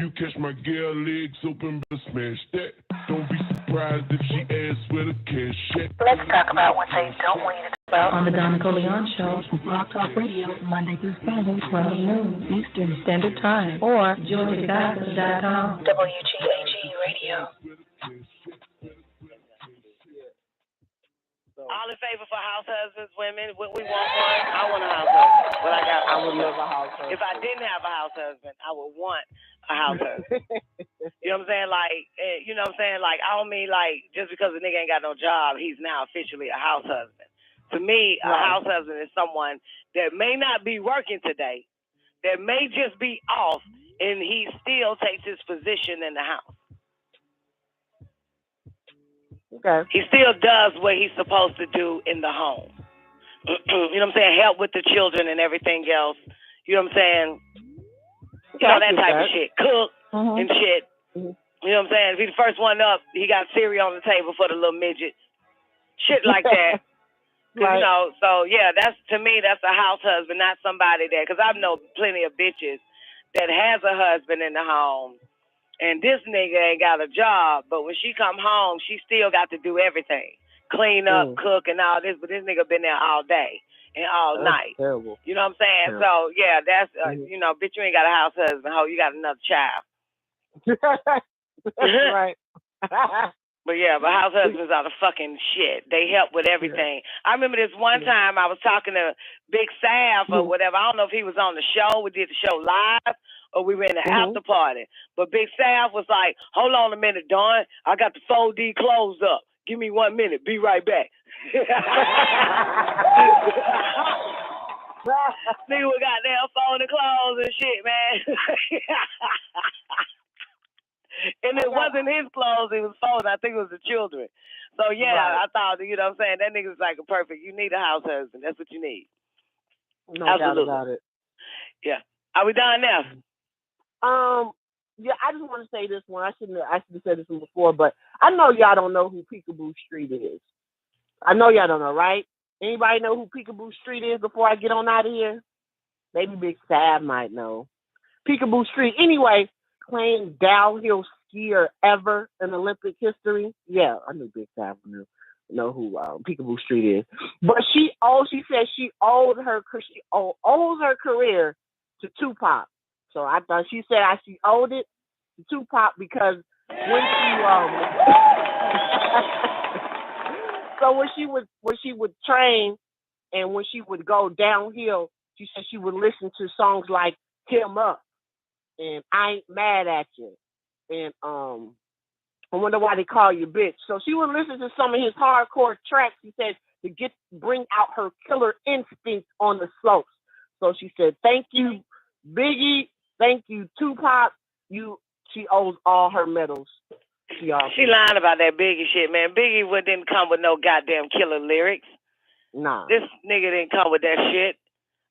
You catch my girl legs open, but smash that. Don't be surprised if she asks where the cash at. Let's talk about what they don't want you to talk about on the Nicoleone Show. Blog Talk Radio, Monday through Friday, 12 noon Eastern Standard Time, or jointhegazette.com. WGAG Radio. All in favor for house husbands, women. We want one. I want a house husband. What I would love a house husband. If I didn't have a house husband, I would want a house husband. You know what I'm saying? Like, you know what I'm saying? Like, I don't mean like just because a nigga ain't got no job, he's now officially a house husband. To me, a house husband is someone that may not be working today, that may just be off, and he still takes his position in the house. Okay. He still does what he's supposed to do in the home. You know what I'm saying? Help with the children and everything else. You know what I'm saying? You know, that type of shit. Cook and shit. You know what I'm saying? If he's the first one up, he got cereal on the table for the little midget. Shit like that. Right. You know, so yeah, that's, to me, that's a house husband, not somebody that, because I know plenty of bitches that has a husband in the home. And this nigga ain't got a job, but when she come home, she still got to do everything. Clean up, cook, and all this, but this nigga been there all day and all night. Terrible. You know what I'm saying? Terrible. So, yeah, that's, you know, bitch, you ain't got a house husband, ho, you got another child. Right. But yeah, but house husbands are the fucking shit. They help with everything. I remember this one time I was talking to Big Sav or whatever. I don't know if he was on the show. We did the show live or we were in the after party. But Big Sav was like, hold on a minute, Dawn. I got the 4D clothes up. Give me 1 minute. Be right back. Nigga was goddamn folding clothes and shit, man. And it wasn't his clothes, it was folding. I think it was the children. So, yeah, I thought, you know what I'm saying, that nigga's like a perfect, you need a house husband. That's what you need. No doubt about it. Yeah. Are we done now? Yeah, I just want to say this one. I should have said this one before, but I know y'all don't know who Peekaboo Street is. I know y'all don't know, right? Anybody know who Peekaboo Street is before I get on out of here? Maybe Big Sav might know. Peekaboo Street. Anyway, claimed downhill skier ever in Olympic history. Yeah, I knew Big Sav know who Peekaboo Street is. But she said she owes her career to Tupac. So I thought she said she owed it to Tupac because when she would train and when she would go downhill, she said she would listen to songs like "Him Up" and "I Ain't Mad at You" and I wonder why they call you bitch. So she would listen to some of his hardcore tracks. She said to bring out her killer instinct on the slopes. So she said, "Thank you, Biggie. Thank you, Tupac. She owes all her medals." She lying about that Biggie shit, man. Biggie didn't come with no goddamn killer lyrics. Nah. This nigga didn't come with that shit.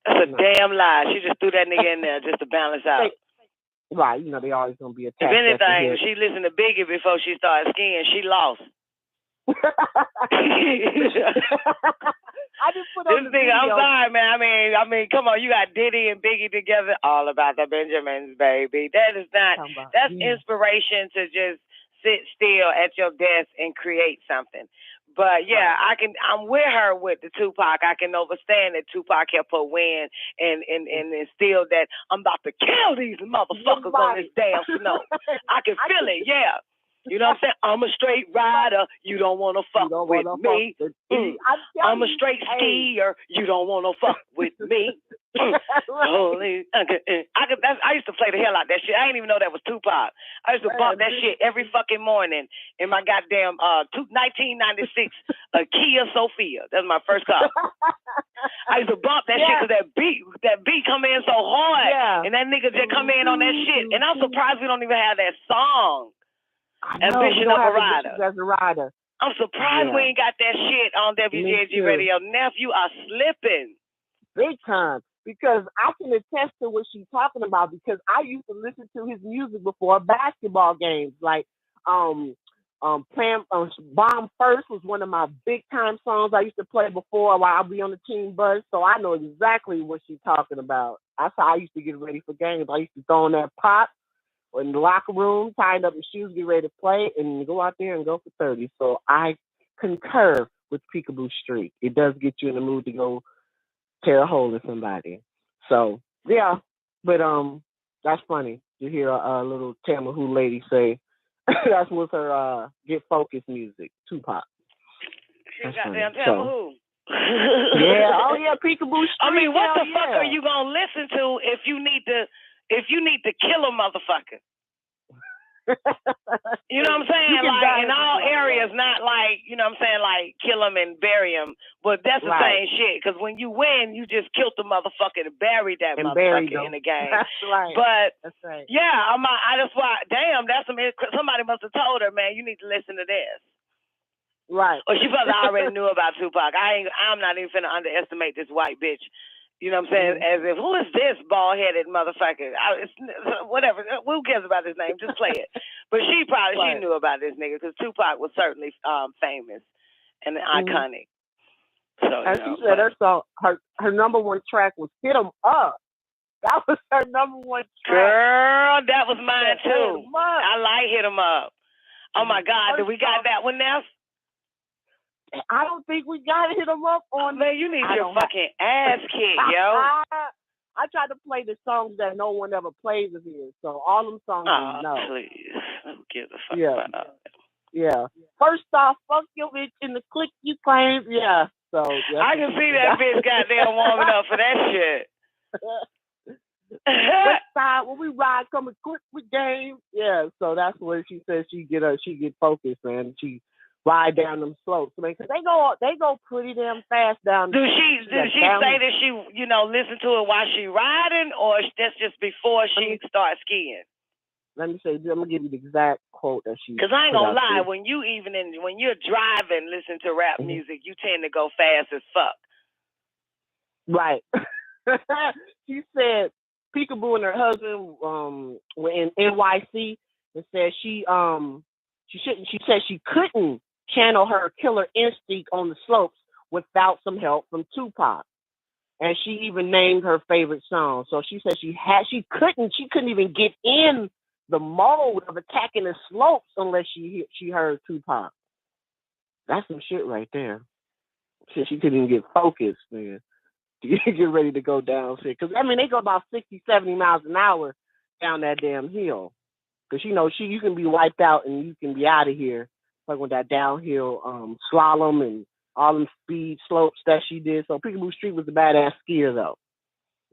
That's a damn lie. She just threw that nigga in there just to balance out. Right, you know they always gonna be attached. If anything, she listened to Biggie before she started skiing. She lost. I just put on this nigga. I'm sorry, man. I mean, come on. You got Diddy and Biggie together. All about the Benjamins, baby. That is not. That's inspiration to just sit still at your desk and create something. But yeah, I'm with her with the Tupac. I can understand that Tupac helped her win and instill that I'm about to kill these motherfuckers on this damn snow. I can feel it, yeah. You know what I'm saying? I'm a straight rider. You don't want to fuck with me. I'm a straight skier. You don't want to fuck with me. Holy, I used to play the hell out of that shit. I didn't even know that was Tupac. I used to bump that shit every fucking morning in my goddamn 1996 Kia Sophia. That's my first car. I used to bump that shit because that beat come in so hard, and that nigga just come in on that shit. And I'm surprised we don't even have that song. Ambition of a Rider. As a rider. I'm surprised we ain't got that shit on WGAG Radio. Nephew, are slipping. Big time. Because I can attest to what she's talking about because I used to listen to his music before basketball games. Like Bomb First was one of my big time songs I used to play before while I'd be on the team bus. So I know exactly what she's talking about. That's how I used to get ready for games. I used to throw on that pop in the locker room, tying up your shoes, get ready to play, and go out there and go for 30. So I concur with Peekaboo Street. It does get you in the mood to go tear a hole in somebody. So yeah, but that's funny to hear a little Tamahu lady say that's with her get focused music, Tupac. She goddamn Tamahu. Yeah, oh yeah, Peekaboo Street. I mean, what the fuck are you gonna listen to if you need to kill a motherfucker? You know what I'm saying? Like in all areas, not like, you know what I'm saying, like kill him and bury him. But that's the same shit. Because when you win, you just killed the motherfucker and buried that motherfucker in the game. That's right. But that's right. Yeah, I just why damn, that's somebody must have told her, man, you need to listen to this. Right. Or she probably already knew about Tupac. I'm not even finna underestimate this white bitch. You know what I'm saying? As if, who is this bald-headed motherfucker? Whatever. Who cares about his name? Just play it. But she knew about this nigga because Tupac was certainly famous and iconic. So, and she said her song, her number one track was "Hit 'Em Up." That was her number one track. Girl, that was mine too. I like "Hit 'Em Up." Oh my God, did we got that one now? I don't think we got to hit them up on. Man, you need your fucking ass kicked, yo. I tried to play the songs that no one ever plays of his, so all them songs we know. Please, don't give a fuck about it. Yeah. First off, fuck your bitch in the click you claim. Yeah. So I can see that bitch goddamn warming up for that shit. West side when we ride, coming quick with game. Yeah. So that's where she says she get focused, man. She ride down them slopes, man, because they go pretty damn fast down. Did she say that she, listen to it while she riding, or that's just before she starts skiing? Let me say, I'm gonna give you the exact quote that she. Because I ain't gonna lie, when you're driving, listen to rap music, you tend to go fast as fuck. Right. She said Peekaboo and her husband were in NYC and said she shouldn't. She said she couldn't channel her killer instinct on the slopes without some help from Tupac. And she even named her favorite song. So she said she couldn't even get in the mode of attacking the slopes unless she heard Tupac. That's some shit right there. She couldn't even get focused, man. Get ready to go down shit. Because, they go about 60, 70 miles an hour down that damn hill. Because, you can be wiped out and you can be out of here. Like with that downhill slalom and all them speed slopes that she did. So Peekaboo Street was a badass skier, though.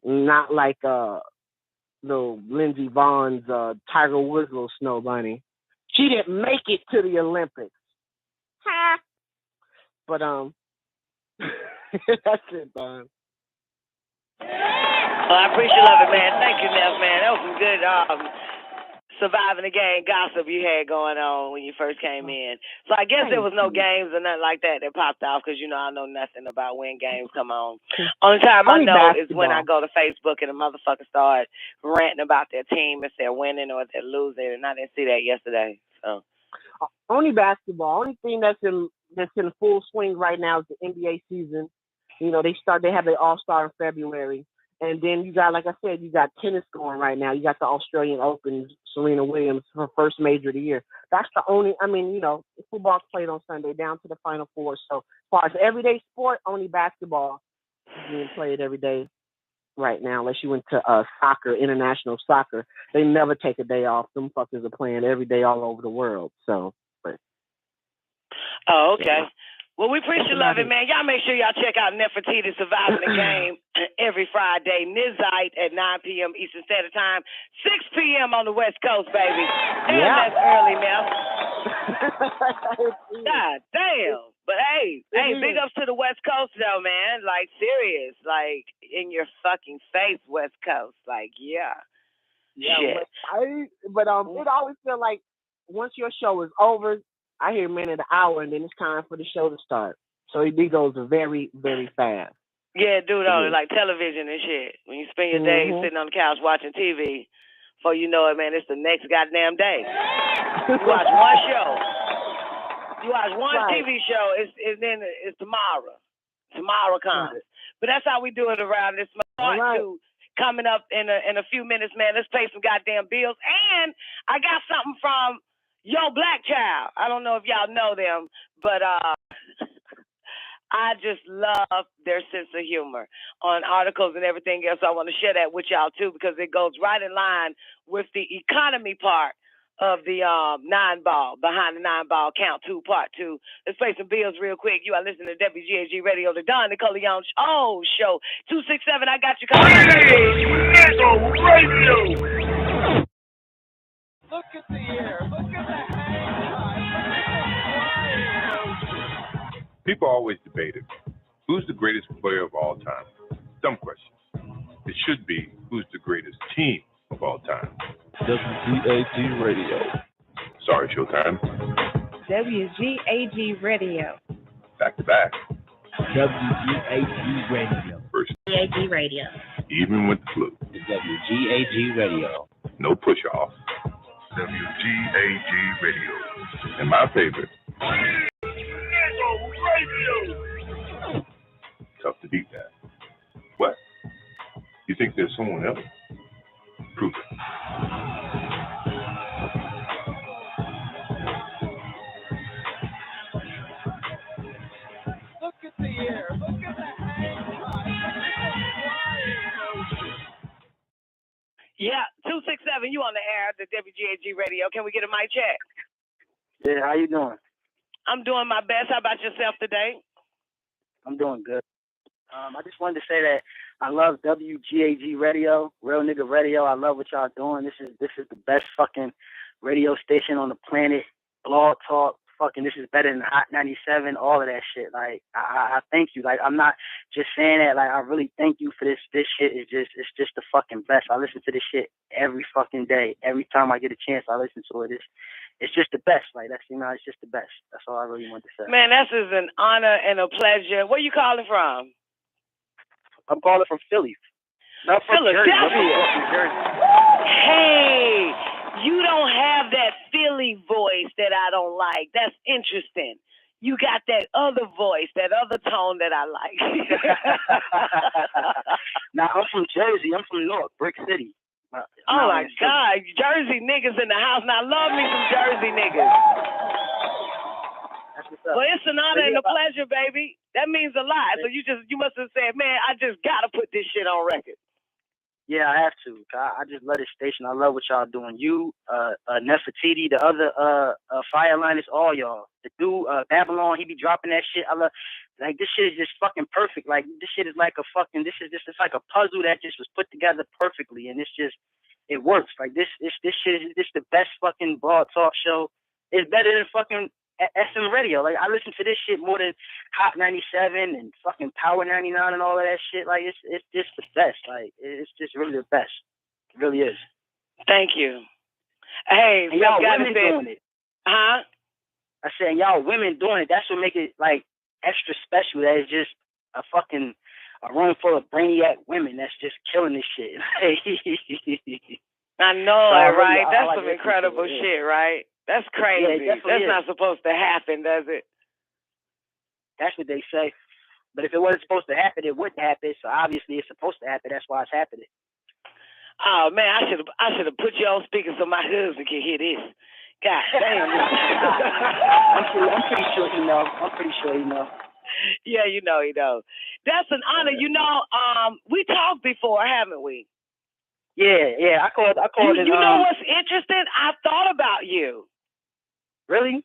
Not like Lindsey Vogn's Tiger Woods little snow bunny. She didn't make it to the Olympics. Ha! But, that's it, Bon. Well, I appreciate it, man. Thank you, Neff, man. That was some good surviving the game gossip you had going on when you first came in. So I guess there was no games or nothing like that popped off because, I know nothing about when games come on. Only time I know is when I go to Facebook and a motherfucker start ranting about their team if they're winning or if they're losing, and I didn't see that yesterday. So only basketball. Only thing that's in full swing right now is the NBA season. They have their All-Star in February. And then you got, like I said, you got tennis going right now. You got the Australian Open, Serena Williams, her first major of the year. That's the only, football's played on Sunday down to the Final Four. So as far as everyday sport, only basketball is being played every day right now, unless you went to soccer, international soccer. They never take a day off. Them fuckers are playing every day all over the world. So, Oh, okay. Yeah. Well, we appreciate it, man. Y'all make sure y'all check out Nefertiti Surviving the Game every Friday, Nizite at 9 p.m. Eastern Standard Time, 6 p.m. on the West Coast, baby. Damn, that's early, man. God damn. But hey, big ups to the West Coast, though, man. Like, serious. Like, in your fucking face, West Coast. Like, yeah. Yeah, shit. But it always feel like once your show is over, I hear a minute, an hour, and then it's time for the show to start. So it goes very, very fast. Yeah, dude, like television and shit. When you spend your day sitting on the couch watching TV, before you know it, man, it's the next goddamn day. You watch one show. You watch one TV show, it's tomorrow. Tomorrow comes. But that's how we do it around this month. To coming up in a few minutes, man. Let's pay some goddamn bills. And I got something from Yo Black Child. I don't know if y'all know them, but I just love their sense of humor on articles and everything else. I want to share that with y'all too, because it goes right in line with the economy part of the 9-ball, behind the 9-ball count 2, part 2. Let's pay some bills real quick. You are listening to WGAG Radio, the Don Nicoleone Show. 267, I got you covered. Radio. Look at the air. Look at the hang. People always debate it. Who's the greatest player of all time? Dumb question. It should be, who's the greatest team of all time? WGAG Radio. Sorry, Showtime. WGAG Radio. Back to back. WGAG Radio. First. WGAG Radio. Even with the flu. The WGAG Radio. No push off. WGAG Radio. And my favorite. Radio. Tough to beat that. What? You think there's someone else? Prove it. Look at the air. Look at the hang. Yeah, 267, you on the air, the WGAG Radio. Can we get a mic check? Yeah, how you doing? I'm doing my best. How about yourself today? I'm doing good. I just wanted to say that I love WGAG Radio, Real Nigga Radio. I love what y'all doing. This is the best fucking radio station on the planet. Blog talk, fucking this is better than Hot 97, all of that shit. Like I thank you. Like I'm not just saying that, like I really thank you for this. This shit is it's just the fucking best. I listen to this shit every fucking day. Every time I get a chance I listen to it. It's just the best. Like that's it's just the best. That's all I really want to say. Man, this is an honor and a pleasure. Where you calling from? I'm calling from Philly. Not from Philadelphia. Jersey. Hey, you don't have that Philly voice that I don't like. That's interesting. You got that other voice, that other tone that I like. Nah, I'm from Jersey. I'm from North, Brick City. Oh my God, Jersey niggas in the house. Now, I love me some Jersey niggas. Well, it's an honor and a pleasure, baby. That means a lot. So you must have said, man, I just gotta put this shit on record. Yeah, I have to. I just love this station. I love what y'all doing. You, Nefertiti, the other fire line, it's all y'all. The dude, Babylon, he be dropping that shit. I love, like, this shit is just fucking perfect. Like, this shit is like a fucking, it's like a puzzle that just was put together perfectly. And it's just, it works. Like, this shit is just the best fucking blog talk show. It's better than fucking SM radio. Like, I listen to this shit more than Hot 97 and fucking Power 99 and all of that shit. Like, it's just the best. Like, it's just really the best. It really is. Thank you. Hey, and y'all women doing it. Huh? I said, y'all women doing it. That's what make it, like, extra special. That is just a room full of brainiac women that's just killing this shit. I know, right? That's some incredible shit, right? That's crazy. Yeah, that's not supposed to happen, does it? That's what they say. But if it wasn't supposed to happen, it wouldn't happen. So obviously it's supposed to happen. That's why it's happening. Oh man, I should have put you on speaker so my husband can hear this. God damn. I'm pretty sure he know. Yeah, you know he knows. That's an honor. You know, we talked before, haven't we? Yeah. I called. You know what's interesting? I thought about you. Really?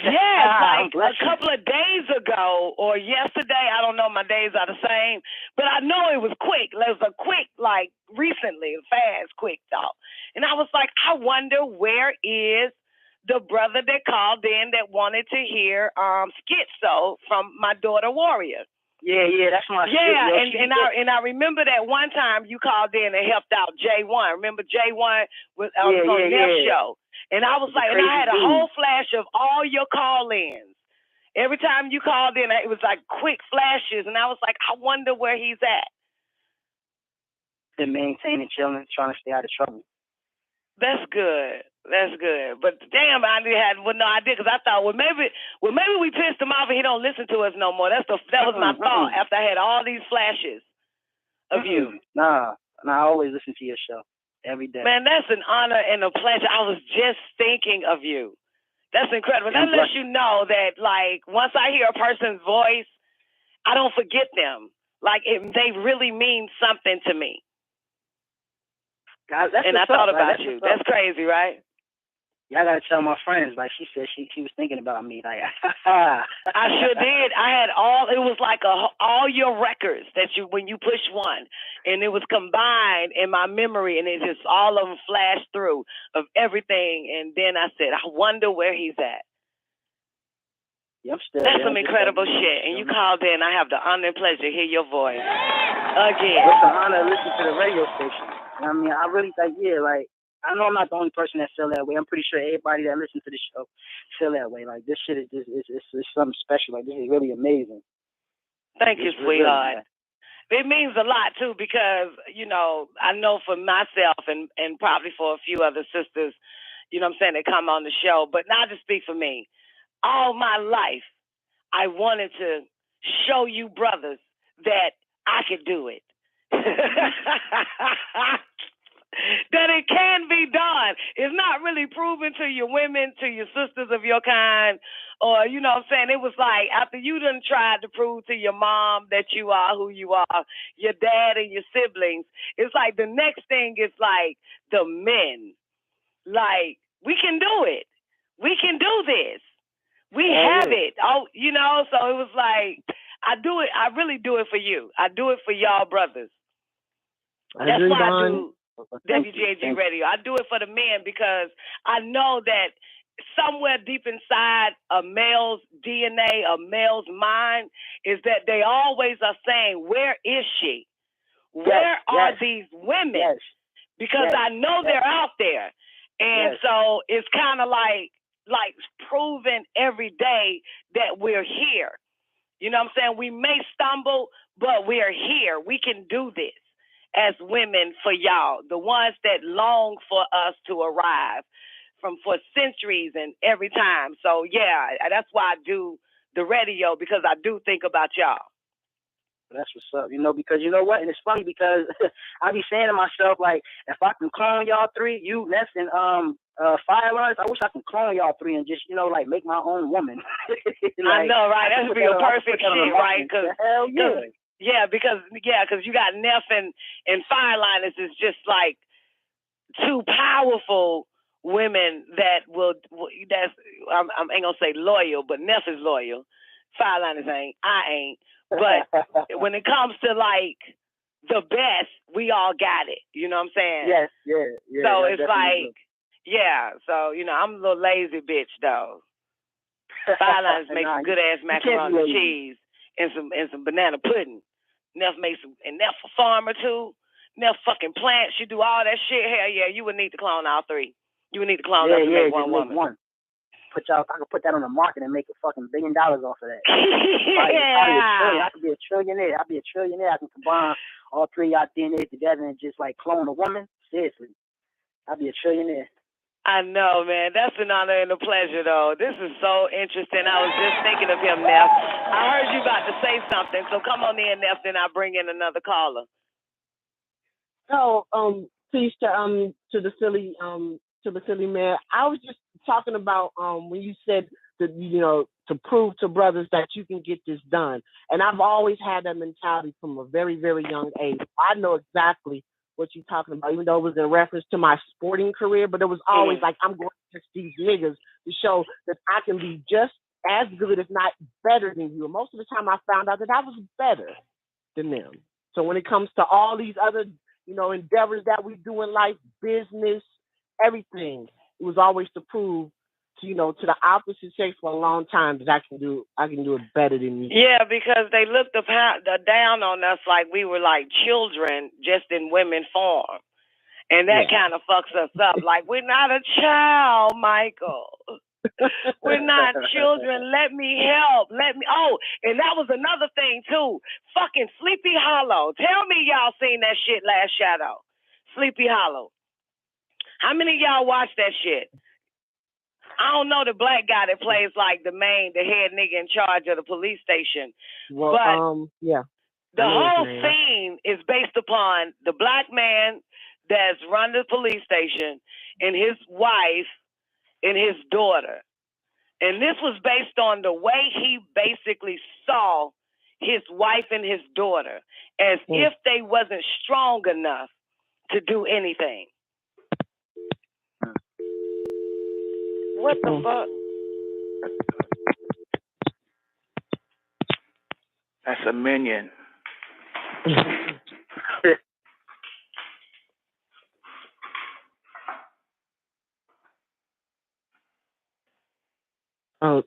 Yeah, like a couple of days ago or yesterday. I don't know. My days are the same, but I know it was quick. It was a quick, like recently, fast, quick thought. And I was like, I wonder where is the brother that called in that wanted to hear Schizo from my daughter Warrior. Yeah, that's my shit. And I remember that one time you called in and helped out J1. Remember J1 was on their show. And I was like, and I had a whole flash of all your call-ins. Every time you called in, it was like quick flashes, and I was like, I wonder where he's at. Been maintaining, chilling, trying to stay out of trouble. That's good. But damn, I had no idea because I thought, well, maybe we pissed him off and he don't listen to us no more. That was my thought after I had all these flashes of you. Nah, and I always listen to your show every day. Man, that's an honor and a pleasure. I was just thinking of you. That's incredible. That lets you know that, like, once I hear a person's voice, I don't forget them. Like, they really mean something to me. God, and I thought about you. That's crazy, right? Yeah, I gotta tell my friends. Like she said, she was thinking about me. Like I sure did. I had it was like all your records that when you push one, and it was combined in my memory, and it just all of them flashed through of everything. And then I said, I wonder where he's at. Yep, that's some incredible shit. And you called in. I have the honor and pleasure to hear your voice again. It's an honor to listen to the radio station. I mean, I really think, like, I know I'm not the only person that feel that way. I'm pretty sure everybody that listens to the show feel that way. Like, this shit is something special. Like, this is really amazing. Thank you, sweetheart. It means a lot, too, because, I know for myself and probably for a few other sisters, what I'm saying, that come on the show, but not to speak for me. All my life, I wanted to show you brothers that I could do it. That it can be done. It's not really proven to your women, to your sisters of your kind, or, what I'm saying? It was like, after you done tried to prove to your mom that you are who you are, your dad and your siblings, it's like the next thing is like the men. Like, we can do it. We can do this. We have it. Oh, so it was like, I do it. I really do it for you. I do it for y'all brothers. That's why I do WGAG Radio. I do it for the men because I know that somewhere deep inside a male's DNA, a male's mind, is that they always are saying, where is she? Where are these women? Yes. Because I know they're out there. And so it's kind of like proven every day that we're here. You know what I'm saying? We may stumble, but we are here. We can do this as women for y'all, the ones that long for us to arrive for centuries and every time. So, that's why I do the radio, because I do think about y'all. That's what's up, because you know what? And it's funny because I be saying to myself, like, if I can clone y'all three, you, Ness, and Firelines, I wish I can clone y'all three and just, like, make my own woman. I know, right? That would be a perfect shit, right? Hell yeah. Yeah, because you got Neff and Fireliners is just like two powerful women I ain't gonna say loyal, but Neff is loyal. Fireliners ain't. I ain't. But when it comes to like the best, we all got it. You know what I'm saying? Yes, yeah. So it's like, so I'm a little lazy bitch though. Fireliners make some good ass macaroni and cheese and some banana pudding. Neff makes some, and Neff a farmer too. Neff fucking plants. You do all that shit. Hell yeah, you would need to clone all three. You would need to clone us to make one woman. I could put that on the market and make a fucking $1 billion off of that. I could be a trillionaire. I can combine all three of y'all DNA together and just like clone a woman. Seriously, I'd be a trillionaire. I know, man. That's an honor and a pleasure, though. This is so interesting. I was just thinking of him, Neff. I heard you about to say something, so come on in, Neff, then I'll bring in another caller. Oh, peace to the Philly man. I was just talking about when you said that to prove to brothers that you can get this done, and I've always had that mentality from a very, very young age. I know exactly what you're talking about, even though it was in reference to my sporting career, but it was always like, I'm going against these niggas to show that I can be just as good, if not better than you. And most of the time I found out that I was better than them. So when it comes to all these other, endeavors that we do in life, business, everything, it was always to prove to the opposite sex for a long time that I can do it better than you. Yeah, because they looked down on us like we were like children, just in women form, and that kind of fucks us up. Like, we're not a child, Michael. We're not children. Let me help. Oh, and that was another thing too. Fucking Sleepy Hollow. Tell me y'all seen that shit, Last Shadow. Sleepy Hollow. How many of y'all watched that shit? I don't know the black guy that plays like the head nigga in charge of the police station. Well, yeah. The whole scene is based upon the black man that's run the police station and his wife and his daughter. And this was based on the way he basically saw his wife and his daughter as if they wasn't strong enough to do anything. What the fuck? That's a minion. Oh,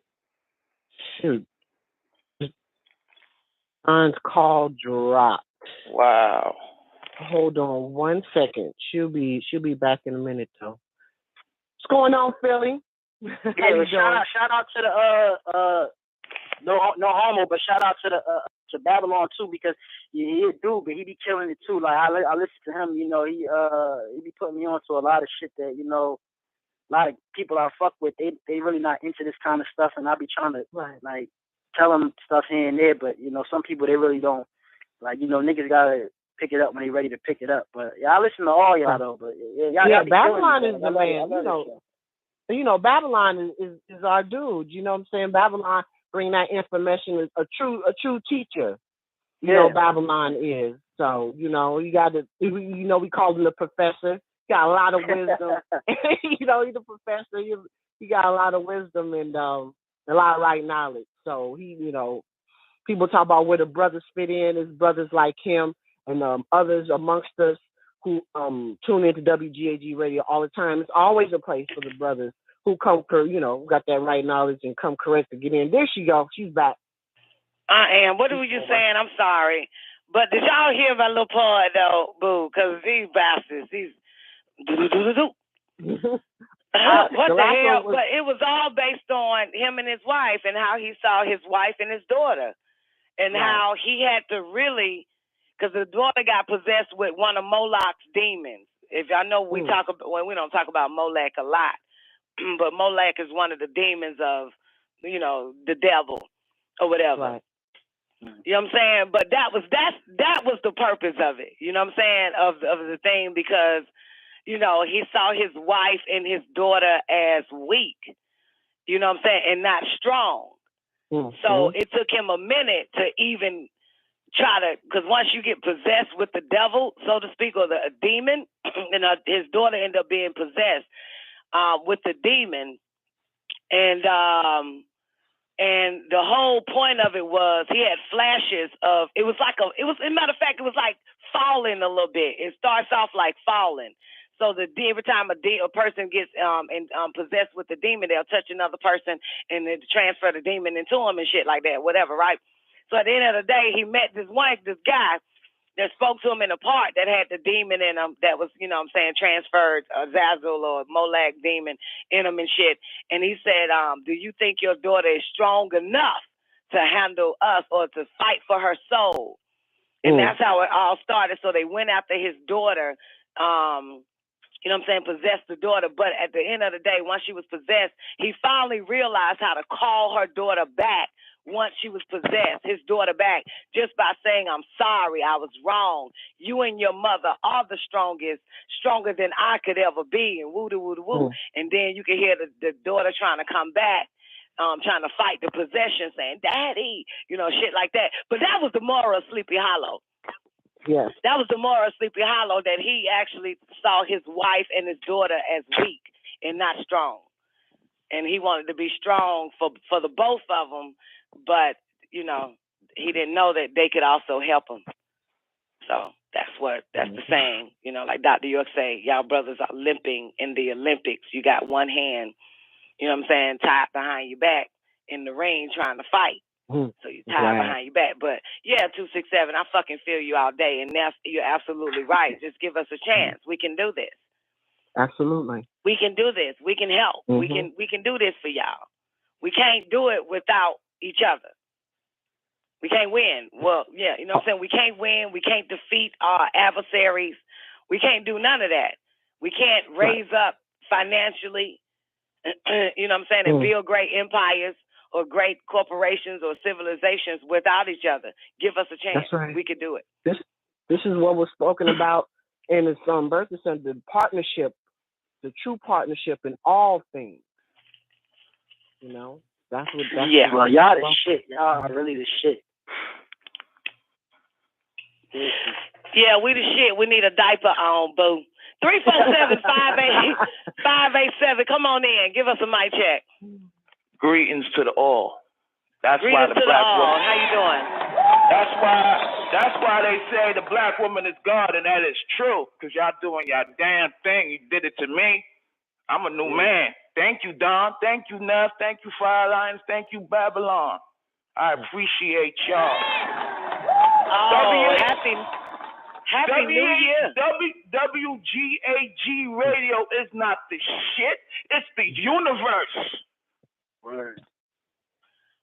shoot. John's call dropped. Wow. Hold on 1 second. She'll be back in a minute though. What's going on, Philly? Yeah, shout out to the no homo, but shout out to the to Babylon too, because he a dude, but he be killing it too. Like I listen to him, you know, he be putting me on to a lot of shit that, you know, a lot of people I fuck with, they really not into this kind of stuff, and I be trying to like tell them stuff here and there, but you know, some people they really don't. Like, you know, niggas gotta pick it up when they ready to pick it up. But yeah, I listen to all y'all though. But y'all Babylon is the man. You know, Babylon is our dude. You know what I'm saying? Babylon bring that information. Is a true teacher. You know, Babylon is. So you know, you got to. You know, we call him the professor. Got a lot of wisdom. You know, he's a professor. He got a lot of wisdom and a lot of right knowledge. So he, you know. People talk about where the brothers fit in. Is brothers like him and others amongst us who tune into WGAG Radio all the time. It's always a place for the brothers who come, you know, got that right knowledge and come correct to get in. There she go. She's back. I am. What were you saying? I'm sorry. But did y'all hear my little part, though, boo? Because these bastards, what the hell? But it was all based on him and his wife and how he saw his wife and his daughter. And how he had to really, because the daughter got possessed with one of Moloch's demons. If y'all know, we don't talk about Molech a lot, but Molech is one of the demons of, you know, the devil or whatever. Right. You know what I'm saying? But that was the purpose of it. You know what I'm saying? Of the thing, because, you know, he saw his wife and his daughter as weak. You know what I'm saying? And not strong. So it took him a minute to even try to, because once you get possessed with the devil, so to speak, or a demon, and his daughter ended up being possessed with the demon, and the whole point of it was he had flashes of, as a matter of fact, it was like falling a little bit. It starts off like falling. So every time a person gets possessed with the demon, they'll touch another person and then transfer the demon into him and shit like that, whatever, right? So at the end of the day, he met this guy that spoke to him in a park that had the demon in him that was, you know what I'm saying, transferred Zazzle or Molech demon in him and shit. And he said, do you think your daughter is strong enough to handle us or to fight for her soul? And that's how it all started. So they went after his daughter, you know what I'm saying, possessed the daughter. But at the end of the day, once she was possessed, he finally realized how to call her daughter back once she was possessed, his daughter back, just by saying, I'm sorry, I was wrong. You and your mother are the strongest, stronger than I could ever be, and woo-doo-woo-doo-woo. And then you can hear the daughter trying to come back, trying to fight the possession, saying, Daddy, you know, shit like that. But that was the moral of Sleepy Hollow. Yes. That was the moral of Sleepy Hollow, that he actually saw his wife and his daughter as weak and not strong. And he wanted to be strong for the both of them, but, you know, he didn't know that they could also help him. So that's the saying, you know, like Dr. York say, y'all brothers are limping in the Olympics. You got one hand, you know what I'm saying, tied behind your back in the ring trying to fight. So you tied behind your back. But yeah, 267, I fucking feel you all day. And you're absolutely right. Just give us a chance. We can do this. Absolutely. We can do this. We can help. We can do this for y'all. We can't do it without each other. We can't win. Well, yeah, you know what I'm saying? We can't win. We can't defeat our adversaries. We can't do none of that. We can't raise up financially, you know what I'm saying, and build great empires or great corporations or civilizations without each other. Give us a chance. That's right. We could do it. This is what was spoken about in his birthday son, the partnership, the true partnership in all things. You know, that's what. Well, y'all the shit. Y'all are really the shit. Yeah, we the shit. We need a diaper on, boo. 347-587. Come on in. Give us a mic check. Greetings to the all. That's Greetings why the to black the all. woman. How you doing? That's why they say the black woman is God, and that is true. Cause y'all doing your damn thing. You did it to me. I'm a new man. Thank you, Don. Thank you, Neff. Thank you, Fire Lions. Thank you, Babylon. I appreciate y'all. Oh, happy New Year. WGAG Radio is not the shit. It's the universe. Word.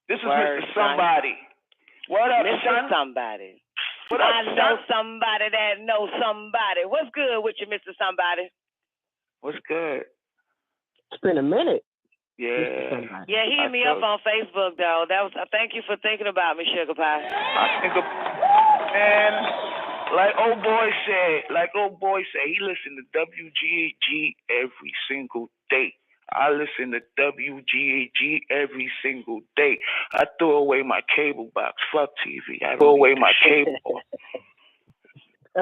This is Mr. Somebody. What up, Mr. son? Somebody. What up, I know son? somebody that knows somebody. What's good with you, Mr. Somebody? What's good? It's been a minute. Yeah. Yeah, he hit me up on Facebook though. Thank you for thinking about me, Sugar Pie. And like old boy said, he listened to WGAG every single day. I listen to WGAG every single day. I threw away my cable box. Fuck TV. I threw away my cable box.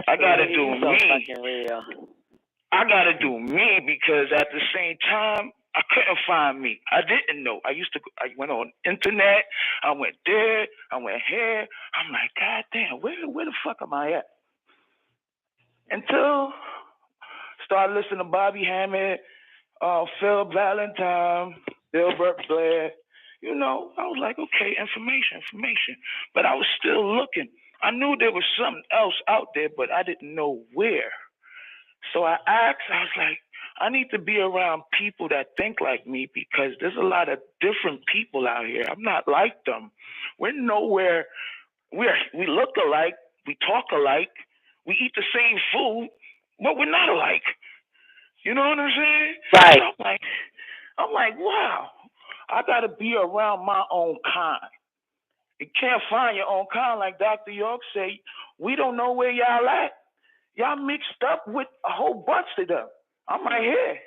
I gotta do me. I gotta do me because at the same time, I couldn't find me. I didn't know. I went on internet. I went there. I went here. I'm like, God damn, where the fuck am I at? Until started listening to Bobby Hammond, Phil Valentine, Gilbert Blair. You know, I was like, okay, information. But I was still looking. I knew there was something else out there, but I didn't know where. So I asked, I was like, I need to be around people that think like me because there's a lot of different people out here. I'm not like them. We're nowhere. We look alike. We talk alike. We eat the same food, but we're not alike. You know what I'm saying? Right. So I'm like, wow. I got to be around my own kind. You can't find your own kind, like Dr. York say. We don't know where y'all at. Y'all mixed up with a whole bunch of them. I'm right here.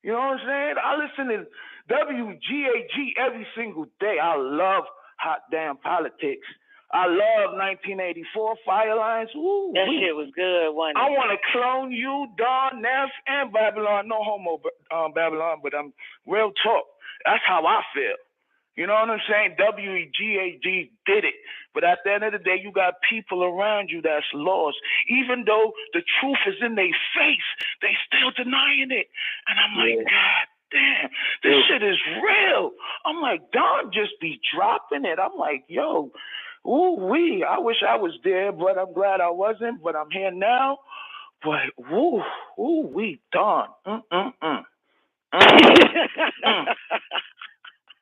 You know what I'm saying? I listen to WGAG every single day. I love hot damn politics. I love 1984 Fire Lines. Ooh, that shit was good, wasn't it? I want to clone you, Don, Neff, and Babylon. No homo, Babylon, but I'm real talk. That's how I feel. You know what I'm saying? WGAG did it. But at the end of the day, you got people around you that's lost. Even though the truth is in their face, they still denying it. And I'm like, God damn, this shit is real. I'm like, Don just be dropping it. I'm like, yo, ooh-wee, I wish I was there, but I'm glad I wasn't. But I'm here now. But ooh-wee, Don.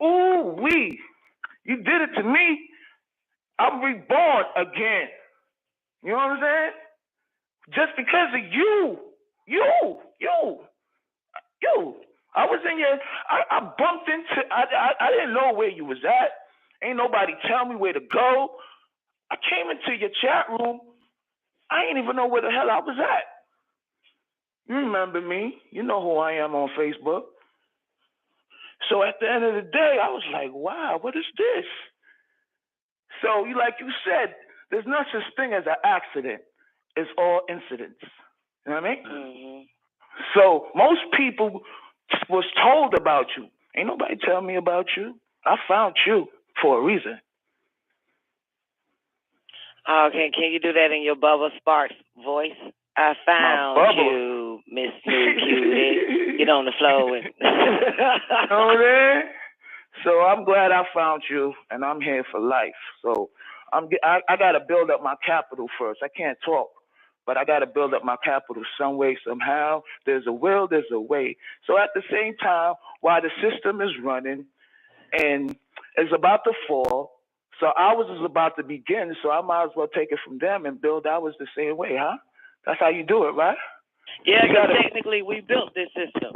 Ooh-wee. You did it to me. I'm reborn again. You know what I'm saying? Just because of you. I was in your, I bumped into, I didn't know where you was at. Ain't nobody tell me where to go. I came into your chat room. I ain't even know where the hell I was at. You remember me. You know who I am on Facebook. So at the end of the day, I was like, wow, what is this? So like you said, there's no such thing as an accident. It's all incidents. You know what I mean? Mm-hmm. So most people was told about you. Ain't nobody tell me about you. I found you for a reason. Okay, can you do that in your Bubba Sparks voice? I found you, Miss New Cutie. Get on the floor with So I'm glad I found you, and I'm here for life. So I got to build up my capital first. I can't talk, but I got to build up my capital some way, somehow. There's a will, there's a way. So at the same time, while the system is running and it's about to fall, so ours is about to begin, so I might as well take it from them and build ours the same way, huh? That's how you do it, right? Yeah, because technically we built this system.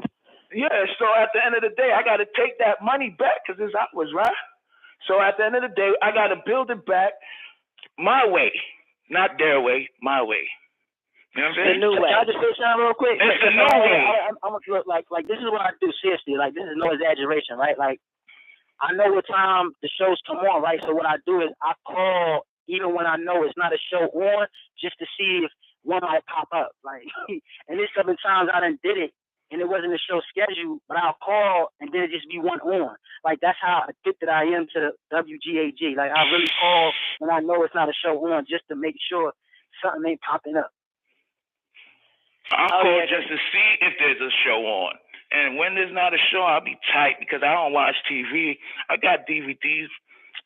Yeah, so at the end of the day, I got to take that money back because it's ours, right? So at the end of the day, I got to build it back my way, not their way, my way. You know what I'm saying? The new way. Can I just say something real quick? It's the new way. I'm gonna look like this is what I do seriously. Like this is no exaggeration, right? Like I know what time the shows come on, right? So what I do is I call even when I know it's not a show on, just to see if one might pop up. Like, and there's several times I done did it, and it wasn't a show schedule, but I'll call and then it just be one on. Like that's how addicted I am to WGAG. Like I really call when I know it's not a show on, just to make sure something ain't popping up. I'll call just to see if there's a show on. And when there's not a show, I'll be tight because I don't watch TV. I got DVDs.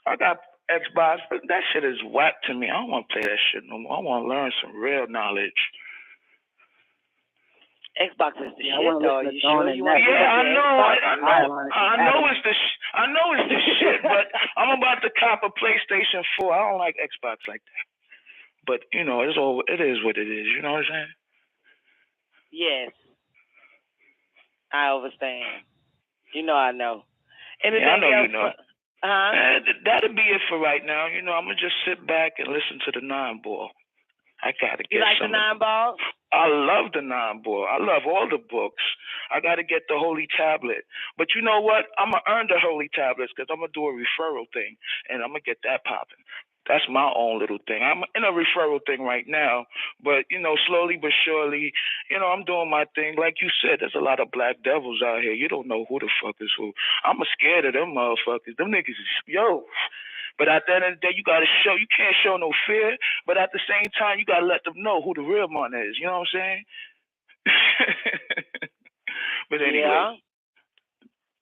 I got Xbox, but that shit is whack to me. I don't want to play that shit no more. I want to learn some real knowledge. Xbox is the shit, though. You sure you want to I know it's the shit, but I'm about to cop a PlayStation 4. I don't like Xbox like that. But, you know, it is what it is. You know what I'm saying? Yes. I understand. You know I know. Anything I know else? You know. That'll be it for right now. You know, I'm going to just sit back and listen to the 9-ball. I got to get You like the 9-ball? I love the 9-ball. I love all the books. I got to get the Holy Tablet. But you know what? I'm going to earn the Holy Tablets because I'm going to do a referral thing, and I'm going to get that popping. That's my own little thing. I'm in a referral thing right now, but, you know, slowly but surely, you know, I'm doing my thing. Like you said, there's a lot of black devils out here. You don't know who the fuck is who. I'm scared of them motherfuckers. Them niggas is, yo. But at the end of the day, you got to show, you can't show no fear, but at the same time, you got to let them know who the real one is. You know what I'm saying? But anyway. Yeah.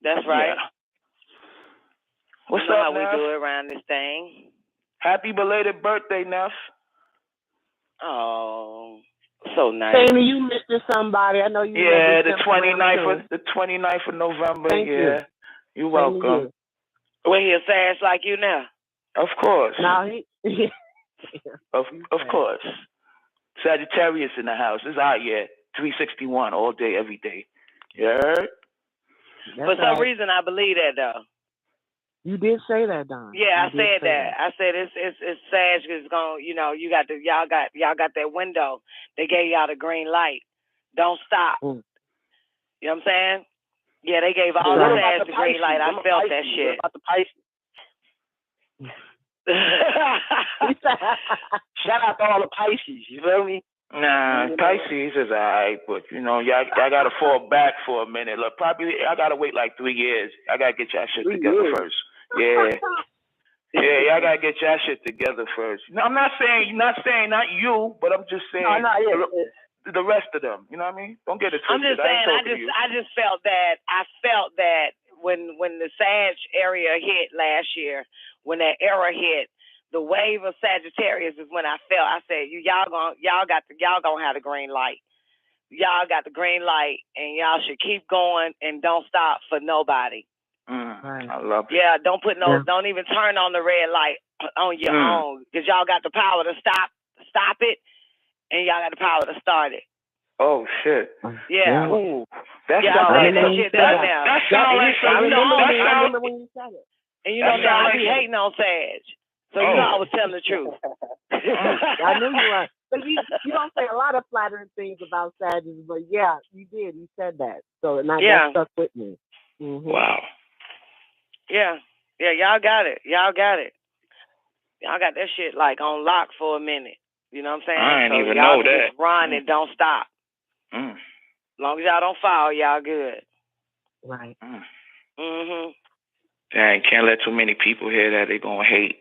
That's right. Yeah. What's you know up, how Neff? we do it around this thing. Happy belated birthday, Neff. Oh, so nice. Sammy, you missed somebody. I know you. Yeah, the 29th of November. Thank you. You're welcome. Well, he'll fast like you now. Of course. Now of course. Sagittarius in the house. It's out here. 361 all day, every day. Yeah. For some reason, I believe that though. You did say that, Don. Yeah, I said that. I said it's Sag is going. You know, y'all got that window. They gave y'all the green light. Don't stop. You know what I'm saying? Yeah, they gave all the Sag the green light. I felt that shit. About the Pisces. Shout out to all the Pisces. You feel me? Nah, Pisces is alright, but you know, y'all gotta fall back for a minute. Look, probably I gotta wait like 3 years. I gotta get y'all shit together first. Yeah. Yeah, y'all gotta get y'all shit together first. No, I'm not saying not you, but I'm just saying the rest of them. You know what I mean? Don't get it twisted. I'm just saying I just felt that when the Sag area hit last year, when that era hit, the wave of Sagittarius is when I said, y'all gonna have the green light. Y'all got the green light, and y'all should keep going and don't stop for nobody. I love it. Yeah, don't even turn on the red light on your own, because y'all got the power to stop it, and y'all got the power to start it. Oh shit. Yeah. Ooh, that sounds when you said it. And you know now I be hating on Sag. So you know I was telling the truth. I knew you were. But you don't say a lot of flattering things about Sagittarius, but yeah, you did. You said that. So that stuck with me. Mm-hmm. Wow. Yeah. Yeah, y'all got it. Y'all got that shit like on lock for a minute. You know what I'm saying? I didn't even know that. Just run and don't stop. As long as y'all don't fall, y'all good. Right. Mm-hmm. Dang, can't let too many people hear that. They gonna hate.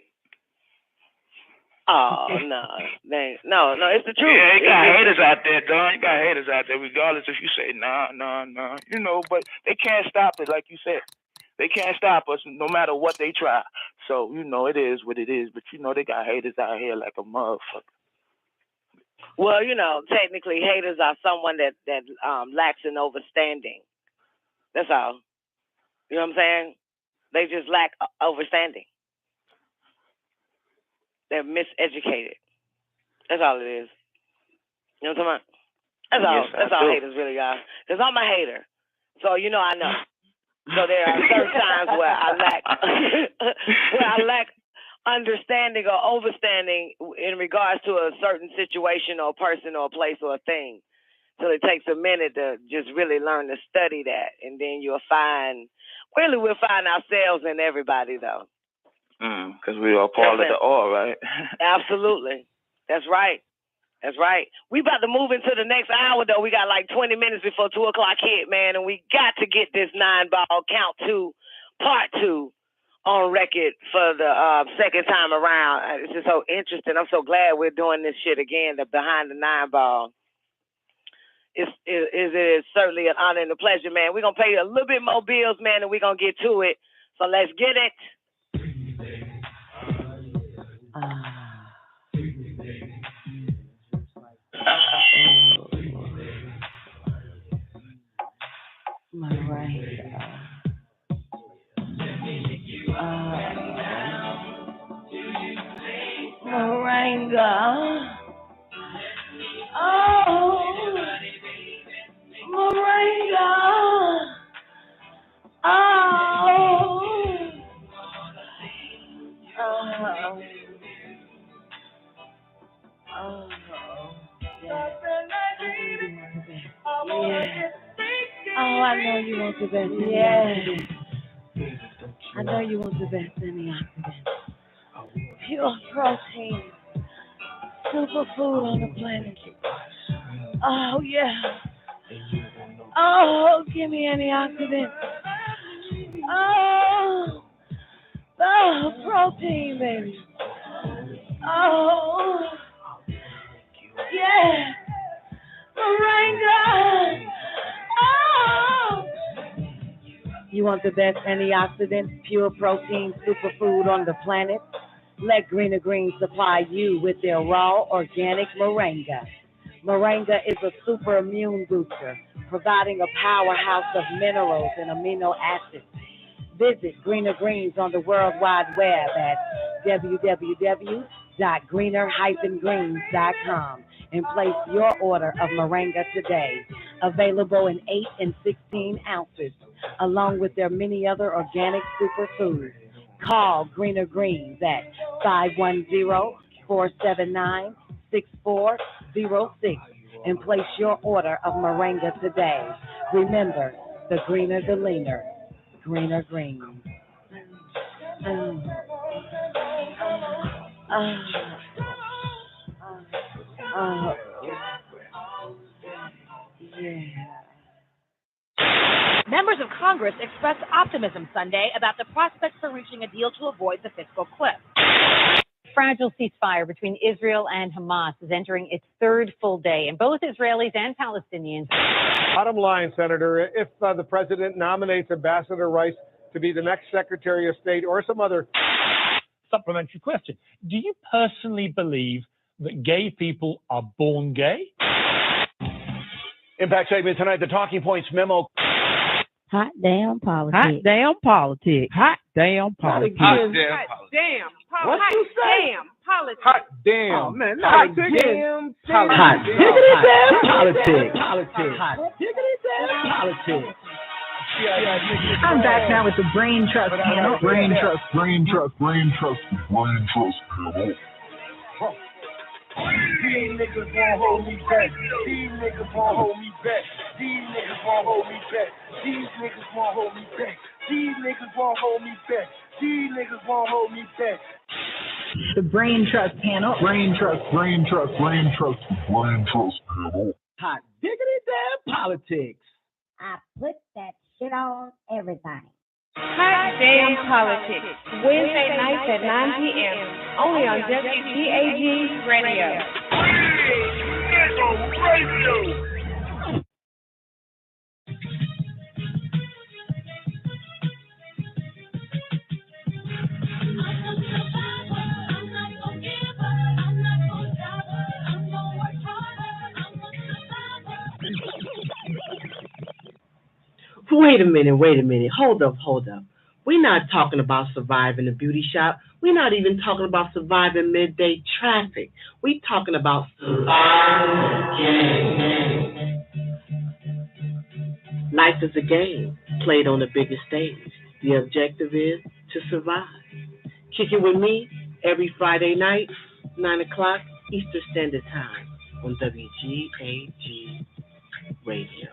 Oh, no. No, it's the truth. Yeah, you got haters out there, Don. You got haters out there, regardless if you say nah. You know, but they can't stop it, like you said. They can't stop us no matter what they try. So, you know, it is what it is. But, you know, they got haters out here like a motherfucker. Well, you know, technically haters are someone that lacks in overstanding. That's all. You know what I'm saying? They just lack overstanding. They're miseducated. That's all it is. You know what I'm talking about? That's all haters really are. Because I'm a hater. So, you know, I know. So there are certain times where I lack understanding or overstanding in regards to a certain situation or person or a place or a thing. So it takes a minute to just really learn to study that, and then we'll find ourselves in everybody, though. Because we are part of the all, right? Absolutely. That's right. We about to move into the next hour, though. We got like 20 minutes before 2 o'clock hit, man, and we got to get this 9-ball count 2, part 2 on record for the second time around. It's just so interesting. I'm so glad we're doing this shit again, the behind the 9-ball. It is certainly an honor and a pleasure, man. We're going to pay a little bit more bills, man, and we're going to get to it. So let's get it. Moringa. Moringa. I know you want the best. I know you want the best antioxidant. Pure protein. Superfood on the planet. Oh, yeah. Oh, give me antioxidant. Oh, protein, baby. Oh, yeah. Moringa. Oh. You want the best antioxidant, pure protein, superfood on the planet? Let Greener Greens supply you with their raw, organic moringa. Moringa is a super immune booster, providing a powerhouse of minerals and amino acids. Visit Greener Greens on the World Wide Web at www.greener-greens.com and place your order of moringa today. Available in 8 and 16 ounces, along with their many other organic superfoods. Call Greener Greens at 510-479-6406 and place your order of moringa today. Remember, the greener the leaner. Greener Greens. Members of Congress expressed optimism Sunday about the prospects for reaching a deal to avoid the fiscal cliff. Fragile ceasefire between Israel and Hamas is entering its third full day, and both Israelis and Palestinians. Bottom line, Senator, if the president nominates Ambassador Rice to be the next Secretary of State or some other supplementary question, do you personally believe that gay people are born gay? Impact segment tonight, the Talking Points memo. Hot damn politics. Hot damn politics. Hot damn politics. Hot damn politics. What you say? Politics. Hot damn. Oh, man, hot damn politics. Hot Diggity damn politics. Politics. Hot diggity damn politics. I'm back now with the Brain Trust panel. Brain Trust panel. These niggas won't hold me back. These niggas won't hold me back. These niggas won't hold me back. These niggas won't hold me back. These niggas won't hold me back. These niggas won't hold me back. The Brain Trust panel. Brain Trust panel. Hot diggity damn politics. I put that shit on everything. Hot Damn Politics, Wednesday nights at 9 p.m. only on WGAG Radio. Wait a minute. Hold up. We're not talking about surviving the beauty shop. We're not even talking about surviving midday traffic. We're talking about surviving. Life is a game played on the biggest stage. The objective is to survive. Kick it with me every Friday night, 9 o'clock Eastern Standard Time on WGAG Radio.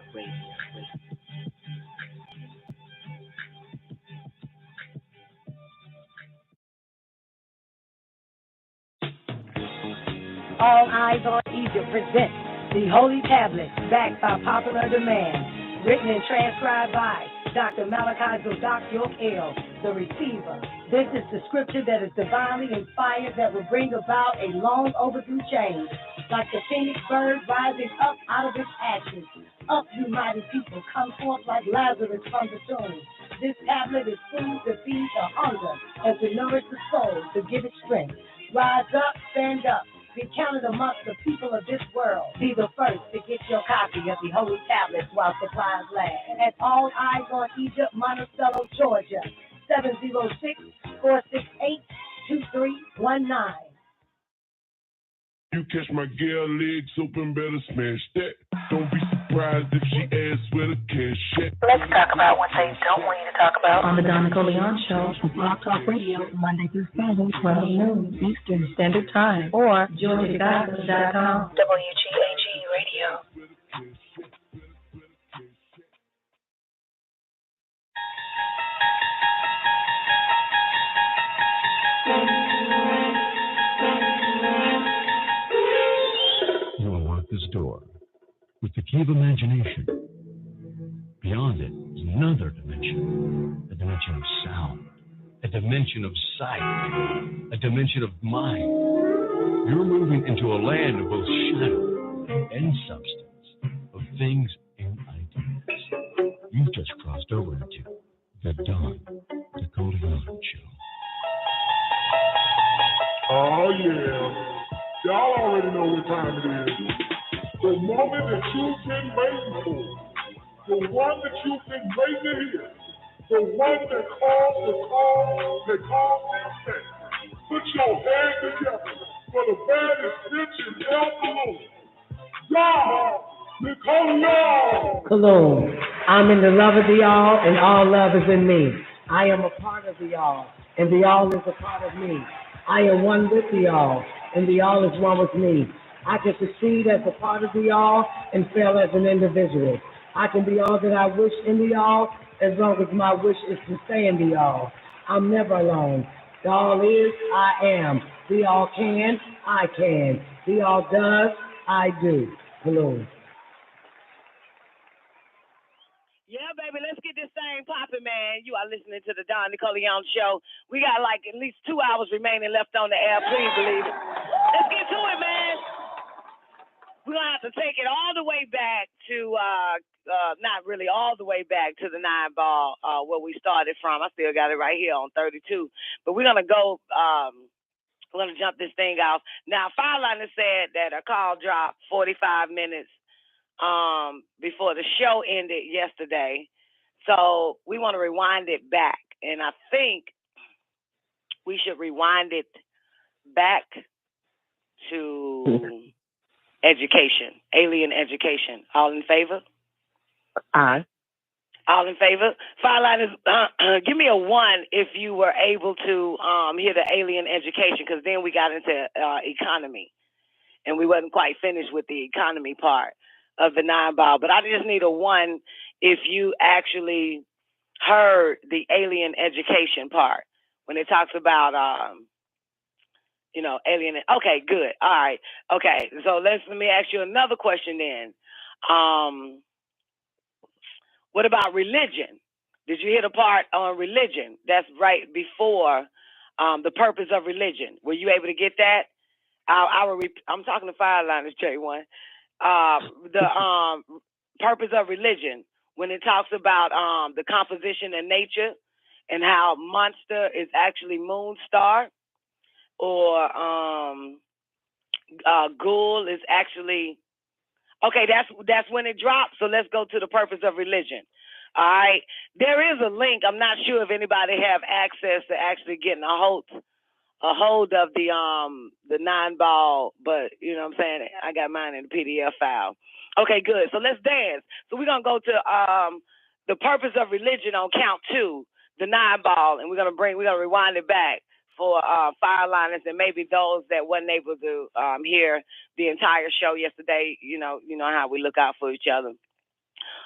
All Eyes on Egypt presents the Holy Tablet, backed by popular demand, written and transcribed by Dr. Malachi Zodak Yoel, the receiver. This is the scripture that is divinely inspired that will bring about a long overdue change. Like the phoenix bird rising up out of its ashes. Up, you mighty people, come forth like Lazarus from the tomb. This tablet is food to feed the hunger and to nourish the soul, to give it strength. Rise up, stand up. Be counted amongst the people of this world. Be the first to get your copy of the Holy Tablets while supplies last. At All Eyes on Egypt, Monticello, Georgia, 706-468-2319. You catch my girl legs open, better smash that. Don't be surprised if she asks where the cash at. Let's talk about what they don't want you to talk about on the Nicoleone Show from Blog Talk Radio, Monday through Friday, 12 noon Eastern Standard Time, or JoyToGospel.com. WGAG Radio. You unlock this door with the key of imagination. Beyond it is another dimension, a dimension of sound, a dimension of sight, a dimension of mind. You're moving into a land of both shadow and substance, of things and ideas. You've just crossed over into the Don Nicoleone Show. Oh, yeah. Y'all already know what time it is. The moment that you've been waiting for. The one that you've been waiting to hear. The one that calls the call, that calls the effect. Put your hands together for the baddest bitch in El Cologne. God, Nicoleone. Cologne. I'm in the love of the all, and all love is in me. I am a part of the all, and the all is a part of me. I am one with the all, and the all is one with me. I can succeed as a part of the all and fail as an individual. I can be all that I wish in the all as long as my wish is to stay in the all. I'm never alone. The all is, I am. The all can, I can. The all does, I do. Hello. Yeah, baby, let's get this thing popping, man. You are listening to the Don Nicoleone Show. We got like at least 2 hours remaining left on the air. Please believe it. Let's get to it, man. We're going to have to take it all the way back to, not really all the way back to the 9-ball, where we started from. I still got it right here on 32. But we're going to go, we're going to jump this thing off. Now, Fireliner said that a call dropped 45 minutes before the show ended yesterday. So we want to rewind it back. And I think we should rewind it back to education, alien education. All in favor? Aye. All in favor? Fireliners, give me a 1 if you were able to hear the alien education, because then we got into economy. And we wasn't quite finished with the economy part of the 9-ball. But I just need a 1 if you actually heard the alien education part when it talks about, alien. Okay, good. All right. Okay, so let me ask you another question then. What about religion? Did you hear the part on religion? That's right before the purpose of religion. Were you able to get that? I'm talking to Fireliners, J1. The purpose of religion, when it talks about the composition of nature and how Monster is actually Moonstar, or Ghoul is actually, okay, that's when it drops. So let's go to the purpose of religion. All right, there is a link. I'm not sure if anybody have access to actually getting a hold of the 9-ball, but you know what I'm saying, I got mine in the PDF file. Okay, good. So let's dance. So we're gonna go to the purpose of religion on count 2, the 9 ball, and we're gonna rewind it back for fireliners and maybe those that wasn't able to hear the entire show yesterday. You know how we look out for each other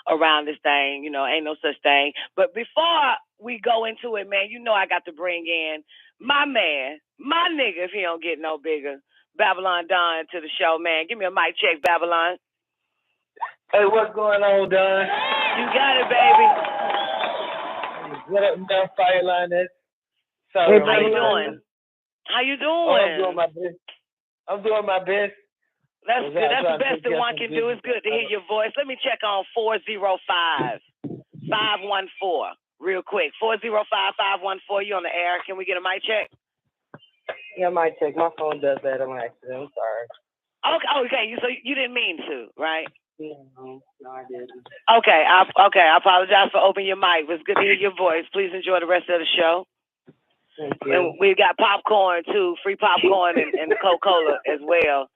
around this thing. Ain't no such thing. But before we go into it, man, I got to bring in my man, my nigga, if he don't get no bigger, Babylon Don, to the show, man. Give me a mic check, Babylon. Hey, what's going on, Don? You got it, baby. What up, man? Fireliners. Hey, how you doing? How you doing? Oh, I'm doing my best. That's good. That's the best that one can do. It's good to hear your voice. Let me check on 405-514 real quick. 405-514. You on the air? Can we get a mic check? Yeah, mic check. My phone does that on accident. I'm sorry. Okay. So you didn't mean to, right? No, I didn't. Okay. I apologize for opening your mic. It was good to hear your voice. Please enjoy the rest of the show. Thank you. And we got popcorn too, free popcorn and Coca-Cola as well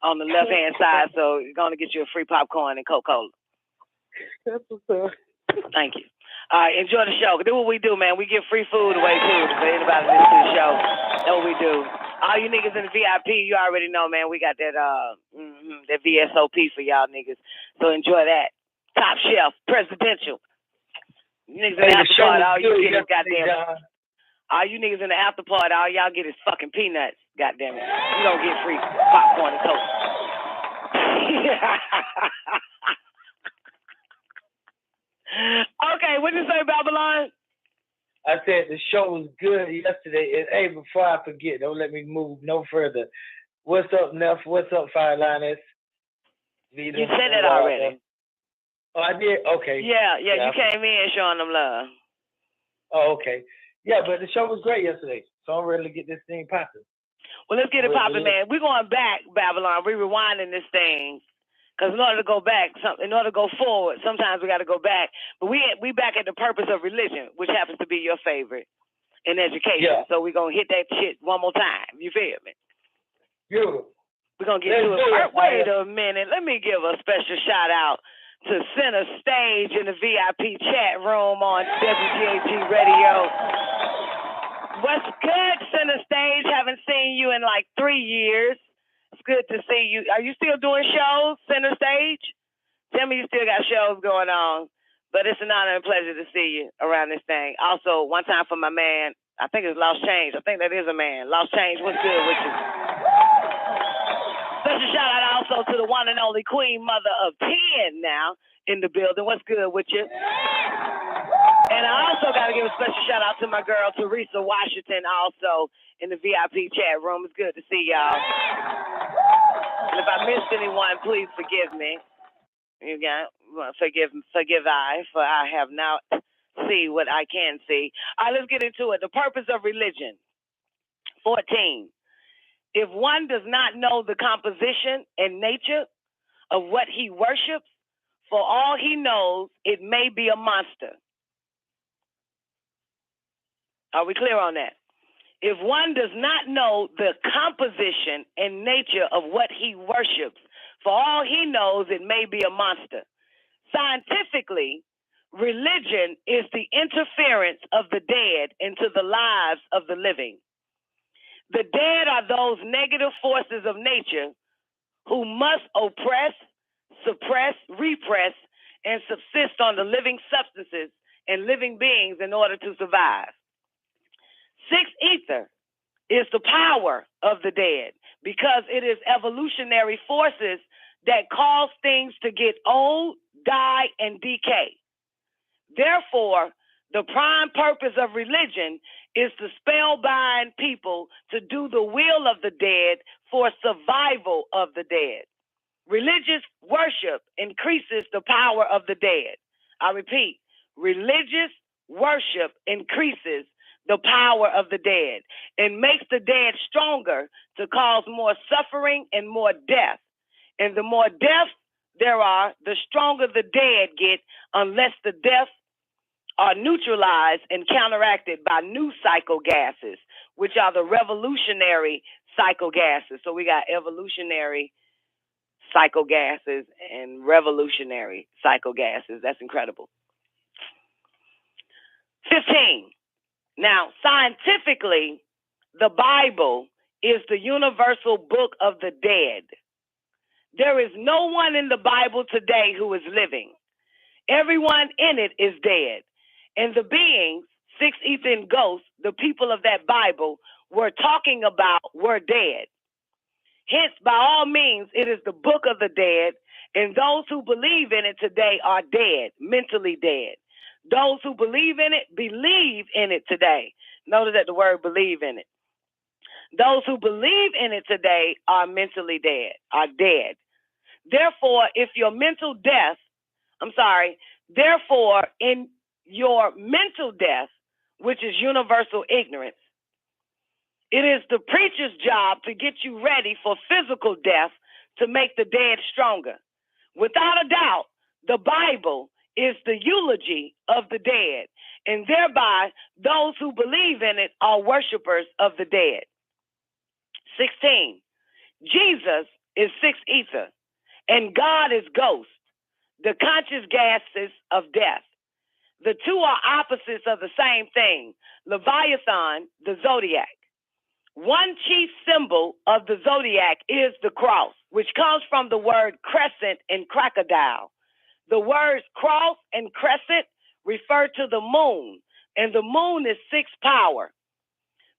on the left-hand side. So you're going to get you a free popcorn and Coca-Cola. That's what's up. Thank you. All right, enjoy the show. Do what we do, man. We give free food away too for anybody listening to the show. That's what we do. All you niggas in the VIP, you already know, man. We got that that VSOP for y'all niggas. So enjoy that. Top Shelf, presidential. You niggas in the after party, all you get is goddamn. All you niggas in the after party, all y'all get is fucking peanuts. Goddamn it. You don't get free popcorn and Coke. Okay, what did you say, Babylon? I said the show was good yesterday. And hey, before I forget, don't let me move no further. What's up, Neff? What's up, Fireliners? You said that already. Oh, I did? Okay. Yeah, you came in showing them love. Oh, okay. Yeah, but the show was great yesterday. So I'm ready to get this thing popping. Well, let's get it popping, man. We're going back, Babylon. We're rewinding this thing. Because in order to go back, in order to go forward, sometimes we got to go back. But we back at the purpose of religion, which happens to be your favorite in education. Yeah. So we're going to hit that shit one more time. You feel me? Beautiful. We're going to get to it. Wait a minute. Let me give a special shout out to Center Stage in the VIP chat room on WGAG Radio. What's good, Center Stage? Haven't seen you in like 3 years. It's good to see you. Are you still doing shows, Center Stage? Tell me you still got shows going on. But it's an honor and pleasure to see you around this thing. Also, one time for my man, I think it's Lost Change. I think that is a man. Lost Change, what's good with you? Special shout out also to the one and only Queen Mother of 10 now in the building. What's good with you? And I also got to give a special shout out to my girl, Teresa Washington, also in the VIP chat room. It's good to see y'all. And if I missed anyone, please forgive me. You got forgive I, for I have now see what I can see. All right, let's get into it. The purpose of religion. 14. If one does not know the composition and nature of what he worships, for all he knows, it may be a monster. Are we clear on that? If one does not know the composition and nature of what he worships, for all he knows, it may be a monster. Scientifically, religion is the interference of the dead into the lives of the living. The dead are those negative forces of nature who must oppress, suppress, repress, and subsist on the living substances and living beings in order to survive. Sixth ether is the power of the dead because it is evolutionary forces that cause things to get old, die, and decay. Therefore, the prime purpose of religion is to spellbind people to do the will of the dead for survival of the dead. Religious worship increases the power of the dead. I repeat, religious worship increases the power of the dead and makes the dead stronger to cause more suffering and more death. And the more death there are, the stronger the dead get, unless the deaths are neutralized and counteracted by new cycle gases, which are the revolutionary cycle gases. So we got evolutionary cycle gases and revolutionary cycle gases. That's incredible. 15. Now, scientifically, the Bible is the universal book of the dead. There is no one in the Bible today who is living. Everyone in it is dead. And the beings, six ether and ghosts, the people of that Bible, were talking about were dead. Hence, by all means, it is the book of the dead, and those who believe in it today are dead, mentally dead. Those who believe in it today. Notice that the word believe in it. Those who believe in it today are mentally dead, are dead. Therefore, in your mental death, which is universal ignorance, it is the preacher's job to get you ready for physical death to make the dead stronger. Without a doubt, the Bible is the eulogy of the dead, and thereby those who believe in it are worshipers of the dead. 16. Jesus is six ether, and God is ghost, the conscious gases of death. The two are opposites of the same thing. Leviathan, the zodiac. One chief symbol of the zodiac is the cross, which comes from the word crescent and crocodile. The words cross and crescent refer to the moon, and the moon is sixth power.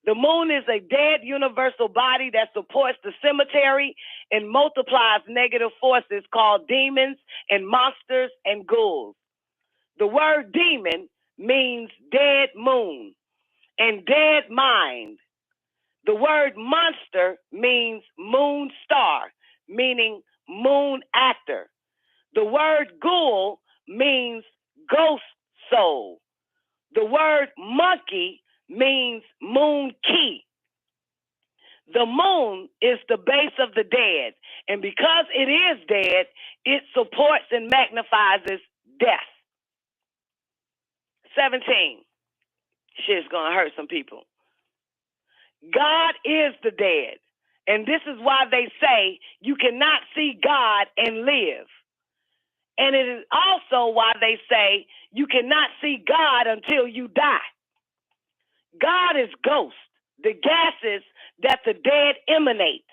The moon is a dead universal body that supports the cemetery and multiplies negative forces called demons and monsters and ghouls. The word demon means dead moon and dead mind. The word monster means moon star, meaning moon actor. The word ghoul means ghost soul. The word monkey means moon key. The moon is the base of the dead, and because it is dead, it supports and magnifies death. 17. Shit's gonna hurt some people. God is the dead, and this is why they say you cannot see God and live. And it is also why they say you cannot see God until you die. God is ghost, the gases that the dead emanate.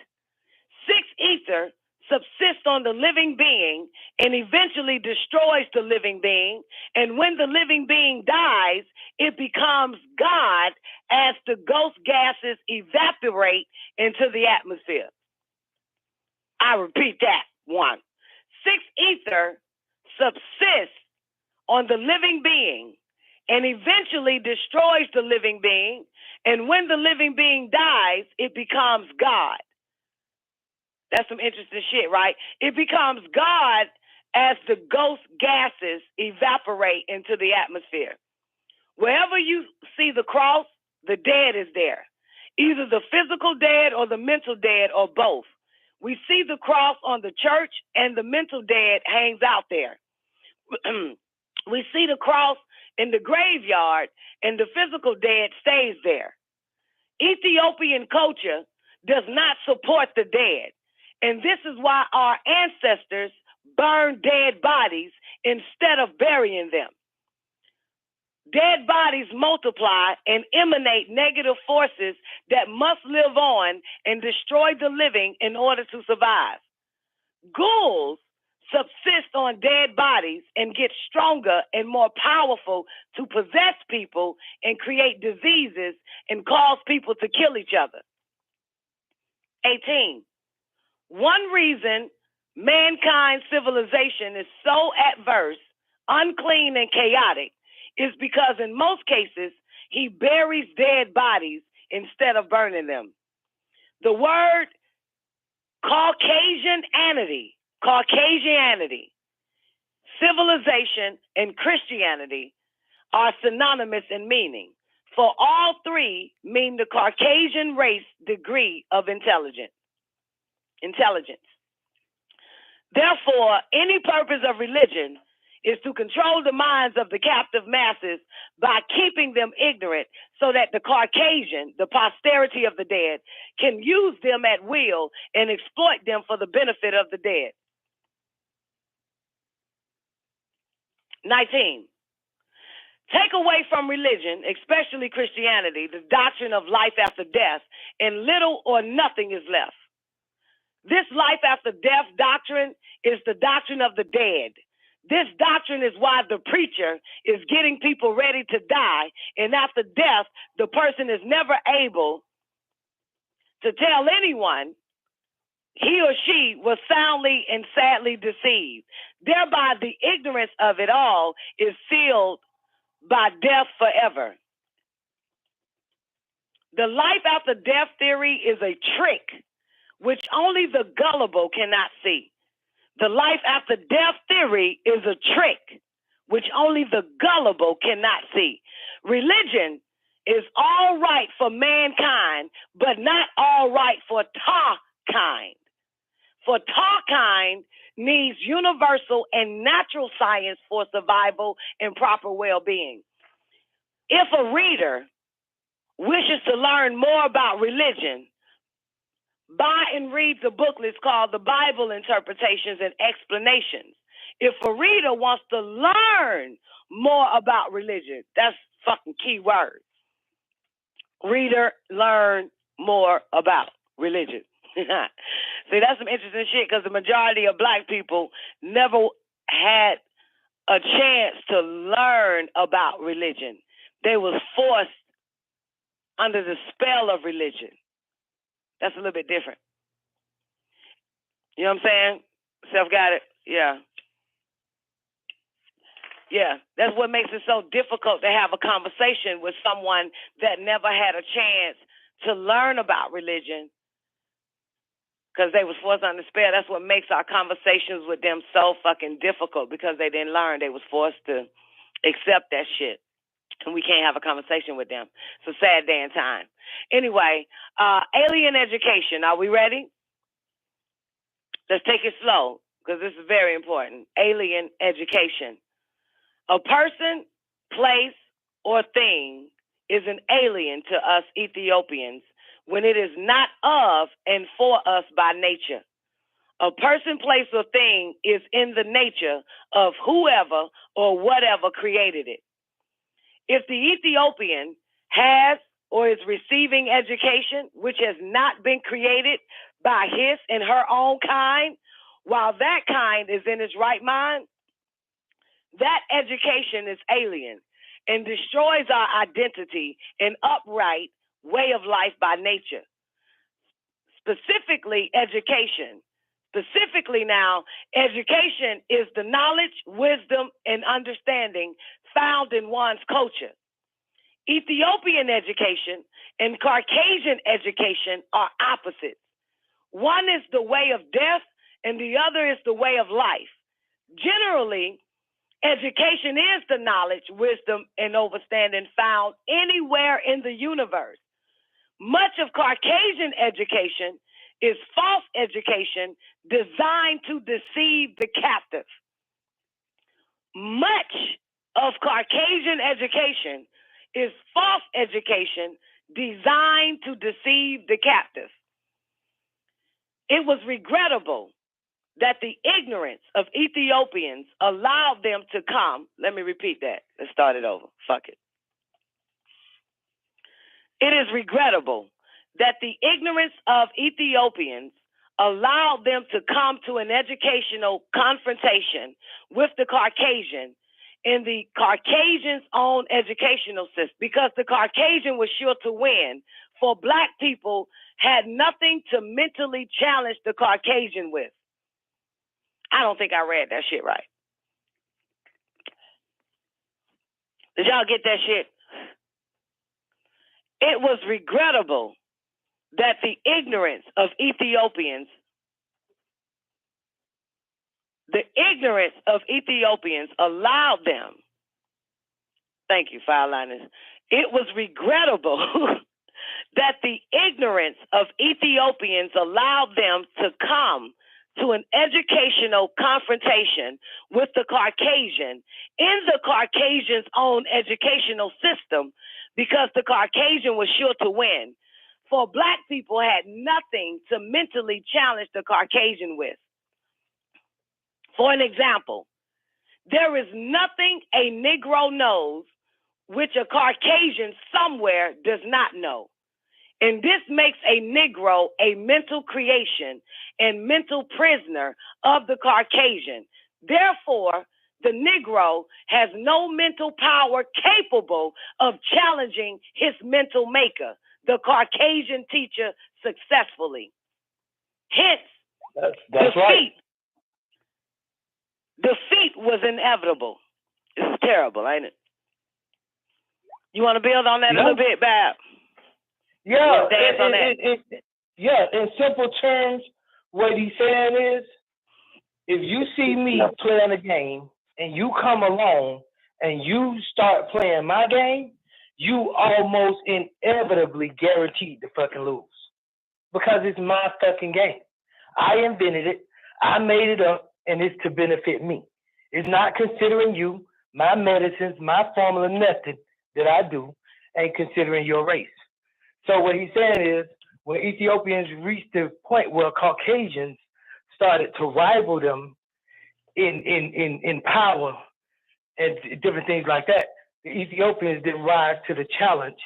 Six ether subsists on the living being and eventually destroys the living being. And when the living being dies, it becomes God as the ghost gases evaporate into the atmosphere. I repeat that one. Six ether subsists on the living being and eventually destroys the living being. And when the living being dies, it becomes God. That's some interesting shit, right? It becomes God as the ghost gases evaporate into the atmosphere. Wherever you see the cross, the dead is there. Either the physical dead or the mental dead or both. We see the cross on the church and the mental dead hangs out there. We see the cross in the graveyard and the physical dead stays there. Ethiopian culture does not support the dead. And this is why our ancestors burned dead bodies instead of burying them. Dead bodies multiply and emanate negative forces that must live on and destroy the living in order to survive. Ghouls subsist on dead bodies and get stronger and more powerful to possess people and create diseases and cause people to kill each other. 18. One reason mankind's civilization is so adverse, unclean, and chaotic is because in most cases, he buries dead bodies instead of burning them. The word Caucasianity, civilization, and Christianity are synonymous in meaning, for all three mean the Caucasian race degree of intelligence. Therefore, any purpose of religion is to control the minds of the captive masses by keeping them ignorant so that the Caucasian, the posterity of the dead, can use them at will and exploit them for the benefit of the dead. 19. Take away from religion, especially Christianity, the doctrine of life after death, and little or nothing is left. This life after death doctrine is the doctrine of the dead. This doctrine is why the preacher is getting people ready to die, and after death, the person is never able to tell anyone he or she was soundly and sadly deceived. Thereby, the ignorance of it all is sealed by death forever. The life after death theory is a trick which only the gullible cannot see. The life after death theory is a trick which only the gullible cannot see. Religion is all right for mankind, but not all right for ta-kind. For ta-kind needs universal and natural science for survival and proper well-being. If a reader wishes to learn more about religion, buy and read the booklets called The Bible Interpretations and Explanations. If a reader wants to learn more about religion, that's fucking key word. Reader, learn more about religion. See, that's some interesting shit because the majority of black people never had a chance to learn about religion. They was forced under the spell of religion. That's a little bit different. You know what I'm saying? Self-guided, yeah. Yeah, that's what makes it so difficult to have a conversation with someone that never had a chance to learn about religion because they was forced under spell. That's what makes our conversations with them so fucking difficult because they didn't learn. They was forced to accept that shit. And we can't have a conversation with them. It's a sad day and time. Anyway, alien education. Are we ready? Let's take it slow because this is very important. Alien education. A person, place, or thing is an alien to us Ethiopians when it is not of and for us by nature. A person, place, or thing is in the nature of whoever or whatever created it. If the Ethiopian has or is receiving education which has not been created by his and her own kind, while that kind is in its right mind, that education is alien and destroys our identity and upright way of life by nature. Specifically, education. Specifically now, education is the knowledge, wisdom, and understanding found in one's culture. Ethiopian education and Caucasian education are opposites. One is the way of death and the other is the way of life. Generally, education is the knowledge, wisdom, and understanding found anywhere in the universe. Much of Caucasian education is false education designed to deceive the captive. Much of Caucasian education is false education designed to deceive the captive. It was regrettable that the ignorance of Ethiopians allowed them to come. Let me repeat that. Let's start it over. Fuck it. It is regrettable that the ignorance of Ethiopians allowed them to come to an educational confrontation with the Caucasian in the Caucasian's own educational system, because the Caucasian was sure to win, for black people had nothing to mentally challenge the Caucasian with. I don't think I read that shit right. Did y'all get that shit? It was regrettable that the ignorance of Ethiopians, allowed them. Thank you, fireliners. It was regrettable that the ignorance of Ethiopians allowed them to come to an educational confrontation with the Caucasian in the Caucasian's own educational system, because the Caucasian was sure to win. For black people had nothing to mentally challenge the Caucasian with. For an example, There is nothing a Negro knows which a Caucasian somewhere does not know. And this makes a Negro a mental creation and mental prisoner of the Caucasian. Therefore, the Negro has no mental power capable of challenging his mental maker, the Caucasian teacher, successfully. Hence, that's right. Defeat was inevitable. This is terrible, ain't it? You want to build on that a little bit, Bab? Yeah, in simple terms, what he's saying is, if you see me playing a game and you come along and you start playing my game, you almost inevitably guaranteed to fucking lose. Because it's my fucking game. I invented it, I made it up, and it's to benefit me. It's not considering you, my medicines, my formula, nothing that I do, ain't considering your race. So what he's saying is, when Ethiopians reached the point where Caucasians started to rival them in power and different things like that, the Ethiopians didn't rise to the challenge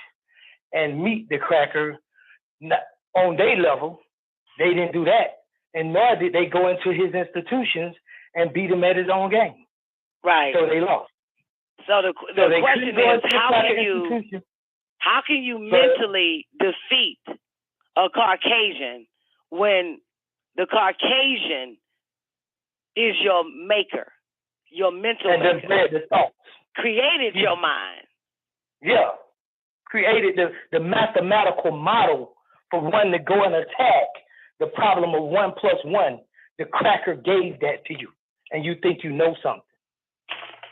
and meet the cracker on their level. They didn't do that. And nor did they go into his institutions and beat him at his own game. Right. So they lost. So the question is, how can you mentally defeat a Caucasian when the Caucasian is your maker, your mental maker, the thoughts. Created your mind. Yeah. Created the mathematical model for one to go and attack the problem of 1 + 1. The cracker gave that to you, and you think you know something.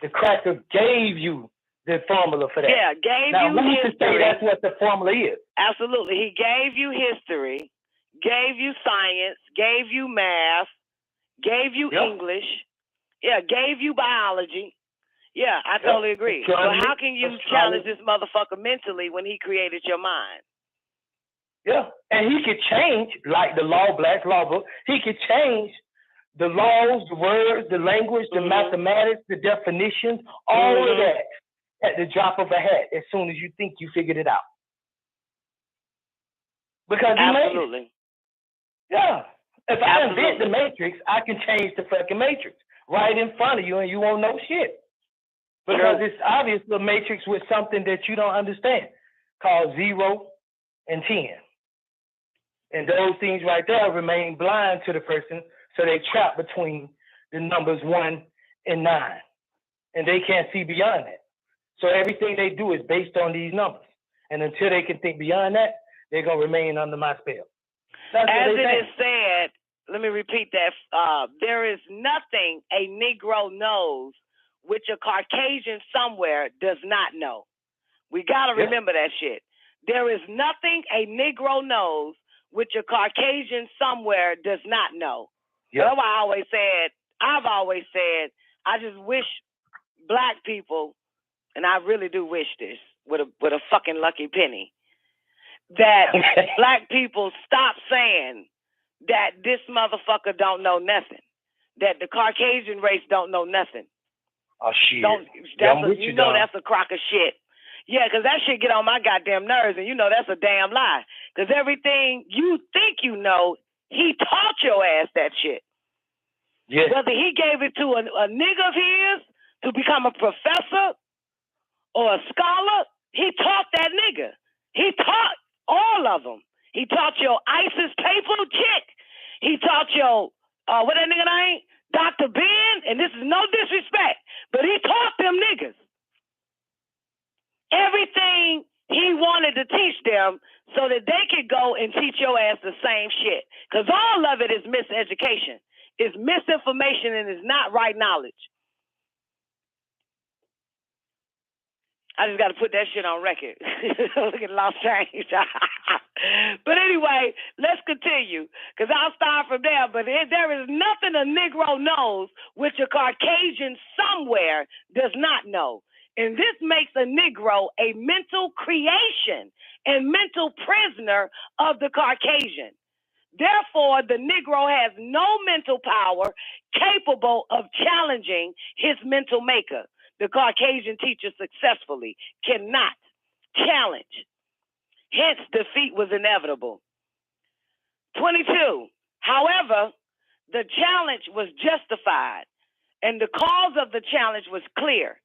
The cracker gave you the formula for that. Yeah, gave now, you who's history. To say that's what the formula is? Absolutely. He gave you history, gave you science, gave you math, gave you English, gave you biology. Yeah, I totally agree. So how can you challenge this motherfucker mentally when he created your mind? Yeah, and he could change, like the law, Black Law book, he could change the laws, the words, the language, the mathematics, the definitions, all of that at the drop of a hat as soon as you think you figured it out. Because he made it. Yeah. If I invent the Matrix, I can change the fucking Matrix right in front of you and you won't know shit. Because it's obvious the Matrix with something that you don't understand called 0 and 10. And those things right there remain blind to the person, so they trap between the numbers 1 and 9. And they can't see beyond that. So everything they do is based on these numbers. And until they can think beyond that, they're going to remain under my spell. As it is said, let me repeat that. There is nothing a Negro knows which a Caucasian somewhere does not know. We got to remember that shit. There is nothing a Negro knows which a Caucasian somewhere does not know. That's why I've always said, I just wish black people, and I really do wish this with a fucking lucky penny, that black people stop saying that this motherfucker don't know nothing, that the Caucasian race don't know nothing. Oh, shit. That's a crock of shit. Yeah, because that shit get on my goddamn nerves, and you know that's a damn lie. Because everything you think you know, he taught your ass that shit. Yes. Whether he gave it to a nigga of his to become a professor or a scholar, he taught that nigga. He taught all of them. He taught your ISIS paper chick. He taught your, what that nigga name? Dr. Ben, and this is no disrespect, but he taught them niggas everything he wanted to teach them so that they could go and teach your ass the same shit. Because all of it is miseducation. It's misinformation and it's not right knowledge. I just got to put that shit on record. Look at lost change. But anyway, let's continue, because I'll start from there. But there is nothing a Negro knows which a Caucasian somewhere does not know. And this makes a Negro a mental creation and mental prisoner of the Caucasian. Therefore, the Negro has no mental power capable of challenging his mental maker. The Caucasian teacher successfully cannot challenge. Hence, defeat was inevitable. 22. However, the challenge was justified, and the cause of the challenge was clear.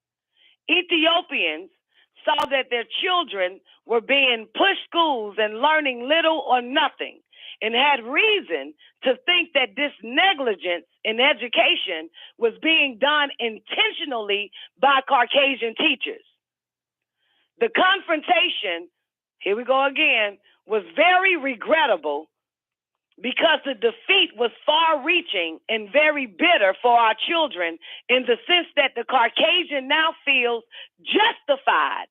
Ethiopians saw that their children were being pushed schools and learning little or nothing, and had reason to think that this negligence in education was being done intentionally by Caucasian teachers. The confrontation, here we go again, was very regrettable because the defeat was far-reaching and very bitter for our children in the sense that the Caucasian now feels justified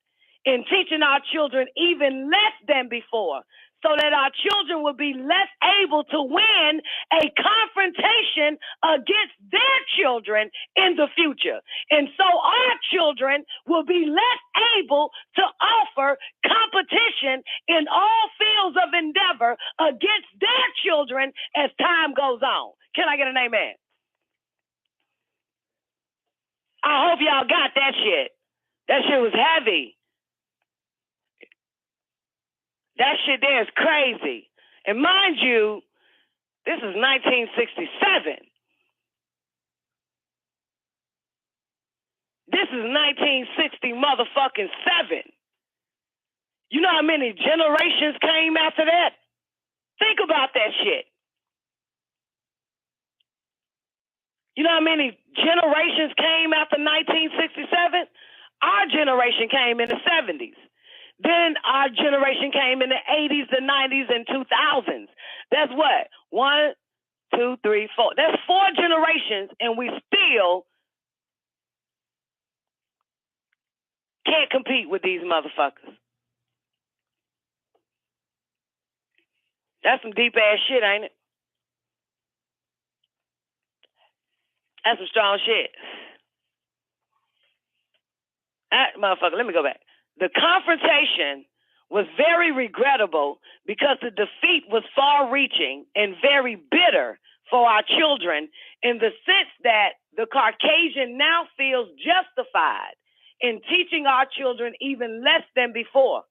in teaching our children even less than before, so that our children will be less able to win a confrontation against their children in the future. And so our children will be less able to offer competition in all fields of endeavor against their children as time goes on. Can I get an amen? I hope y'all got that shit. That shit was heavy. That shit there is crazy. And mind you, this is 1967. This is 1960 motherfucking 7. You know how many generations came after that? Think about that shit. You know how many generations came after 1967? Our generation came in the 70s. Then our generation came in the 80s, the 90s, and 2000s. That's what? 1, 2, 3, 4. That's 4 generations, and we still can't compete with these motherfuckers. That's some deep-ass shit, ain't it? That's some strong shit. Motherfucker, let me go back. The confrontation was very regrettable because the defeat was far-reaching and very bitter for our children in the sense that the Caucasian now feels justified in teaching our children even less than before,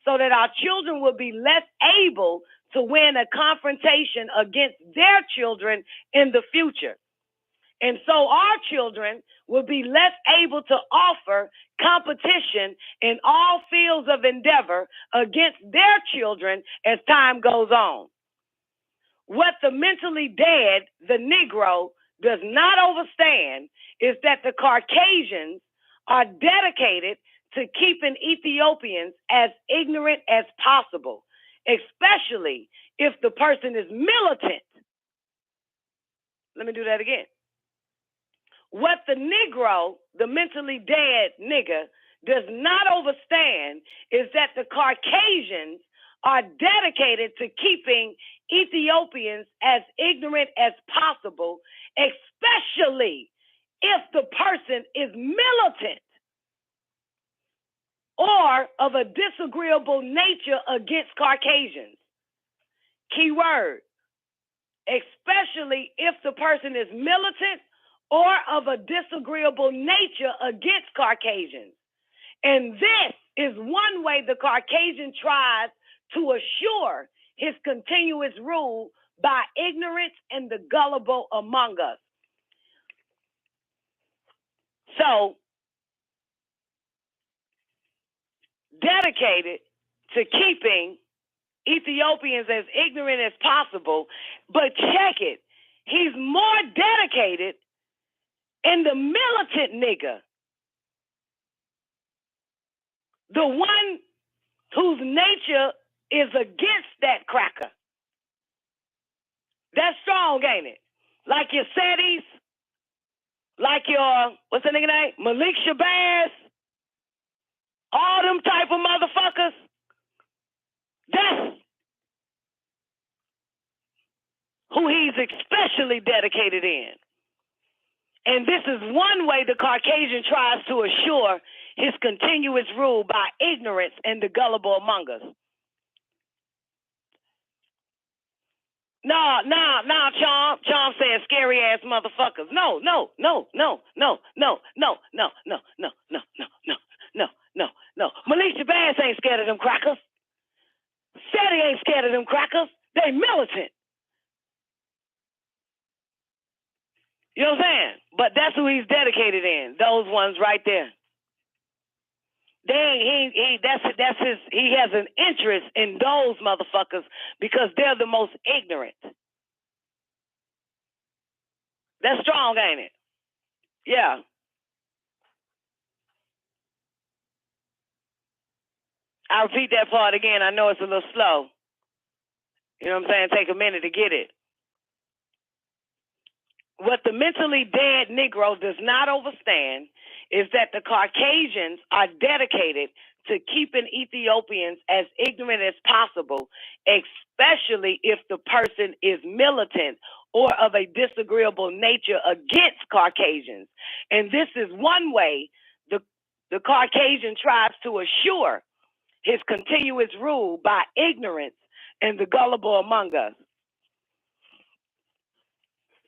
so that our children will be less able to win a confrontation against their children in the future. And so our children will be less able to offer competition in all fields of endeavor against their children as time goes on. What the mentally dead, the Negro, does not understand is that the Caucasians are dedicated to keeping Ethiopians as ignorant as possible, especially if the person is militant. Let me do that again. What the Negro, the mentally dead nigga, does not understand is that the Caucasians are dedicated to keeping Ethiopians as ignorant as possible, especially if the person is militant or of a disagreeable nature against Caucasians. Key word, especially if the person is militant or of a disagreeable nature against Caucasians. And this is one way the Caucasian tries to assure his continuous rule by ignorance and the gullible among us. So, dedicated to keeping Ethiopians as ignorant as possible, but check it, he's more dedicated in the militant nigga, the one whose nature is against that cracker. That's strong, ain't it? Like your Seddies, like your, what's the nigga name? Malik Shabazz, all them type of motherfuckers. That's who he's especially dedicated in. And this is one way the Caucasian tries to assure his continuous rule by ignorance and the gullible among us. No, Charm said scary ass motherfuckers. No. Malisha Bass ain't scared of them crackers. Said he ain't scared of them crackers. They militant. You know what I'm saying? But that's who he's dedicated in. Those ones right there. He has an interest in those motherfuckers because they're the most ignorant. That's strong, ain't it? Yeah. I'll repeat that part again. I know it's a little slow. You know what I'm saying? Take a minute to get it. What the mentally dead Negro does not understand is that the Caucasians are dedicated to keeping Ethiopians as ignorant as possible, especially if the person is militant or of a disagreeable nature against Caucasians. And this is one way the Caucasian tries to assure his continuous rule by ignorance and the gullible among us.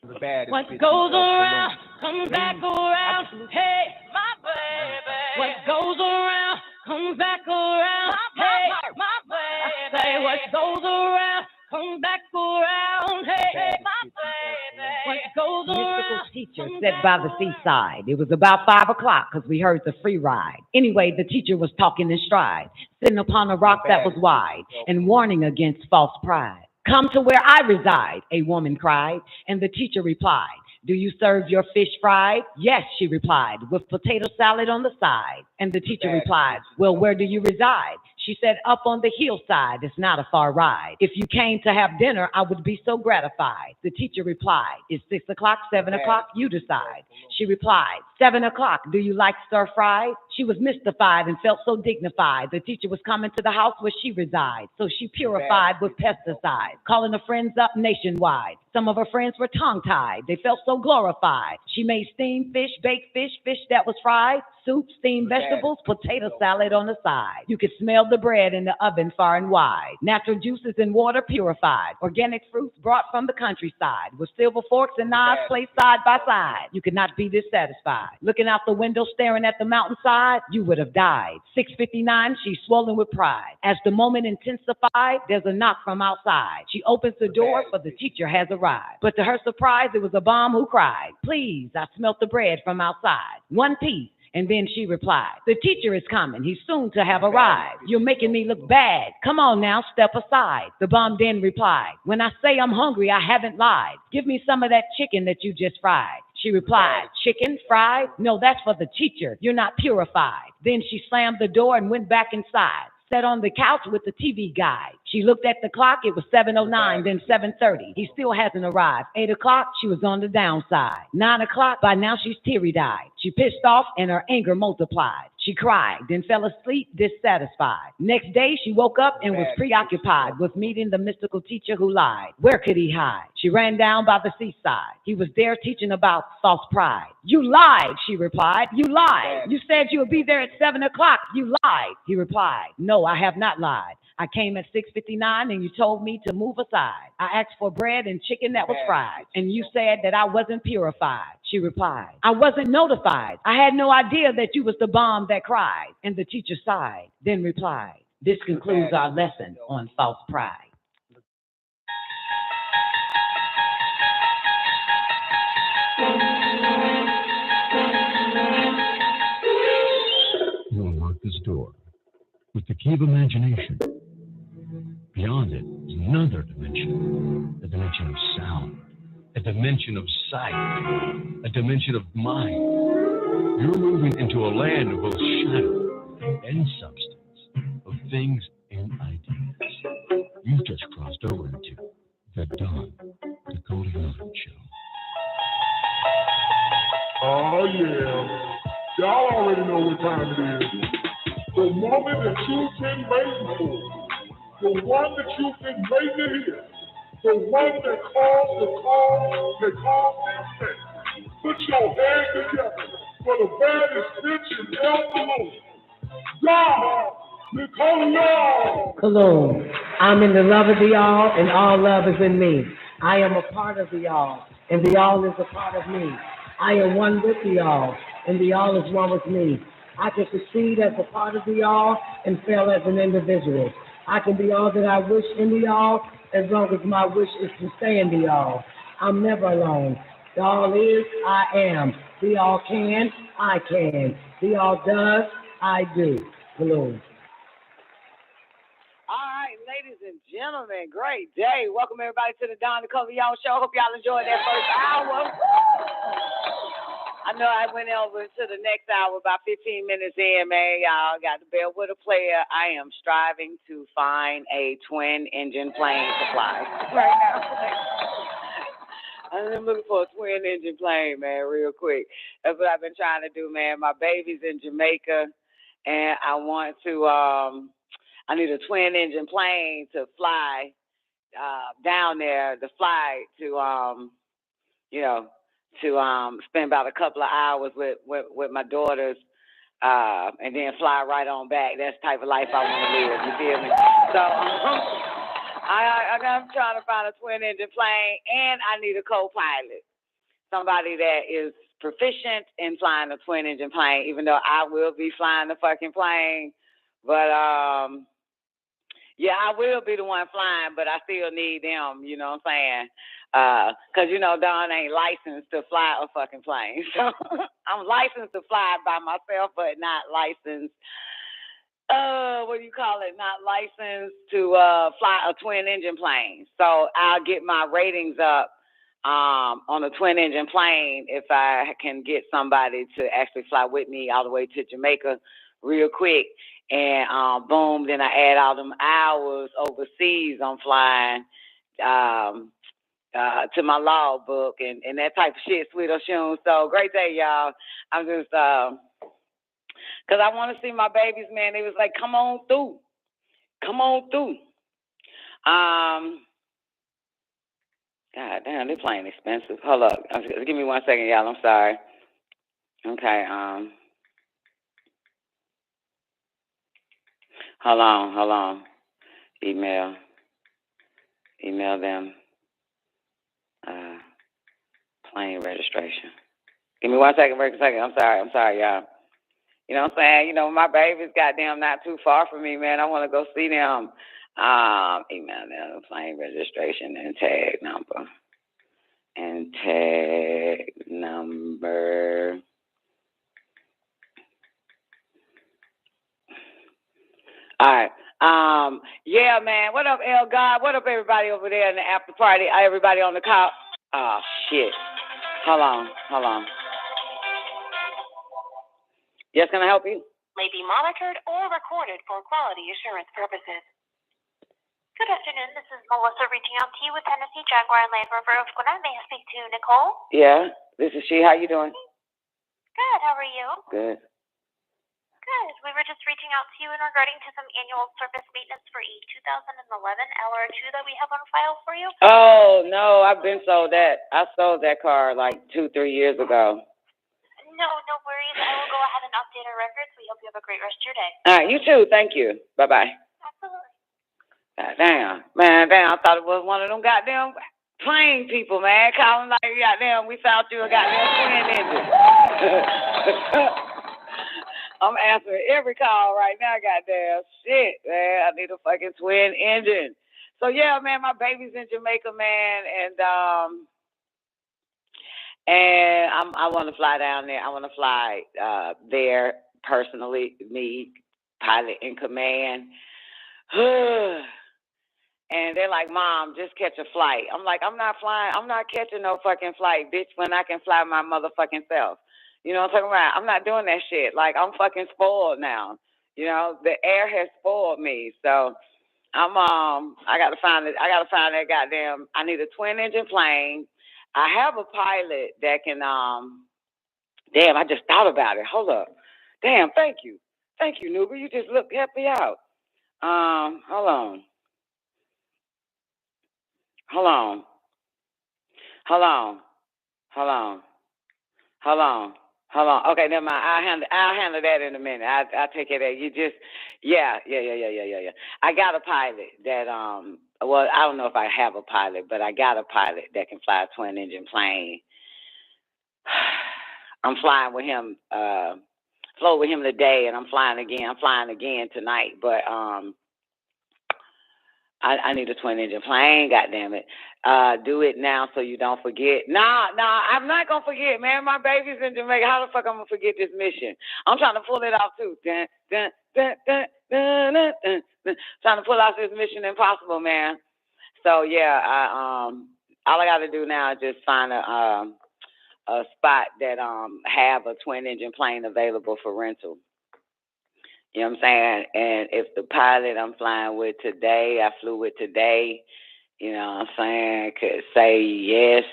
What goes around comes back around. Hey, my baby. What goes around comes back around. Hey, my baby. Say what goes around comes back around. Hey, my baby. What goes around. Mystical teacher sat by the seaside. It was about 5 o'clock because we heard the free ride. Anyway, the teacher was talking in stride, sitting upon a rock that was wide and warning against false pride. Come to where I reside, a woman cried, and the teacher replied, do you serve your fish fried? Yes, she replied, with potato salad on the side. And the teacher replied, well, where do you reside? She said, up on the hillside, it's not a far ride. If you came to have dinner, I would be so gratified. The teacher replied, it's 6 o'clock, 7 o'clock, you decide. She replied, 7 o'clock, do you like stir fried? She was mystified and felt so dignified. The teacher was coming to the house where she resides, so she purified with pesticides, calling her friends up nationwide. Some of her friends were tongue-tied. They felt so glorified. She made steamed fish, baked fish, fish that was fried, soup, steamed vegetables, potato salad on the side. You could smell the bread in the oven far and wide. Natural juices and water purified. Organic fruits brought from the countryside. With silver forks and knives placed side by side. You could not be dissatisfied. Looking out the window, staring at the mountainside, you would have died. 6:59, she's swollen with pride. As the moment intensified, there's a knock from outside. She opens the door, for the teacher has arrived. But to her surprise, it was a bomb who cried, please, I smelt the bread from outside. One piece. And then she replied, the teacher is coming. He's soon to have arrived. You're making me look bad. Come on now, step aside. The bomb then replied, when I say I'm hungry, I haven't lied. Give me some of that chicken that you just fried. She replied, chicken fried? No, that's for the teacher. You're not purified. Then she slammed the door and went back inside. Sat on the couch with the TV guide. She looked at the clock. It was 7:09, then 7:30. He still hasn't arrived. 8 o'clock, she was on the downside. 9 o'clock, by now she's teary-eyed. She pissed off and her anger multiplied. She cried, then fell asleep dissatisfied. Next day, she woke up and was preoccupied with meeting the mystical teacher who lied. Where could he hide? She ran down by the seaside. He was there teaching about false pride. You lied, she replied. You lied. You said you would be there at 7 o'clock. You lied. He replied, no, I have not lied. I came at 6:59 and you told me to move aside. I asked for bread and chicken that was fried, and you said that I wasn't purified. She replied, I wasn't notified. I had no idea that you was the bomb that cried. And the teacher sighed, then replied, this concludes our lesson on false pride. You unlock this door with the key of imagination. Beyond it is another dimension, a dimension of sound, a dimension of sight, a dimension of mind. You're moving into a land of both shadow and substance, of things and ideas. You've just crossed over into the Don Nicoleone Show. Oh, yeah. Y'all already know what time it is. The moment that you've been waiting for. The one that you've been waiting to hear. The one that calls the call, that calls the effect. Put your hands together for the baddest bitch in El Cologne. God, Nicoleone. Cologne. I'm in the love of the all, and all love is in me. I am a part of the all, and the all is a part of me. I am one with the all, and the all is one with me. I can succeed as a part of the all and fail as an individual. I can be all that I wish in the all as long as my wish is to stay in the all. I'm never alone. The all is, I am. The all can, I can. The all does, I do. Hello. All right, ladies and gentlemen, great day. Welcome everybody to the Don Nicoleone Show. Hope y'all enjoyed that first hour. I know I went over to the next hour about 15 minutes in, man. Y'all got to bear with a player. I am striving to find a twin-engine plane to fly right now. I'm looking for a twin-engine plane, man, real quick. That's what I've been trying to do, man. My baby's in Jamaica, and I want to, I need a twin-engine plane to fly down there, to fly to, to spend about a couple of hours with my daughters, and then fly right on back. That's the type of life I want to live. You feel me? So I'm trying to find a twin-engine plane, and I need a co-pilot, somebody that is proficient in flying a twin-engine plane. Even though I will be flying the fucking plane, but yeah, I will be the one flying, but I still need them. You know what I'm saying? Because, Dawn ain't licensed to fly a fucking plane. So I'm licensed to fly by myself, but not licensed, not licensed to fly a twin-engine plane. So I'll get my ratings up on a twin-engine plane if I can get somebody to actually fly with me all the way to Jamaica real quick. And boom, then I add all them hours overseas on flying to my law book and that type of shit, sweet or shoon. So great day, y'all. I'm just, because I want to see my babies, man. They was like, come on through. Come on through. God damn, they're playing expensive. Hold up. Give me 1 second, y'all. I'm sorry. Okay, Hold on. Email them. Plane registration. Give me 1 second, I'm sorry, y'all. You know what I'm saying? My baby's goddamn not too far from me, man. I want to go see them. Email them, plane registration and tag number. All right. Yeah, man. What up, El God? What up, everybody over there in the after party? Everybody on the call? Oh, shit. Hold on. Yes, can I help you? May be monitored or recorded for quality assurance purposes. Good afternoon. This is Melissa reaching out to you with Tennessee Jaguar and Land Rover of Gwinnett. May I speak to Nicole? Yeah, this is she. How you doing? Good. How are you? Good. Good. We were just reaching out to you in regarding to some annual service maintenance for a 2011 LR2 that we have on file for you. Oh, no, I've been sold that. I sold that car like 2-3 years ago. No worries. I will go ahead and update our records. We hope you have a great rest of your day. All right, you too. Thank you. Bye-bye. Absolutely. God damn. Man, I thought it was one of them goddamn plane people, man. Calling like, goddamn, we found you a goddamn twin engine. I'm answering every call right now, goddamn. Shit, man. I need a fucking twin engine. So, yeah, man, my baby's in Jamaica, man, and I want to fly down there. I want to fly there personally, me, pilot in command. And they're like, Mom, just catch a flight. I'm like, I'm not flying. I'm not catching no fucking flight, bitch, when I can fly my motherfucking self. You know what I'm talking about? I'm not doing that shit. Like, I'm fucking spoiled now. The air has spoiled me. So I gotta find it. I gotta find that goddamn. I need a twin engine plane. I have a pilot that can. Damn, I just thought about it. Hold up. Damn, thank you, Nuba. You just help me out. Hold on. Okay, never mind. I'll handle that in a minute. I'll take care of that. You just, yeah. I got a pilot that well, I don't know if I have a pilot, but I got a pilot that can fly a twin engine plane. I'm flying with him, flew with him today, and I'm flying again tonight. But I need a twin engine plane, goddamn it. Do it now so you don't forget. Nah, I'm not gonna forget, man. My baby's in Jamaica. How the fuck I'm gonna forget this mission? I'm trying to pull it off too. Trying to pull off this Mission Impossible, man. So yeah, all I gotta do now is just find a spot that have a twin engine plane available for rental. You know what I'm saying? And if the pilot I'm flying with today, I flew with today, you know what I'm saying, could say yes,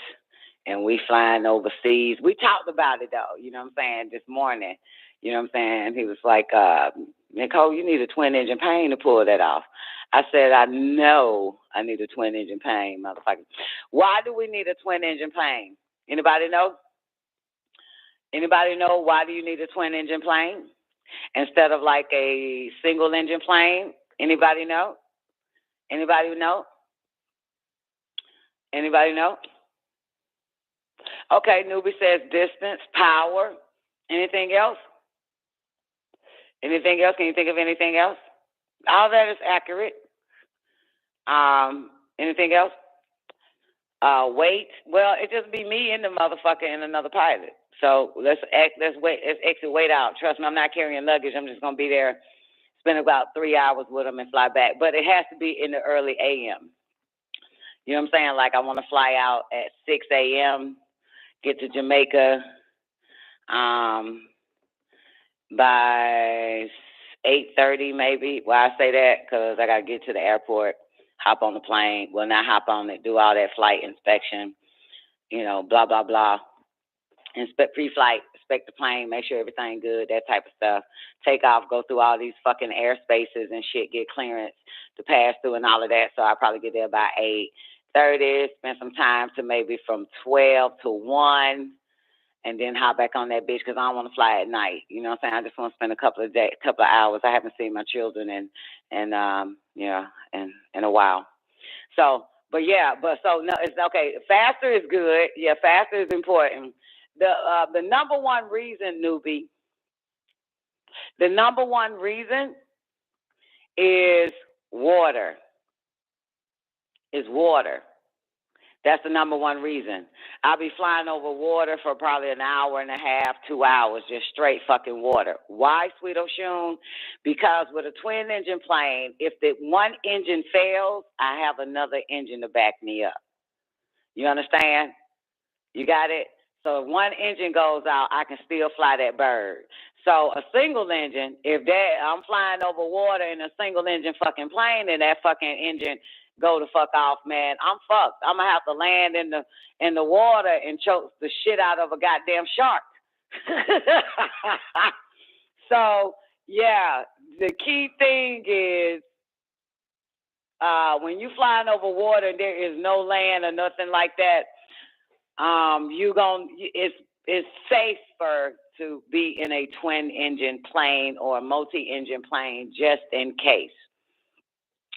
and we flying overseas. We talked about it though, you know what I'm saying, this morning. You know what I'm saying? He was like, Nicole, you need a twin engine plane to pull that off. I said, I know I need a twin engine plane, motherfucker. Why do we need a twin engine plane? Anybody know? Anybody know why do you need a twin engine plane instead of like a single engine plane? Anybody know? Anybody know? Anybody know? Okay, newbie says distance, power. Anything else? Anything else? Can you think of anything else? All that is accurate. Anything else? Weight. Well, it just be me and the motherfucker and another pilot. So let's exit weight out. Trust me, I'm not carrying luggage. I'm just gonna be there, spend about 3 hours with them and fly back. But it has to be in the early a.m. You know what I'm saying? Like I want to fly out at 6 a.m., get to Jamaica by 8:30 maybe. Why I say that? Because I got to get to the airport, hop on the plane. Well, not hop on it, do all that flight inspection, you know, blah, blah, blah. Inspect pre-flight, inspect the plane, make sure everything good, that type of stuff. Take off, go through all these fucking air spaces and shit, get clearance to pass through and all of that. So I'll probably get there by 8:30, spend some time to maybe from 12 to 1, and then hop back on that bitch because I don't want to fly at night. You know what I'm saying? I just want to spend a couple of hours. I haven't seen my children in a while. So, no, it's okay. Faster is good. Yeah, faster is important. The number one reason, newbie, the number one reason is water. Is water. That's the number one reason. I'll be flying over water for probably an hour and a half, 2 hours, just straight fucking water. Why, Sweet Oshun? Because with a twin engine plane, if the one engine fails, I have another engine to back me up. You understand? You got it? So if one engine goes out, I can still fly that bird. So a single engine, I'm flying over water in a single engine fucking plane and that fucking engine go the fuck off, man, I'm fucked. I'm gonna have to land in the water and choke the shit out of a goddamn shark. So yeah, the key thing is when you flying over water and there is no land or nothing like that, it's safer to be in a twin engine plane or a multi-engine plane just in case.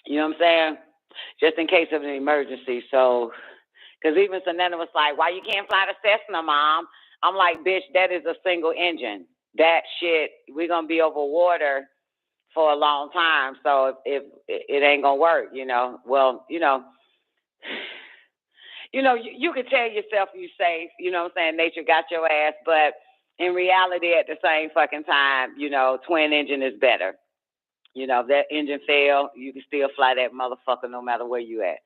You know what I'm saying? Just in case of an emergency. So, because even Sanetta was like, why you can't fly the Cessna, Mom? I'm like, bitch, that is a single engine. That shit, we're going to be over water for a long time. So if it ain't going to work, you know. Well, you could tell yourself you're safe, you know what I'm saying? Nature got your ass. But in reality, at the same fucking time, twin engine is better. You know, if that engine fail, you can still fly that motherfucker no matter where you at.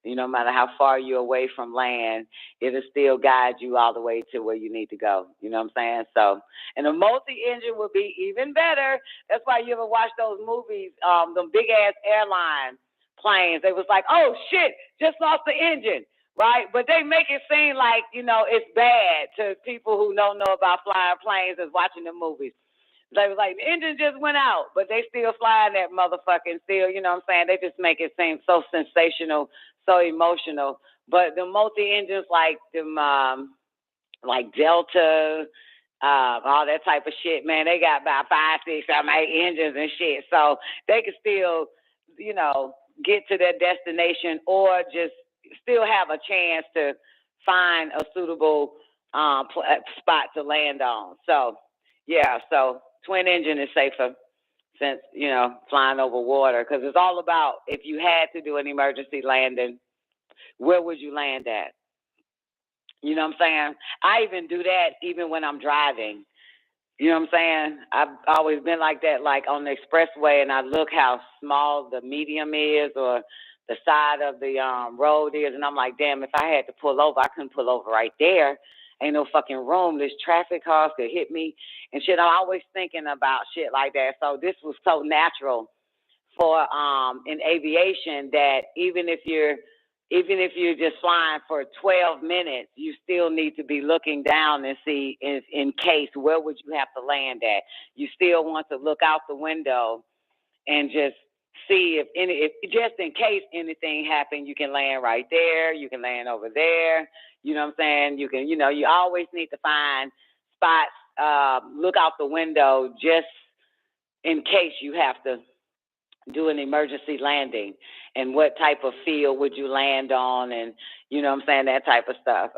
No matter how far you're away from land, it'll still guide you all the way to where you need to go. You know what I'm saying? So, and a multi-engine would be even better. That's why you ever watch those movies, them big-ass airline planes. They was like, oh, shit, just lost the engine, right? But they make it seem like, it's bad to people who don't know about flying planes and watching the movies. They was like, the engine just went out, but they still flying that motherfucking still, you know what I'm saying? They just make it seem so sensational, so emotional. But the multi-engines like them, like Delta, all that type of shit, man, they got about 5, 6, 7, 8 engines and shit. So they can still, get to their destination or just still have a chance to find a suitable spot to land on. So, yeah, so twin engine is safer since, you know, flying over water, because it's all about if you had to do an emergency landing, where would you land at? You know what I'm saying? I even do that even when I'm driving. You know what I'm saying? I've always been like that, like on the expressway, and I look how small the medium is or the side of the road is, and I'm like, damn, if I had to pull over, I couldn't pull over right there. Ain't no fucking room. This traffic cars could hit me and shit. I'm always thinking about shit like that. So this was so natural for in aviation that even if you're just flying for 12 minutes, you still need to be looking down and see in case where would you have to land at. You still want to look out the window and just see if just in case anything happened, you can land right there. You can land over there. You know what I'm saying? You can, you know, you always need to find spots, look out the window just in case you have to do an emergency landing, and what type of field would you land on, and you know what I'm saying, that type of stuff.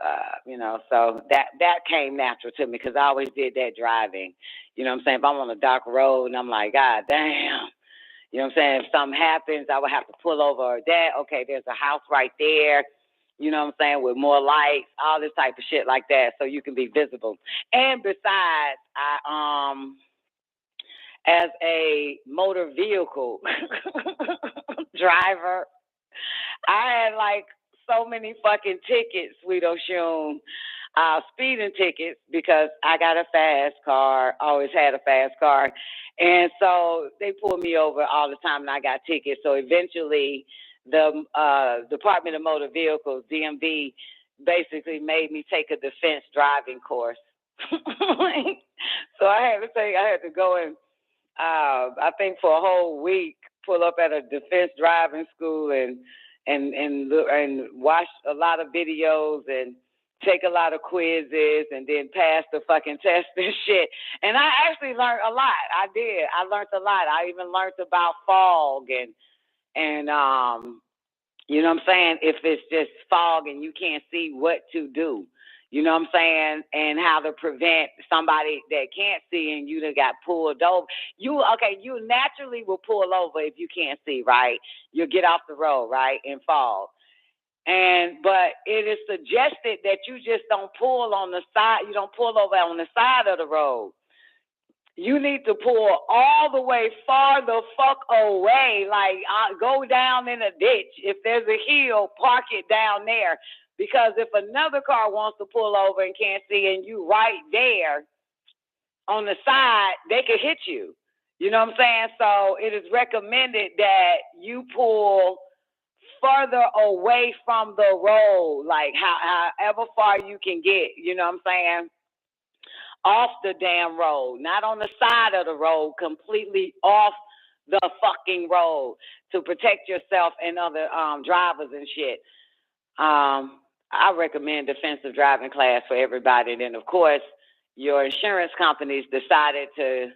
You know, so that came natural to me because I always did that driving. You know what I'm saying? If I'm on a dark road and I'm like, God damn, you know what I'm saying? If something happens, I would have to pull over that. Okay, there's a house right there. You know what I'm saying, with more lights, all this type of shit like that, so you can be visible. And besides, as a motor vehicle driver, I had like so many fucking tickets, Sweet Oshun, speeding tickets, because I got a fast car, always had a fast car. And so they pulled me over all the time and I got tickets. So eventually the Department of Motor Vehicles, DMV, basically made me take a defense driving course. So I had to go and I think for a whole week, pull up at a defense driving school and watch a lot of videos and take a lot of quizzes and then pass the fucking test and shit. And I actually learned a lot. I did. I learned a lot. I even learned about fog and you know what I'm saying, if it's just fog and you can't see what to do. You know what I'm saying? And how to prevent somebody that can't see and you done got pulled over. You naturally will pull over if you can't see, right? You'll get off the road, right, in fog. But it is suggested that you just don't pull on the side. You don't pull over on the side of the road. You need to pull all the way far the fuck away. Like, go down in a ditch. If there's a hill, park it down there. Because if another car wants to pull over and can't see and you right there on the side, they could hit you. You know what I'm saying? So it is recommended that you pull further away from the road, like however far you can get, you know what I'm saying? Off the damn road, not on the side of the road, completely off the fucking road to protect yourself and other drivers and shit. I recommend defensive driving class for everybody. And then, of course, your insurance companies decided to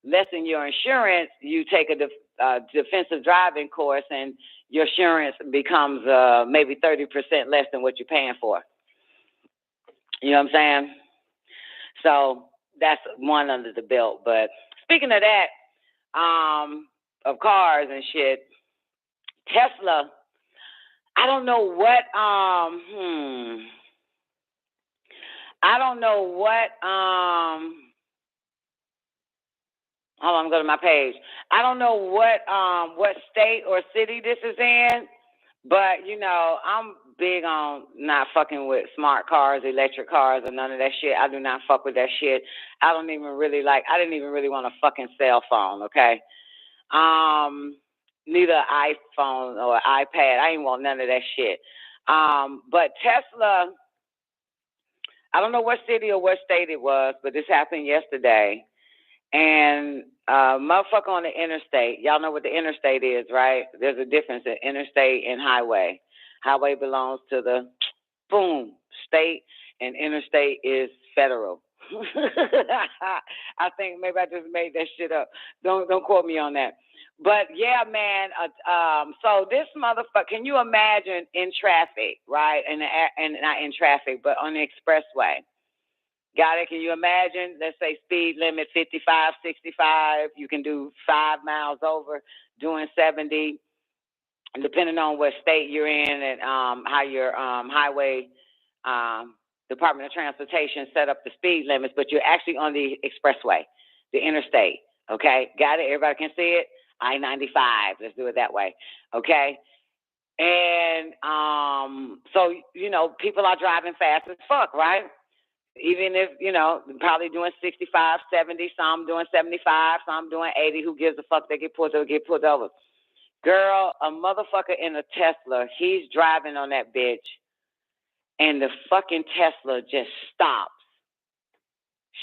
lessen your insurance. You take a defensive driving course and your insurance becomes maybe 30% less than what you're paying for. You know what I'm saying? So that's one under the belt. But speaking of that, of cars and shit, Tesla, I don't know what, hold on, I'm going to my page. I don't know what state or city this is in, but, you know, I'm big on not fucking with smart cars, electric cars, or none of that shit. I do not fuck with that shit. I didn't even really want a fucking cell phone, okay? Neither iPhone or iPad. I ain't want none of that shit. But Tesla, I don't know what city or what state it was, but this happened yesterday. And motherfucker on the interstate, y'all know what the interstate is, right? There's a difference in interstate and highway. Highway belongs to the state, and interstate is federal. I think maybe I just made that shit up. Don't quote me on that. But yeah, man. So this motherfucker, can you imagine in traffic, right? And not in traffic, but on the expressway. Got it? Can you imagine? Let's say speed limit 55, 65. You can do 5 miles over, doing 70, depending on what state you're in and how your highway Department of Transportation set up the speed limits. But you're actually on the expressway, the interstate. Okay, got it? Everybody can see it? I-95. Let's do it that way. Okay. And so, people are driving fast as fuck, right? Even if, probably doing 65, 70, some doing 75, some doing 80. Who gives a fuck? They get pulled over. Girl, a motherfucker in a Tesla, he's driving on that bitch, and the fucking Tesla just stops.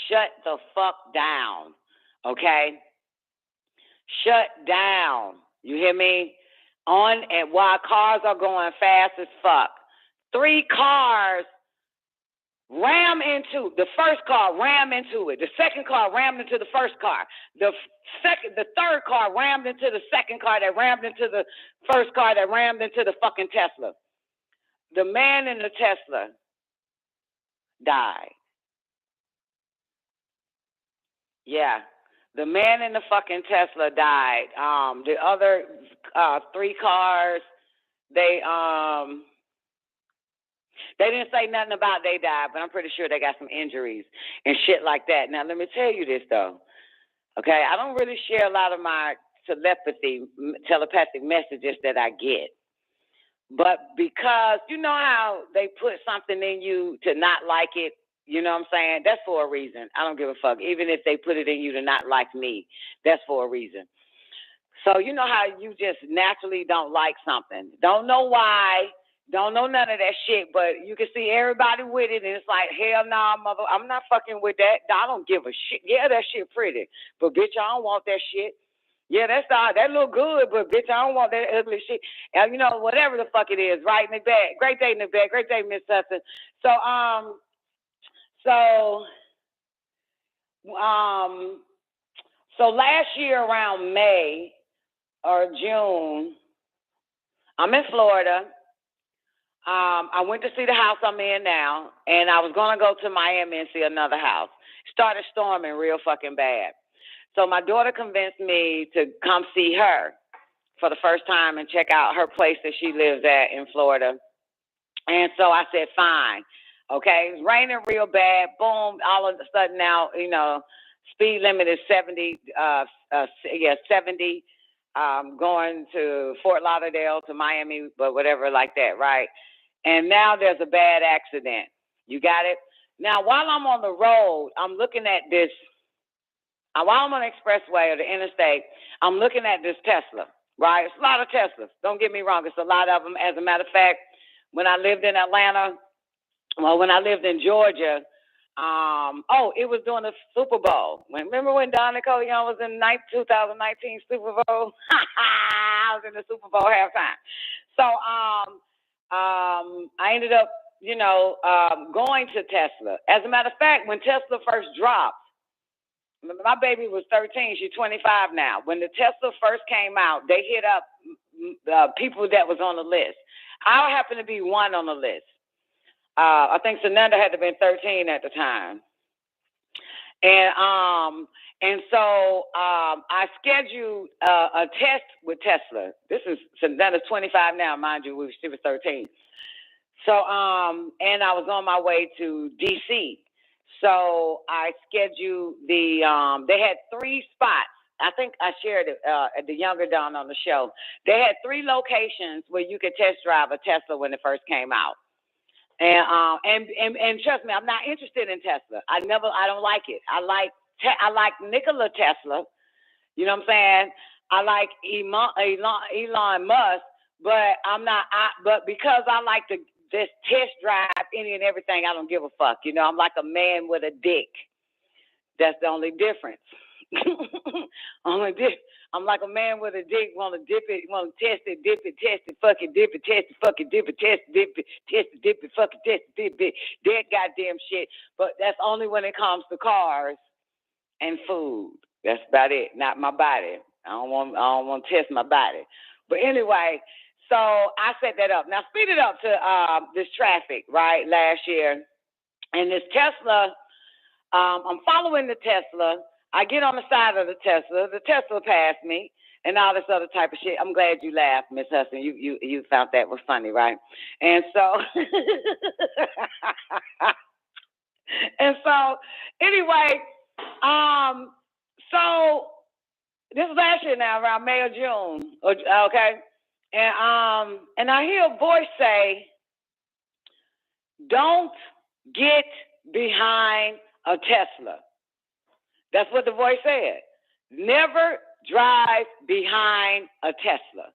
Shut the fuck down, okay? Shut down. You hear me? And while cars are going fast as fuck, 3 cars the first car rammed into it. The second car rammed into the first car. The third car rammed into the second car that rammed into the first car that rammed into the fucking Tesla. The man in the Tesla died. Yeah. The man in the fucking Tesla died. The other 3 cars, they didn't say nothing about they died, but I'm pretty sure they got some injuries and shit like that. Now, let me tell you this, though. Okay, I don't really share a lot of my telepathic messages that I get. But because you know how they put something in you to not like it, you know what I'm saying? That's for a reason. I don't give a fuck. Even if they put it in you to not like me, that's for a reason. So you know how you just naturally don't like something. Don't know why. Don't know none of that shit, but you can see everybody with it, and it's like, hell nah, mother, I'm not fucking with that. I don't give a shit. Yeah, that shit pretty, but bitch, I don't want that shit. Yeah, that look good, but bitch, I don't want that ugly shit. And whatever the fuck it is, right, Nick? Great day, Nick. Great day, Miss Hudson. So last year around May or June, I'm in Florida. I went to see the house I'm in now, and I was going to go to Miami and see another house. Started storming real fucking bad. So my daughter convinced me to come see her for the first time and check out her place that she lives at in Florida. And so I said, fine. Okay, it's raining real bad. Boom, all of a sudden now, speed limit is 70, 70, going to Fort Lauderdale to Miami, but whatever like that, right? And now there's a bad accident. You got it? Now, while I'm on the road, I'm looking at this. While I'm on the expressway or the interstate, I'm looking at this Tesla, right? It's a lot of Teslas. Don't get me wrong. It's a lot of them. As a matter of fact, when I lived in Georgia, it was during the Super Bowl. Remember when Don Nicoleone was in 2019 Super Bowl? I was in the Super Bowl halftime. So I ended up, going to Tesla. As a matter of fact, when Tesla first dropped, my baby was 13. She's 25 now. When the Tesla first came out, they hit up people that was on the list. I happened to be one on the list. I think Sananda had to have been 13 at the time. And so I scheduled a test with Tesla. Sananda's 25 now, mind you. She was 13. So, and I was on my way to D.C. So I scheduled they had 3 spots. I think I shared it at the Younger Dawn on the show. They had 3 locations where you could test drive a Tesla when it first came out. And trust me, I'm not interested in Tesla. I don't like it. I like Nikola Tesla. You know what I'm saying? I like Elon Musk, but but because I like to just test drive any and everything, I don't give a fuck. I'm like a man with a dick. That's the only difference. I'm like a man with a dick, want to dip it, want to test it, dip it, test it, fuck it, dip it, test it, fuck it, dip it, test it, dip it, test it, dip it, fuck it, test it, dip it, that goddamn shit. But that's only when it comes to cars and food. That's about it, not my body. I don't want to test my body. But anyway, so I set that up. Now speed it up to this traffic, right, last year. And this Tesla, I'm following the Tesla. I get on the side of the Tesla passed me, and all this other type of shit. I'm glad you laughed, Miss Hudson. You found that was funny, right? And so anyway, so this was last year now, around May or June, okay? And I hear a voice say, "Don't get behind a Tesla." That's what the voice said. Never drive behind a Tesla.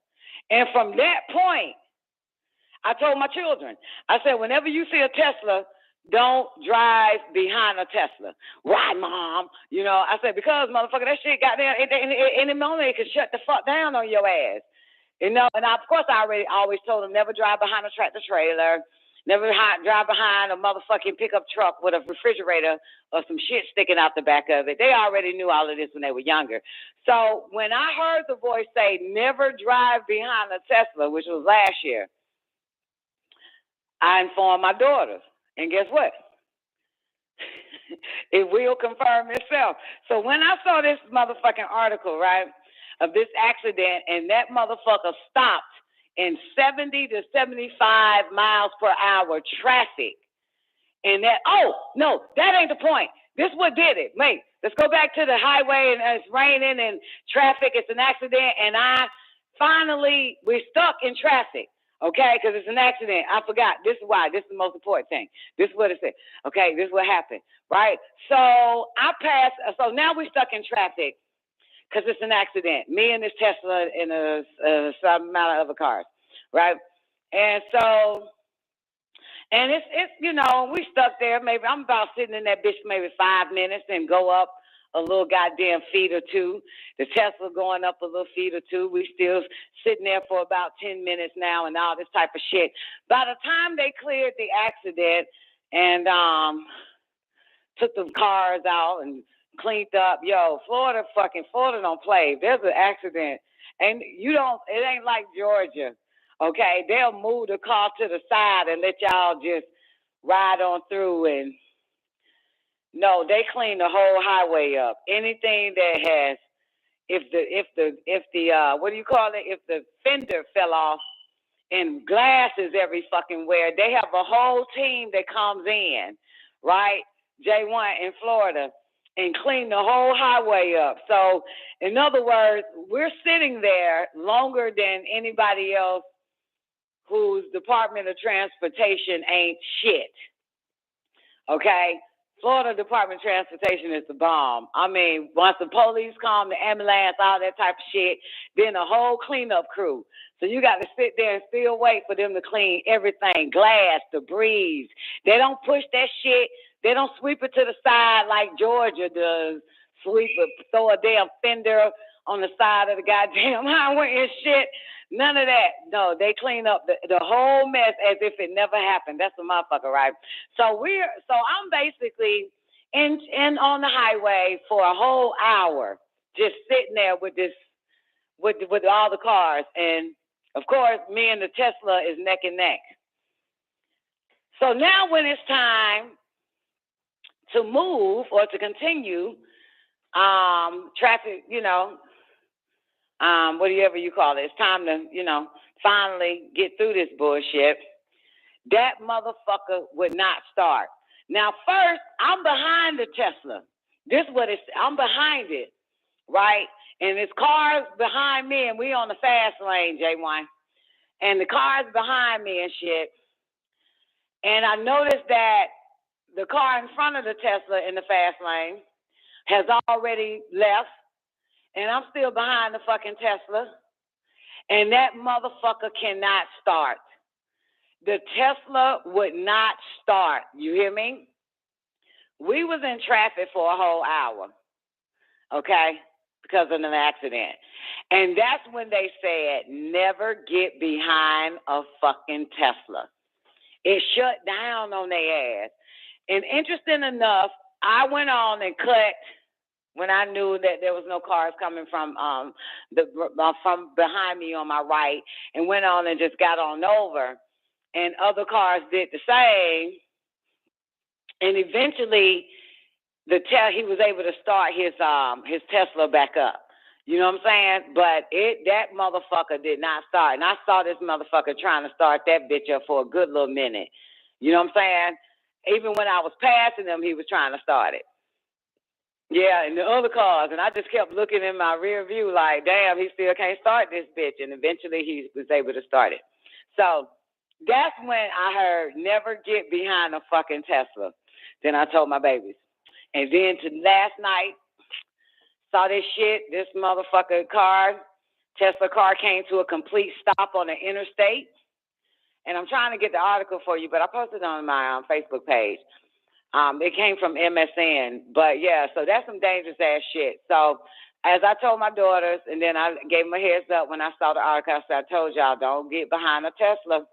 And from that point, I told my children, I said, whenever you see a Tesla, don't drive behind a Tesla. Why, Mom? You know, I said, because, motherfucker, that shit got there. Any moment it could shut the fuck down on your ass. You know, and of course I always told them, never drive behind a tractor trailer. Never drive behind a motherfucking pickup truck with a refrigerator or some shit sticking out the back of it. They already knew all of this when they were younger. So when I heard the voice say, never drive behind a Tesla, which was last year, I informed my daughters. And guess what? It will confirm itself. So when I saw this motherfucking article, right, of this accident, and that motherfucker stopped in 70 to 75 miles per hour traffic. And that, oh, no, that ain't the point. This what did it. Wait, let's go back to the highway, and it's raining and traffic. It's an accident. And we're stuck in traffic, okay, because it's an accident. I forgot. This is why. This is the most important thing. This is what it said. Okay, this is what happened, right? So so now we're stuck in traffic. Because it's an accident. Me and this Tesla and some amount of other cars, right? And so, and it's you know, we stuck there. Maybe I'm about sitting in that bitch for maybe 5 minutes and go up a little goddamn feet or two. The Tesla going up a little feet or two. We still sitting there for about 10 minutes now and all this type of shit. By the time they cleared the accident and took the cars out and cleaned up, Florida don't play. If there's an accident, and it ain't like Georgia, okay? They'll move the car to the side and let y'all just ride on through. And no, they clean the whole highway up. Anything that has, if the what do you call it? If the fender fell off and glass is every fucking where, they have a whole team that comes in, right? J1 in Florida, and clean the whole highway up. So, in other words, we're sitting there longer than anybody else whose Department of Transportation ain't shit. Okay? Florida Department of Transportation is the bomb. I mean, once the police come, the ambulance, all that type of shit, then a whole cleanup crew. So you got to sit there and still wait for them to clean everything, glass, debris. They don't push that shit. They don't sweep it to the side like Georgia does. Throw a damn fender on the side of the goddamn highway and shit. None of that. No, they clean up the whole mess as if it never happened. That's a motherfucker, right? So I'm basically in on the highway for a whole hour, just sitting there with all the cars, and of course, me and the Tesla is neck and neck. So now when it's time to move or to continue, traffic, whatever you call it, it's time to, finally get through this bullshit. That motherfucker would not start. Now, first, I'm behind the Tesla. This is what I'm behind it, right? And there's cars behind me, and we on the fast lane, J1. And the cars behind me and shit. And I noticed that the car in front of the Tesla in the fast lane has already left, and I'm still behind the fucking Tesla, and that motherfucker cannot start. The Tesla would not start. You hear me? We was in traffic for a whole hour, okay, because of an accident. And that's when they said, never get behind a fucking Tesla. It shut down on their ass. And interesting enough, I went on and cut when I knew that there was no cars coming from from behind me on my right, and went on and just got on over, and other cars did the same, and eventually he was able to start his Tesla back up. You know what I'm saying? But that motherfucker did not start, and I saw this motherfucker trying to start that bitch up for a good little minute. You know what I'm saying? Even when I was passing him, he was trying to start it. Yeah, and the other cars, and I just kept looking in my rear view like, damn, he still can't start this bitch, and eventually he was able to start it. So that's when I heard, never get behind a fucking Tesla. Then I told my babies. And then last night, saw this shit, this motherfucker Tesla car came to a complete stop on the interstate. And I'm trying to get the article for you, but I posted it on my Facebook page. It came from MSN. But, yeah, so that's some dangerous-ass shit. So as I told my daughters, and then I gave them a heads up when I saw the article, I said, I told y'all, don't get behind a Tesla.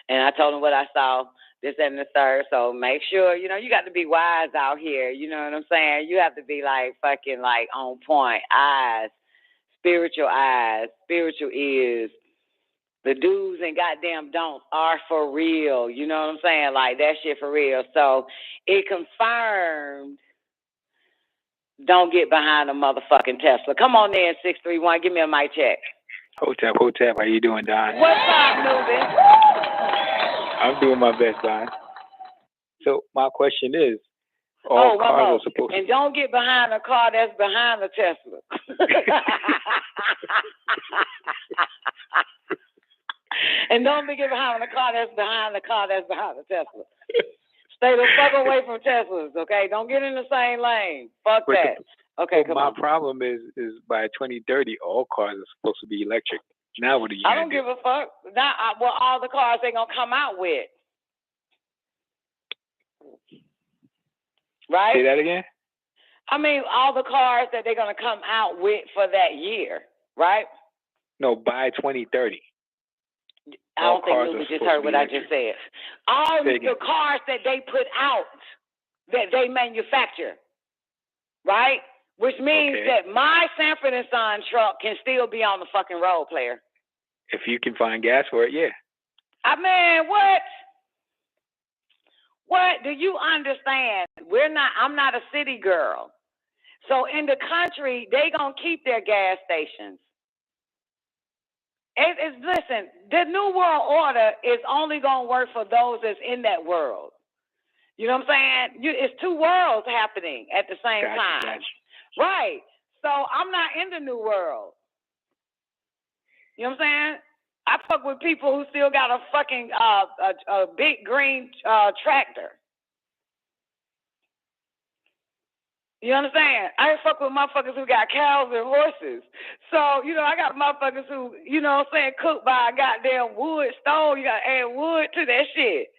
And I told them what I saw, this and the third. So make sure, you got to be wise out here. You know what I'm saying? You have to be, fucking, on point. Eyes, spiritual ears. The do's and goddamn don'ts are for real. You know what I'm saying? That shit for real. So it confirmed, don't get behind a motherfucking Tesla. Come on in, 631. Give me a mic check. Hotep. How you doing, Don? What's up, newbie? I'm doing my best, Don. So my question is, all cars are supposed to... And don't get behind a car that's behind a Tesla. And don't be getting behind a car that's behind the car that's behind the Tesla. Stay the fuck away from Teslas, okay? Don't get in the same lane. Fuck that. Okay, come on. My problem is by 2030, all cars are supposed to be electric. Now what are you I don't give a fuck. Now, all the cars they're going to come out with. Right? Say that again? I mean, all the cars that they're going to come out with for that year, right? No, by 2030. I don't think Luke just heard what I just said. All the cars that they put out, that they manufacture, right? Which means that my Sanford & Son truck can still be on the fucking road, player. If you can find gas for it, yeah. I mean, what? What? Do you understand? I'm not a city girl. So in the country, they gonna keep their gas stations. Listen, the New World Order is only going to work for those that's in that world. You know what I'm saying? It's two worlds happening at the same time. Gotcha. Right. So I'm not in the New World. You know what I'm saying? I fuck with people who still got a fucking a big green tractor. You understand? I ain't fuck with motherfuckers who got cows and horses. So, I got motherfuckers who, cook by a goddamn wood stove. You got to add wood to that shit.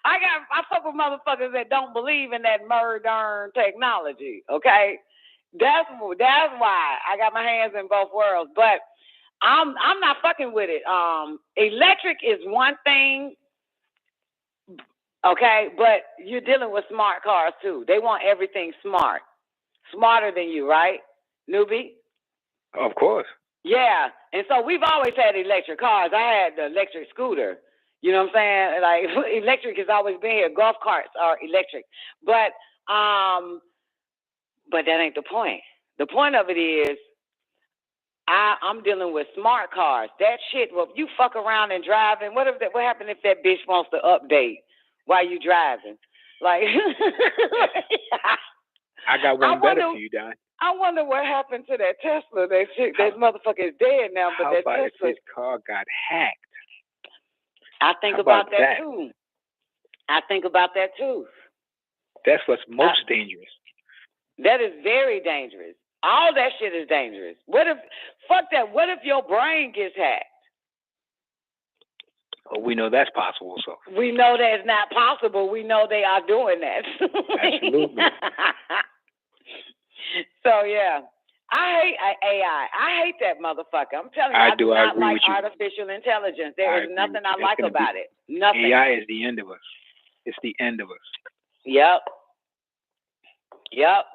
I fuck with motherfuckers that don't believe in that modern technology, okay? That's why I got my hands in both worlds. But I'm not fucking with it. Electric is one thing. Okay, but you're dealing with smart cars too. They want everything smart. Smarter than you, right, newbie? Of course. Yeah, and so we've always had electric cars. I had the electric scooter. You know what I'm saying? Electric has always been here. Golf carts are electric. But that ain't the point. The point of it is I'm dealing with smart cars. That shit, well, if you fuck around and driving, what happened if that bitch wants to update while you driving? I got one better for you, Don. I wonder what happened to that Tesla. That motherfucker is dead now, but that Tesla. If his car got hacked? I think about that too. That's what's most dangerous. That is very dangerous. All that shit is dangerous. Fuck that. What if your brain gets hacked? Well, we know that's possible, so. We know that it's not possible. We know they are doing that. Absolutely. So, yeah. I hate AI. I hate that motherfucker. I'm telling you, I do not like artificial intelligence. There is nothing I like about it. Nothing. AI is the end of us. It's the end of us. Yep. Yep.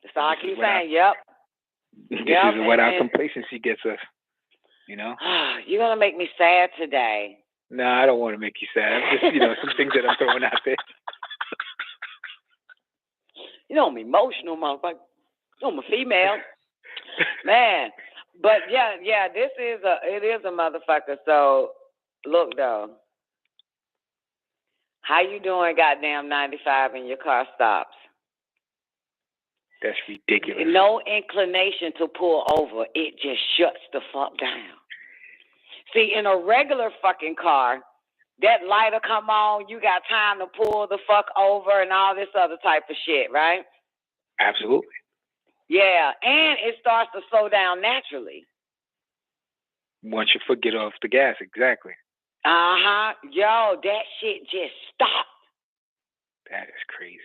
That's all I keep saying. This is what our complacency gets us. You know. You're gonna make me sad today. No, I don't want to make you sad. I'm just, some things that I'm throwing out there. I'm emotional, motherfucker. I'm a female, man. But yeah, it is a motherfucker. So look though, how you doing? Goddamn 95 and your car stops. That's ridiculous. No inclination to pull over. It just shuts the fuck down. See, in a regular fucking car, that lighter come on, you got time to pull the fuck over and all this other type of shit, right? Absolutely. Yeah, and it starts to slow down naturally. Once your foot get off the gas, exactly. Yo, that shit just stopped. That is crazy.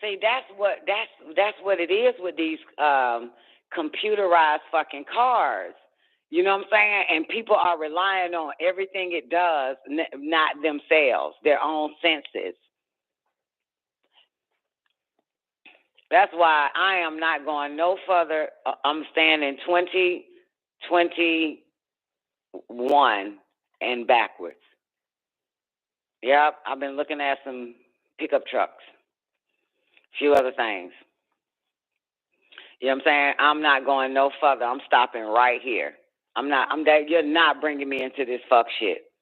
See, that's what it is with these computerized fucking cars. You know what I'm saying? And people are relying on everything it does, not themselves, their own senses. That's why I am not going no further. I'm staying in 2021 and backwards. Yep, I've been looking at some pickup trucks. Few other things. You know what I'm saying? I'm not going no further. I'm stopping right here. You're not bringing me into this fuck shit.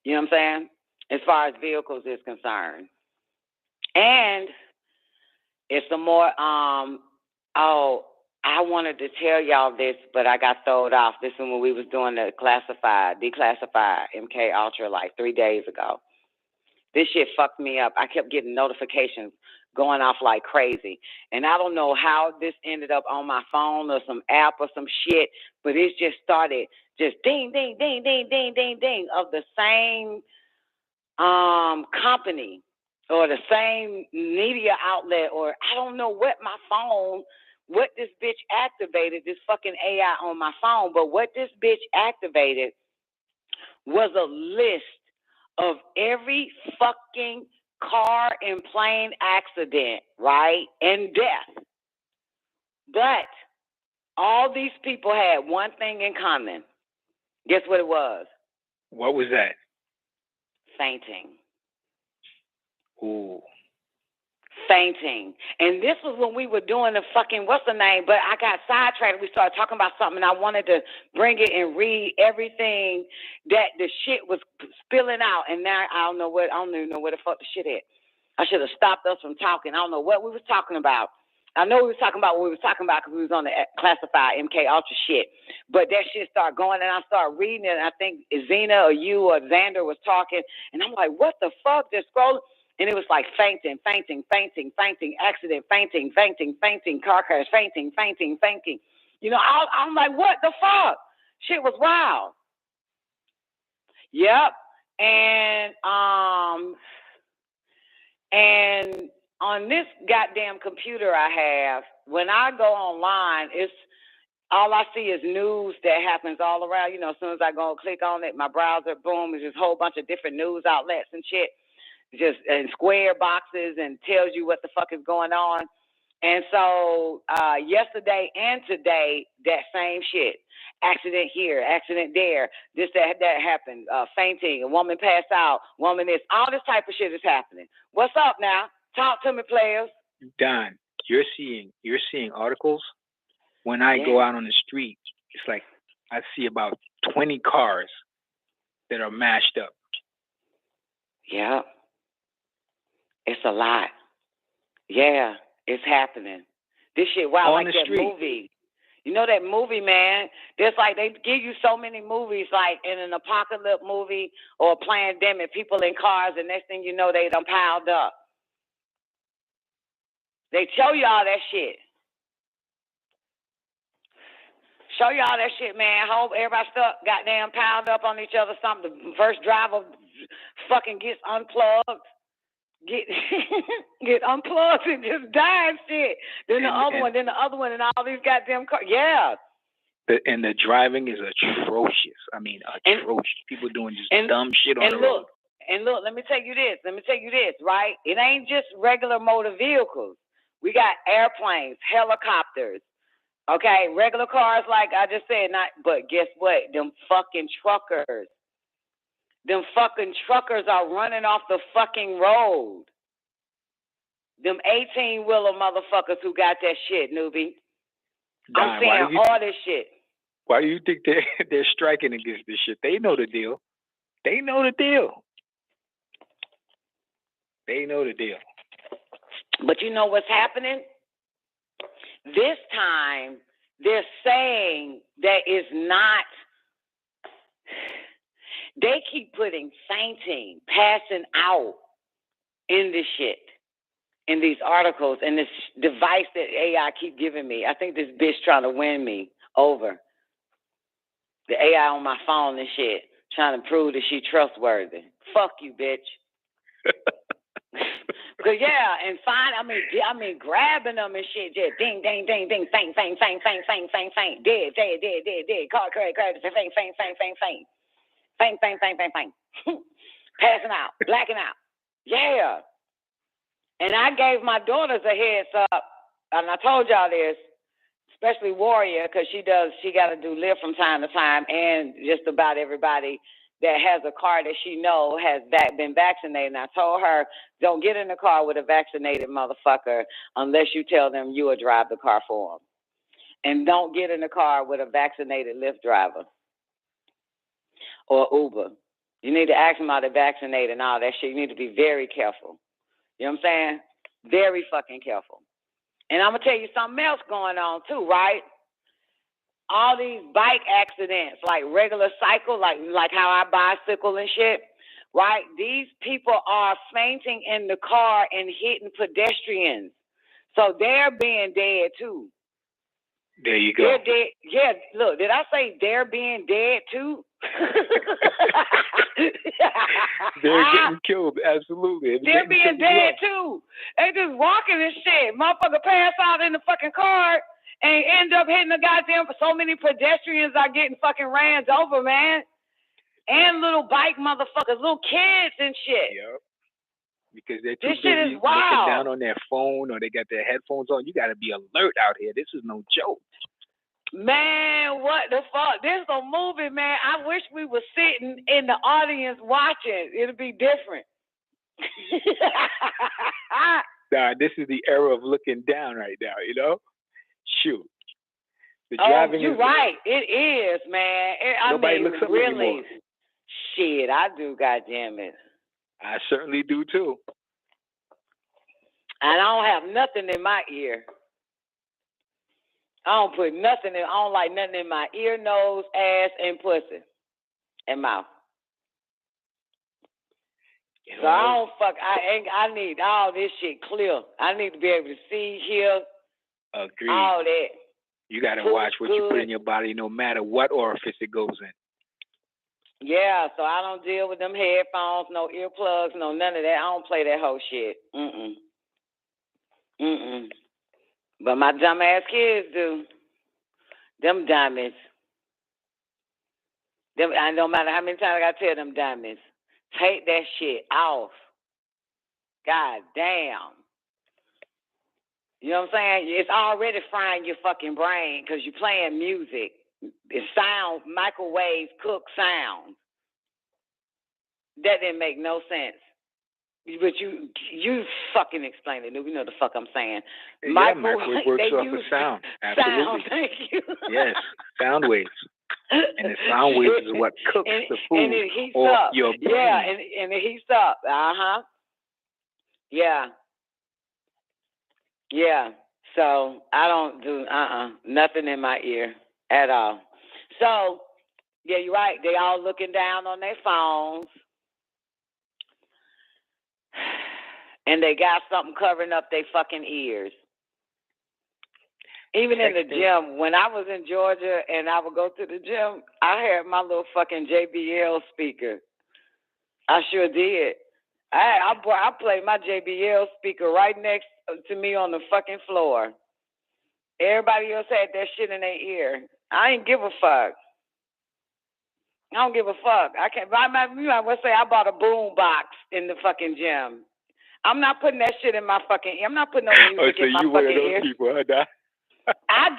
You know what I'm saying? As far as vehicles is concerned. And it's some more, I wanted to tell y'all this, but I got thrown off. This is when we was doing the Declassified MK Ultra like 3 days ago. This shit fucked me up. I kept getting notifications going off like crazy. And I don't know how this ended up on my phone or some app or some shit, but it just started just ding, ding, ding, ding, ding, ding, ding of the same company or the same media outlet, or I don't know what this bitch activated, this fucking AI on my phone, but what this bitch activated was a list of every fucking car and plane accident, right, and death. But all these people had one thing in common. Guess what it was? What was that? Fainting. Ooh. Fainting. And this was when we were doing the fucking, what's the name? But I got sidetracked. We started talking about something, and I wanted to bring it and read everything that the shit was spilling out. And now I don't even know where the fuck the shit is. I should have stopped us from talking. I don't know what we was talking about. I know we was talking about what we was talking about because we was on the classified MK Ultra shit. But that shit started going, and I started reading it, and I think Zena or you or Xander was talking, and I'm like, what the fuck? Just scrolling. And it was like fainting, accident, fainting, car crash, fainting. You know, I'm like, what the fuck? Shit was wild. Yep. And on this goddamn computer I have, when I go online, it's all I see is news that happens all around. You know, as soon as I go and click on it, my browser, boom, is just a whole bunch of different news outlets and shit. Just in square boxes and tells you what the fuck is going on. And so yesterday and today, that same shit. Accident here, accident there, this, that happened, fainting, a woman passed out, woman this, all this type of shit is happening. What's up now? Talk to me, players. Don, you're seeing articles. When I go out on the street, it's like I see about 20 cars that are mashed up. Yeah. It's a lot. Yeah, it's happening. This shit, wow, like that movie. You know that movie, man? There's like, they give you so many movies, like in an apocalypse movie or a pandemic, people in cars, and next thing you know, they done piled up. They show you all that shit. Show you all that shit, man. I hope everybody stuck goddamn piled up on each other. Something. The first driver fucking gets unplugged. Get unplugged and just die and shit. Then the other one, and all these goddamn cars. Yeah. And the driving is atrocious. I mean, atrocious. People doing just dumb shit on the road. And look, let me tell you this, right? It ain't just regular motor vehicles. We got airplanes, helicopters, okay? Regular cars, like I just said, but guess what? Them fucking truckers are running off the fucking road. Them 18-wheeler motherfuckers who got that shit, newbie. I'm saying all this shit. Why do you think they're striking against this shit? They know the deal. They know the deal. But you know what's happening? This time, they're saying that it's not. They keep putting fainting, passing out in this shit, in these articles, and this device that AI keep giving me. I think this bitch trying to win me over. The AI on my phone and shit, trying to prove that she trustworthy. Fuck you, bitch. Cause and fine. I mean, grabbing them and shit. Just ding, ding, ding, ding, faint, dead. Car crash, faint. Passing out, blacking out. Yeah. And I gave my daughters a heads up, and I told y'all this, especially Warrior, because she got to do live from time to time, and just about everybody that has a car that she know has been vaccinated. And I told her, don't get in the car with a vaccinated motherfucker unless you tell them you will drive the car for them. And don't get in the car with a vaccinated Lyft driver or Uber. You need to ask them how they're vaccinated and all that shit. You need to be very careful. You know what I'm saying? Very fucking careful. And I'm going to tell you something else going on too, right? All these bike accidents, like regular cycle, like how I bicycle and shit, right? These people are fainting in the car and hitting pedestrians. So they're being dead too. There you go. They're dead. Yeah, look, did I say they're being dead too? They're getting killed, absolutely. They're being dead too. They just walking and shit. Motherfucker pass out in the fucking car and end up hitting the goddamn. So many pedestrians are getting fucking ran over, man. And little bike motherfuckers, little kids and shit. Yep. Because they're too this shit busy is wild. looking down on their phone or they got their headphones on. You got to be alert out here. This is no joke. Man, what the fuck? This is a movie, man. I wish we were sitting in the audience watching. It'd be different. Nah, this is the era of looking down right now, you know? Shoot. The driving you're right. It is, man. Nobody looks up anymore. Shit, I do, goddammit. I certainly do, too. And I don't have nothing in my ear. I don't put nothing in. I don't like nothing in my ear, nose, ass, and pussy, and mouth. So I don't fuck. I need all this shit clear. I need to be able to see, hear, Agreed. all that. You got to watch what you put in your body, no matter what orifice it goes in. Yeah, so I don't deal with them headphones, no earplugs, no none of that. I don't play that whole shit. But my dumb ass kids do. Them dummies. I no matter how many times I gotta tell them dummies, take that shit off. God damn. You know what I'm saying? It's already frying your fucking brain because you're playing music. It sounds, microwaves cook sound. That didn't make no sense. But you fucking explain it. You know the fuck I'm saying. Yeah, microwave works off of sound. Absolutely. Sound, thank you. Yes, sound waves. And the sound waves is what cooks the food and it heats or up. your brain. Yeah, and it heats up. Yeah. Yeah. So I don't do nothing in my ear at all. So yeah, you're right. They all looking down on their phones. And they got something covering up their fucking ears. Even in the gym, when I was in Georgia and I would go to the gym, I had my little fucking JBL speaker. I sure did. I played my JBL speaker right next to me on the fucking floor. Everybody else had that shit in their ear. I ain't give a fuck. I don't give a fuck. I can't. You might well say I bought a boom box in the fucking gym. I'm not putting that shit in my fucking ear. I'm not putting no music in my fucking ear. Oh, so you one of those people, huh? I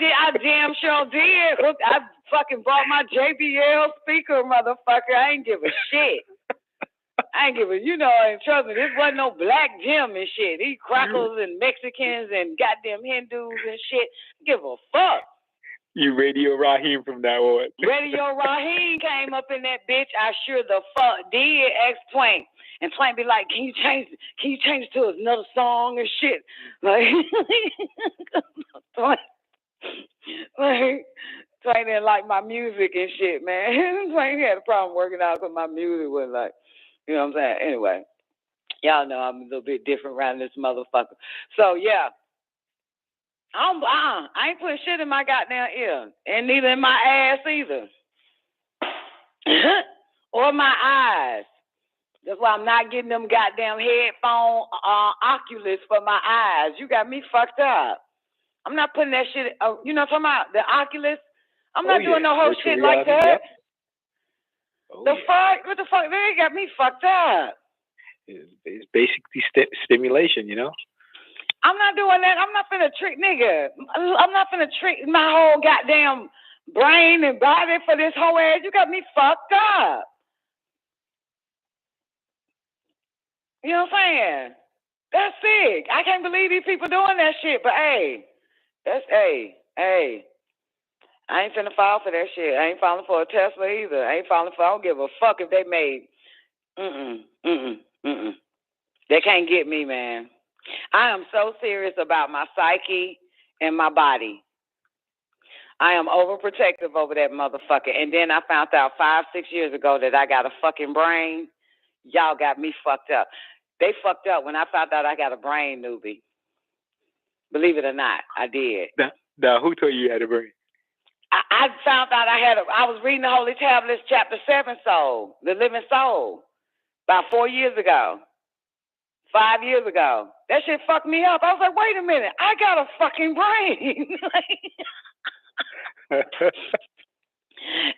damn sure did. I fucking brought my JBL speaker, motherfucker. I ain't give a shit. I ain't give a, and trust me, this wasn't no black gym and shit. These crackers and Mexicans and goddamn Hindus and shit. Give a fuck. You Radio Raheem from now on. Radio Raheem came up in that bitch. I sure the fuck did. Ex Twank. And Twank be like, can you change it to another song and shit? Like Twank didn't like my music and shit, man. Twank had a problem working out because my music was like, you know what I'm saying? Anyway, y'all know I'm a little bit different around this motherfucker. So yeah. I ain't putting shit in my goddamn ear. And neither in my ass either. Or my eyes. That's why I'm not getting them goddamn headphone Oculus for my eyes. You got me fucked up. I'm not putting that shit, you know what I'm talking about? The Oculus? I'm not doing no whole shit like that. Yep. The fuck? What the fuck? They got me fucked up. It's basically stimulation, I'm not doing that. I'm not finna trick nigga. I'm not finna trick my whole goddamn brain and body for this whole ass. You got me fucked up. You know what I'm saying? That's sick. I can't believe these people doing that shit. But hey, hey. I ain't finna fall for that shit. I ain't falling for a Tesla either. I don't give a fuck if they made. They can't get me, man. I am so serious about my psyche and my body. I am overprotective over that motherfucker. And then I found out 5-6 years ago that I got a fucking brain. Y'all got me fucked up. They fucked up when I found out I got a brain, newbie. Believe it or not, I did. Now who told you you had a brain? I found out I was reading the Holy Tablets, chapter 7, Soul, the living soul, about 4 years ago. 5 years ago. That shit fucked me up. I was like, wait a minute, I got a fucking brain.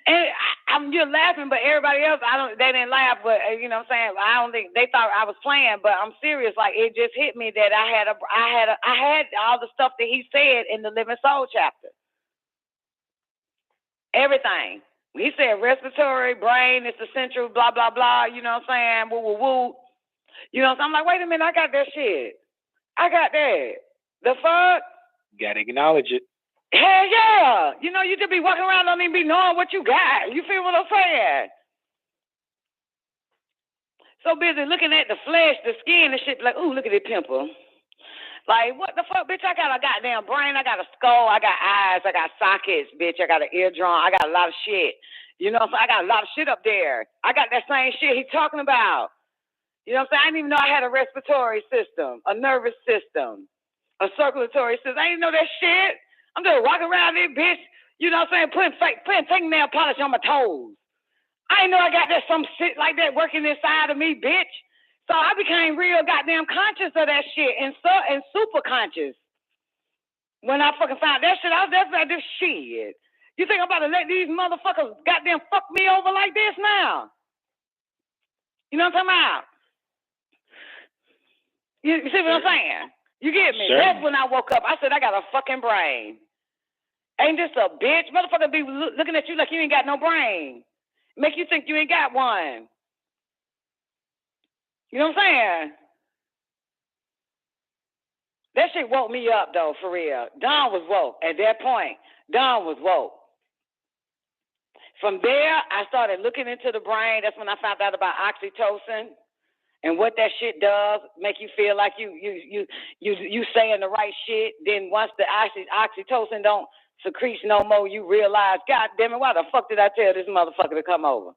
And you're laughing, but everybody else, they didn't laugh, but you know what I'm saying? I don't think they thought I was playing, but I'm serious. Like, it just hit me that I had all the stuff that he said in the Living Soul chapter. Everything. He said respiratory, brain, it's essential, blah, blah, blah, you know what I'm saying? Woo, woo, woo. You know, so I'm like, wait a minute, I got that shit. I got that. The fuck? Gotta acknowledge it. Hell yeah. You know, you just be walking around, don't even be knowing what you got. You feel what I'm saying? So busy looking at the flesh, the skin and shit, like, ooh, look at that pimple. Like, what the fuck, bitch? I got a goddamn brain, I got a skull, I got eyes, I got sockets, bitch, I got an eardrum, I got a lot of shit. You know, so I got a lot of shit up there. I got that same shit he's talking about. You know what I'm saying? I didn't even know I had a respiratory system, a nervous system, a circulatory system. I didn't know that shit. I'm just walking around there, bitch. You know what I'm saying? Putting fingernail polish on my toes. I didn't know I got that some shit like that working inside of me, bitch. So I became real goddamn conscious of that shit and super conscious. When I fucking found that shit, I was just like, this shit. You think I'm about to let these motherfuckers goddamn fuck me over like this now? You know what I'm talking about? You see what I'm saying? You get me? Sure. That's when I woke up. I said, I got a fucking brain. Ain't this a bitch? Motherfucker be looking at you like you ain't got no brain. Make you think you ain't got one. You know what I'm saying? That shit woke me up, though, for real. Dawn was woke. At that point, Dawn was woke. From there, I started looking into the brain. That's when I found out about oxytocin. And what that shit does, make you feel like you saying the right shit. Then once the oxytocin don't secrete no more, you realize, God damn it, why the fuck did I tell this motherfucker to come over?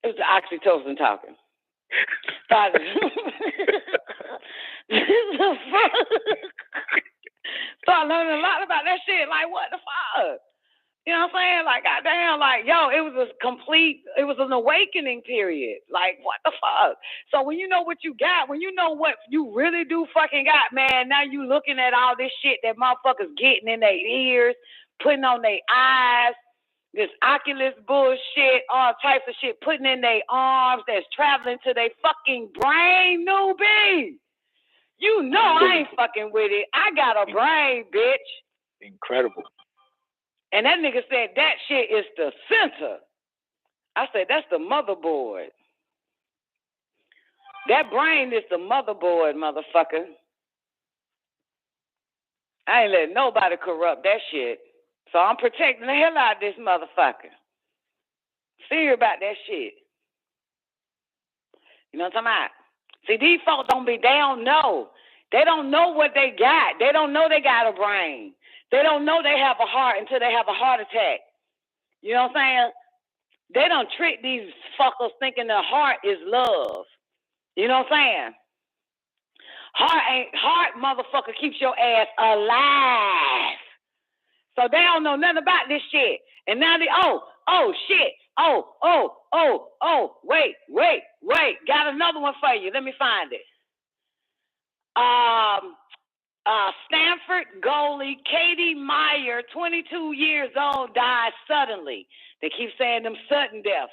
It was the oxytocin talking. Started learning a lot about that shit. Like, what the fuck? You know what I'm saying? Like, goddamn, like, yo, it was an awakening period. Like, what the fuck? So when you know what you got, when you know what you really do fucking got, man, now you looking at all this shit that motherfuckers getting in their ears, putting on their eyes, this Oculus bullshit, all types of shit, putting in their arms that's traveling to their fucking brain, newbie. You know I ain't fucking with it. I got a brain, bitch. Incredible. And that nigga said that shit is the center. I said, that's the motherboard. That brain is the motherboard, motherfucker. I ain't letting nobody corrupt that shit. So I'm protecting the hell out of this motherfucker. Serious about that shit. You know what I'm talking about? See, these folks they don't know. They don't know what they got. They don't know they got a brain. They don't know they have a heart until they have a heart attack. You know what I'm saying? They don't trick these fuckers thinking the heart is love. You know what I'm saying? Heart motherfucker keeps your ass alive. So they don't know nothing about this shit. And now they, oh, shit. Wait. Got another one for you. Let me find it. Stanford goalie Katie Meyer, 22 years old, died suddenly. They keep saying them sudden deaths.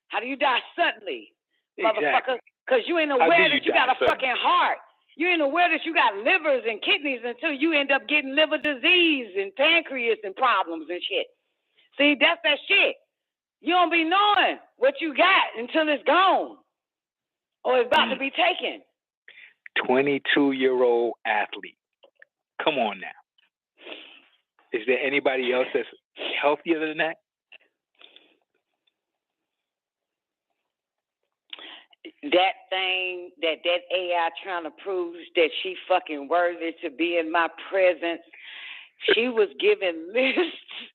How do you die suddenly, motherfucker? Because you ain't aware that you got a fucking heart. You ain't aware that you got livers and kidneys until you end up getting liver disease and pancreas and problems and shit. See, that's that shit. You don't be knowing what you got until it's gone or it's about to be taken. 22-year-old athlete. Come on now. Is there anybody else that's healthier than that? That thing that AI trying to prove that she fucking worthy to be in my presence, she was giving lists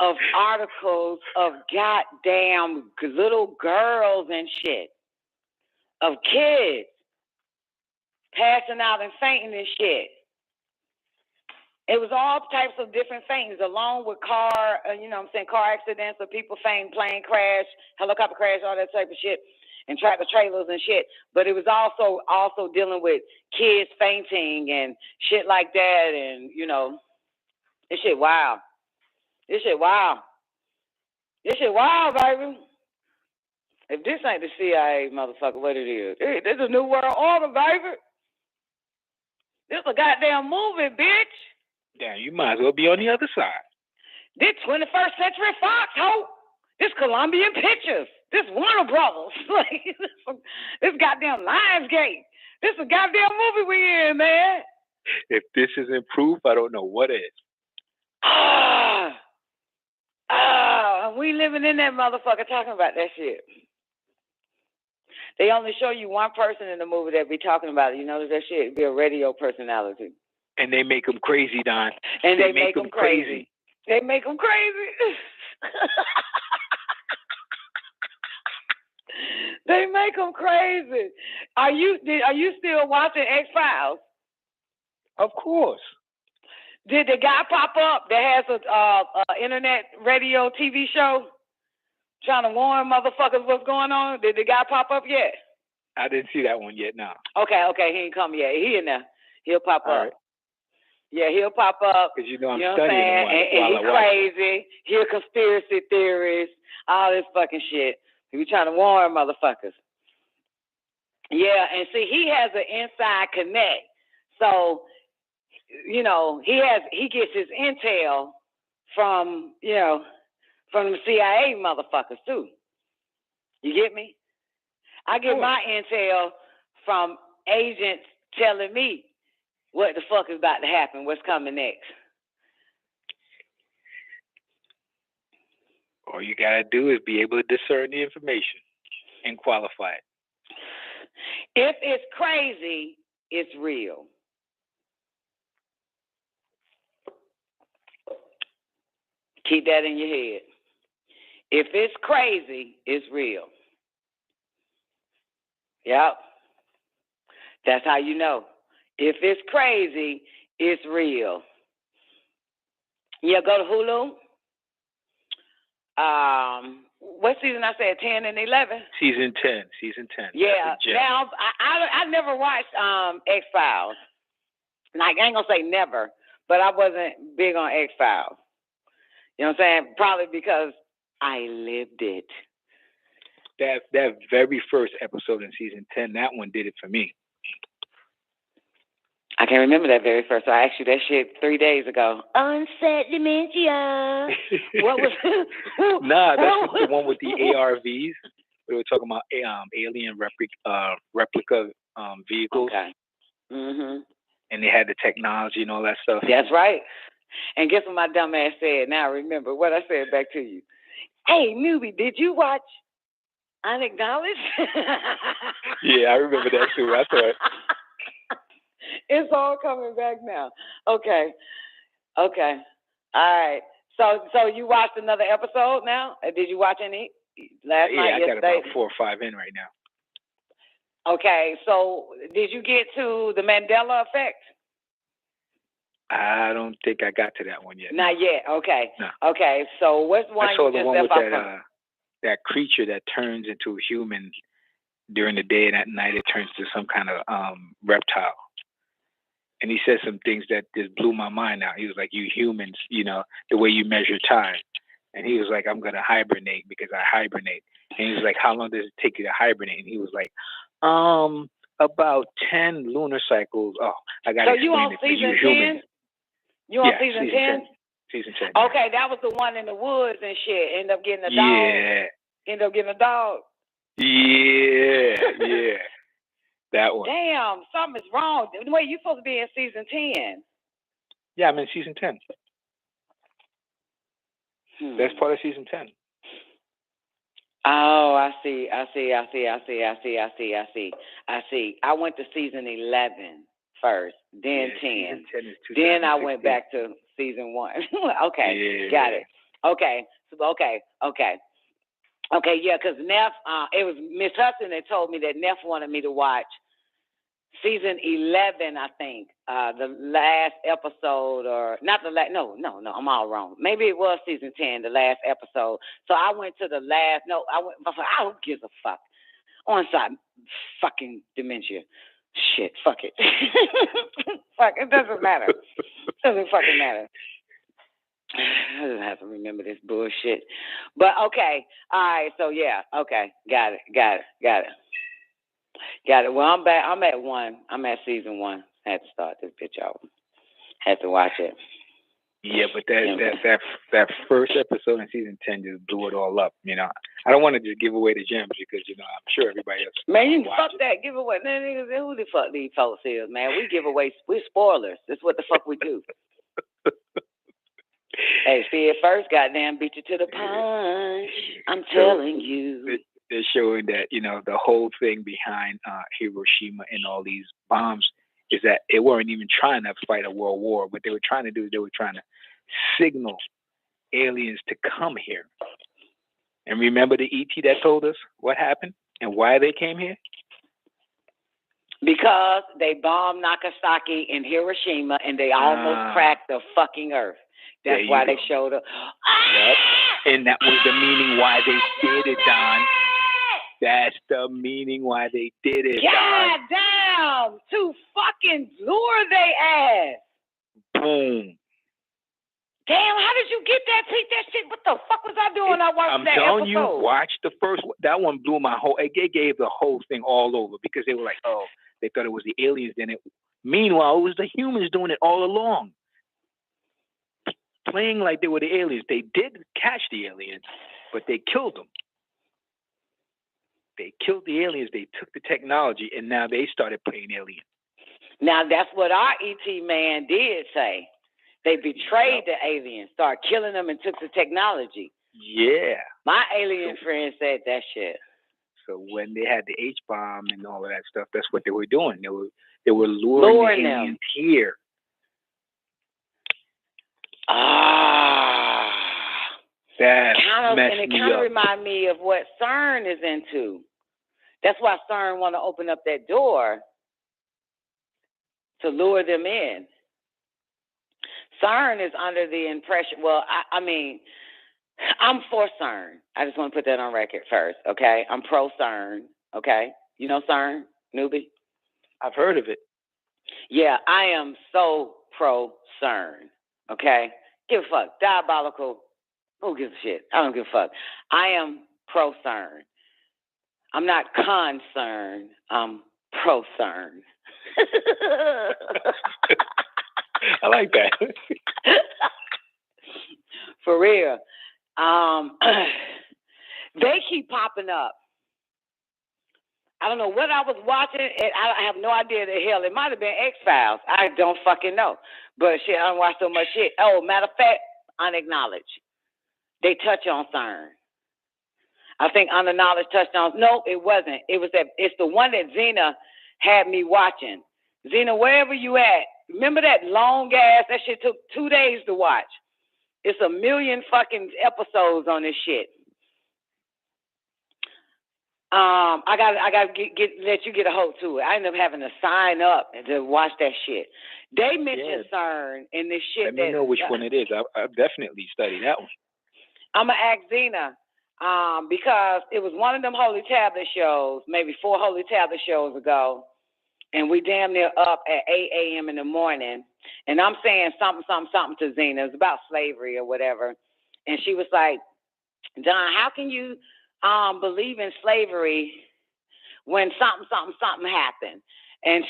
of articles of goddamn little girls and shit, of kids passing out and fainting and shit. It was all types of different things, along with car accidents or people fainting, plane crash, helicopter crash, all that type of shit, and tractor trailers and shit. But it was also dealing with kids fainting and shit like that, and this shit wild. This shit wild, baby. If this ain't the C.I.A, motherfucker, what it is? This is a new world order, baby. This a goddamn movie, bitch. Damn, you might as well be on the other side. This 21st Century Fox, ho. This Colombian Pictures. This Warner Brothers. This goddamn Lionsgate. This a goddamn movie we in, man. If this isn't proof, I don't know what is. We living in that motherfucker talking about that shit. They only show you one person in the movie that be talking about it. You notice that shit? Be a radio personality. And they make them crazy, Don. And they make them crazy. They make them crazy. They make them crazy. Are you still watching X-Files? Of course. Did the guy pop up that has a internet radio TV show trying to warn motherfuckers what's going on? Did the guy pop up yet? I didn't see that one yet, no. Okay, he ain't come yet. He in there. He'll pop up. Right. Yeah, he'll pop up. Because I'm you know studying what I'm saying? And he's crazy. He'll conspiracy theories, all this fucking shit. He be trying to warn motherfuckers. Yeah, and see, he has an inside connect. So, he gets his intel from the C.I.A. motherfuckers too. You get me? I get my intel from agents telling me what the fuck is about to happen, what's coming next. All you gotta do is be able to discern the information and qualify it. If it's crazy, it's real. Keep that in your head. If it's crazy, it's real. Yep. That's how you know. If it's crazy, it's real. Yeah, go to Hulu. What season I said, 10 and 11? Season 10. Yeah. Now, I never watched X-Files. Like, I ain't going to say never, but I wasn't big on X-Files. You know what I'm saying? Probably because I lived it. That very first episode in season 10, that one did it for me. I can't remember that very first. So I asked you that shit 3 days ago. Onset dementia. What was? Nah, that's the one with the ARVs. We were talking about alien replica vehicles. Okay. Mhm. And they had the technology and all that stuff. That's right. And guess what my dumb ass said? Now remember what I said back to you. Hey, newbie, did you watch Unacknowledged? Yeah, I remember that too. I thought. It's all coming back now. Okay. All right. So you watched another episode now? Did you watch any last night? Yeah, I got about 4 or 5 in right now. Okay. So did you get to the Mandela effect? I don't think I got to that one yet. Not yet. Okay. No. Okay. So what's one I saw you the just one with left off that creature that turns into a human during the day, and at night it turns to some kind of reptile. And he said some things that just blew my mind out. He was like, you humans, the way you measure time. And he was like, I'm going to hibernate because I hibernate. And he was like, how long does it take you to hibernate? And he was like, about 10 lunar cycles. Oh, I got to explain it for you humans. You on season 10? Season 10. Okay, that was the one in the woods and shit. End up getting a dog. Yeah. End up getting a dog. Yeah. That one. Damn, something's wrong. Wait, you're supposed to be in season 10. Yeah, I'm in season 10. That's part of season 10. Oh, I see. I went to season 11 first, then 10. Then I went back to season 1. Okay, got it. Okay, yeah, because Neff, it was Miss Hudson that told me that Neff wanted me to watch season 11, I think, the last episode, or not the last, no, I'm all wrong. Maybe it was season 10, the last episode. So I went to the last, I don't give a fuck. On-site fucking dementia. Shit, fuck it. Fuck, it doesn't matter. Doesn't fucking matter. I don't have to remember this bullshit. But okay, all right, so yeah, okay, got it. Well, I'm back. I'm at 1. I'm at season 1. Had to start this bitch out. Had to watch it. Yeah, but that first episode in season 10 just blew it all up. I don't want to just give away the gems because I'm sure everybody else. Man, you fuck that. Give away. Man, niggas, who the fuck these folks is, man? We give away. We're spoilers. That's what the fuck we do. Hey, see it first, goddamn, beat you to the punch. I'm telling you. They're showing that, the whole thing behind Hiroshima and all these bombs is that they weren't even trying to fight a world war. What they were trying to do is they were trying to signal aliens to come here. And remember the ET that told us what happened and why they came here? Because they bombed Nagasaki and Hiroshima and they almost cracked the fucking earth. That's why they showed up. Yep. And that was the meaning why they did it, Don. That's the meaning why they did it, God Don. damn! To fucking lure they ass. Boom. Damn, how did you get that? Take that shit. What the fuck was I doing? I watched that episode. I'm telling you, watch the first one. That one blew my whole. It gave the whole thing all over because they were like, oh, they thought it was the aliens in it. Meanwhile, it was the humans doing it all along. Playing like they were the aliens. They did catch the aliens, but they killed them. They killed the aliens. They took the technology, and now they started playing aliens. Now, that's what our ET man did say. They betrayed the aliens, started killing them, and took the technology. Yeah. My alien friend said that shit. So when they had the H-bomb and all of that stuff, that's what they were doing. They were luring the aliens here. That messed me up. And it kind of reminds me of what CERN is into. That's why CERN want to open up that door to lure them in. CERN is under the impression, well, I mean, I'm for CERN. I just want to put that on record first, okay? I'm pro CERN, okay? You know CERN, newbie? I've heard of it. Yeah, I am so pro-CERN. Okay? Give a fuck. Diabolical. Who gives a shit? I don't give a fuck. I am pro-CERN. I'm not concerned. I'm pro-CERN. I like that. For real. They keep popping up. I don't know what I was watching. I have no idea the hell. It might have been X-Files. I don't fucking know. But shit, I don't watch so much shit. Oh, matter of fact, unacknowledged. They touch on CERN. I think unacknowledged touched on. No, it wasn't. It's the one that Zena had me watching. Zena, wherever you at, remember that long ass? That shit took 2 days to watch. It's 1 million fucking episodes on this shit. I gotta let you get a hold to it. I ended up having to sign up to watch that shit. They mentioned CERN in this shit. Let me know which one it is. I definitely studied that one. I'm gonna ask Zena because it was one of them Holy Tablet shows, maybe 4 Holy Tablet shows ago, and we damn near up at 8 a.m. in the morning, and I'm saying something to Zena. It was about slavery or whatever, and she was like, "Don, how can you believe in slavery when something happened?"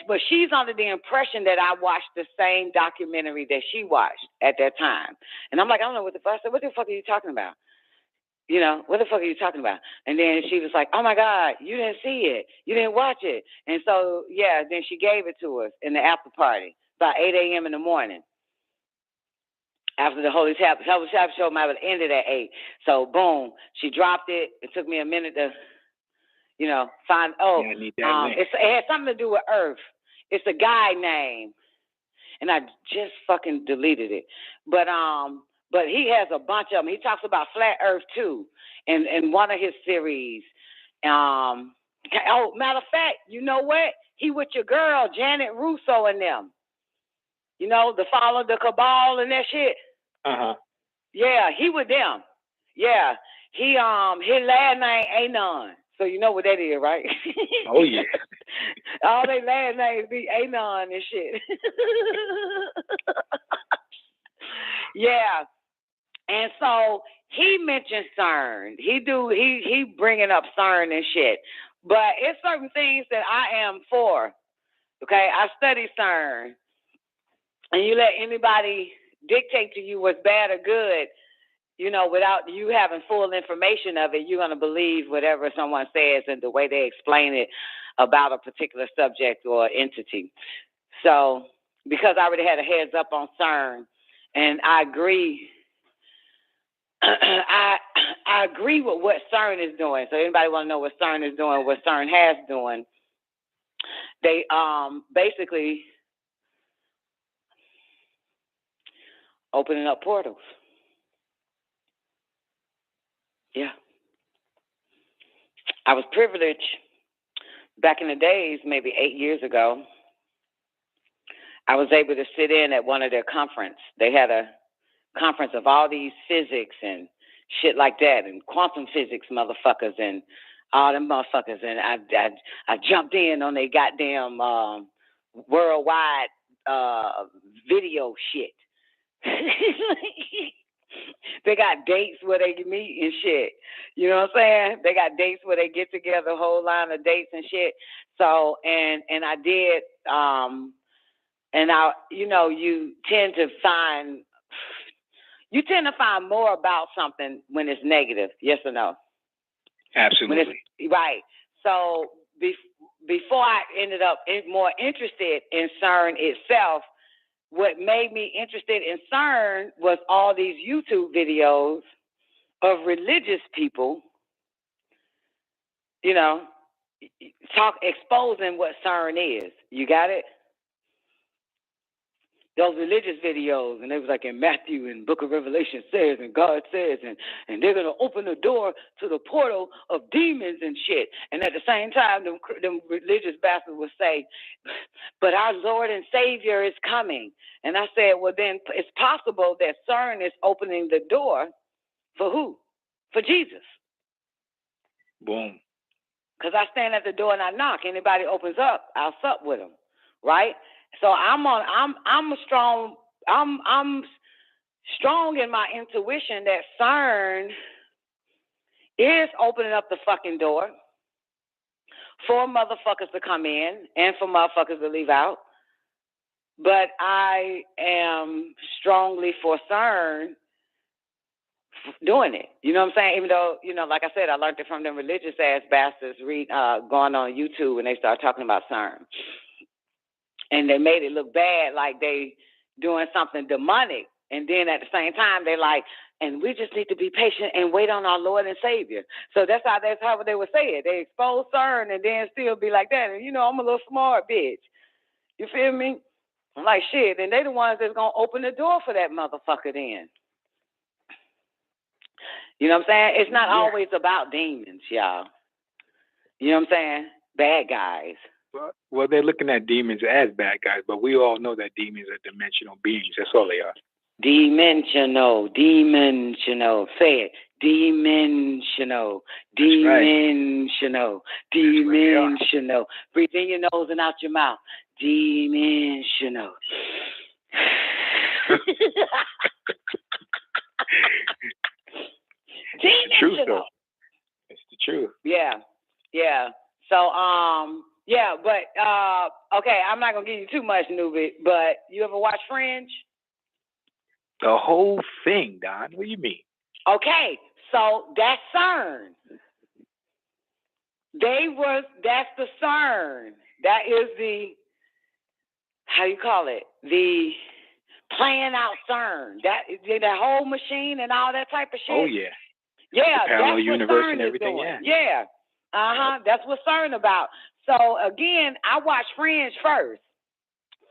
But she's under the impression that I watched the same documentary that she watched at that time. And I'm like, I don't know what the fuck. I said, what the fuck are you talking about? You know, what the fuck are you talking about? And then she was like, oh my God, you didn't see it. You didn't watch it. And so, yeah, then she gave it to us in the after party about 8 a.m. in the morning. After the Holy Tablet show might have ended at 8. So, boom, she dropped it. It took me a minute to, find, it had something to do with Earth. It's a guy name. And I just fucking deleted it. But he has a bunch of them. He talks about Flat Earth, too, in one of his series. Matter of fact, you know what? He with your girl, Janet Russo, and them. You know, the Follow the Cabal and that shit. Uh-huh. Yeah, he with them. Yeah. His last name Anon. So you know what that is, right? Oh, yeah. All their last names be Anon and shit. Yeah. And so he mentioned CERN. He bringing up CERN and shit. But it's certain things that I am for. Okay, I study CERN. And you let anybody dictate to you what's bad or good, without you having full information of it, you're going to believe whatever someone says and the way they explain it about a particular subject or entity. So, because I already had a heads up on CERN, and I agree, I agree with what CERN is doing. So, anybody want to know what CERN is doing, what CERN has doing? They basically opening up portals. Yeah. I was privileged back in the days, maybe 8 years ago. I was able to sit in at one of their conference. They had a conference of all these physics and shit like that, and quantum physics motherfuckers and all them motherfuckers. And I jumped in on their goddamn worldwide video shit. They got dates where they meet and shit. You know what I'm saying? They got dates where they get together, a whole line of dates and shit. So, and I did, and you tend to find more about something when it's negative. Yes or no? Absolutely. Right. So before I ended up more interested in CERN itself, what made me interested in CERN was all these YouTube videos of religious people, exposing what CERN is. You got it? Those religious videos, and it was like in Matthew and Book of Revelation says, and God says, and they're going to open the door to the portal of demons and shit. And at the same time, them religious bastards would say, but our Lord and Savior is coming. And I said, well, then it's possible that CERN is opening the door for who? For Jesus. Boom. Because I stand at the door and I knock. Anybody opens up, I'll sup with them, right? So I'm strong in my intuition that CERN is opening up the fucking door for motherfuckers to come in and for motherfuckers to leave out. But I am strongly for CERN doing it. You know what I'm saying? Even though, like I said, I learned it from them religious ass bastards going on YouTube when they start talking about CERN. And they made it look bad, like they doing something demonic. And then at the same time, they like, and we just need to be patient and wait on our Lord and Savior. So that's how they would say it. They expose CERN and then still be like that. And I'm a little smart bitch. You feel me? I'm like, shit. And they the ones that's going to open the door for that motherfucker then. You know what I'm saying? It's not always about demons, y'all. You know what I'm saying? Bad guys. Well, they're looking at demons as bad guys, but we all know that demons are dimensional beings. That's all they are. Dimensional. Say it. Dimensional. Dimensional. Breathe in your nose and out your mouth. Dimensional. It's the truth, though. It's the truth. Yeah. So, but okay, I'm not gonna give you too much, newbie. But you ever watch Fringe? The whole thing, Don. What do you mean? Okay, so that's CERN. That's the CERN. That is the, how you call it? The playing out CERN. That whole machine and all that type of shit. Oh yeah. Yeah, the parallel that's universe what CERN and everything. is doing. Yeah. That's what CERN about. So again, I watched Fringe first.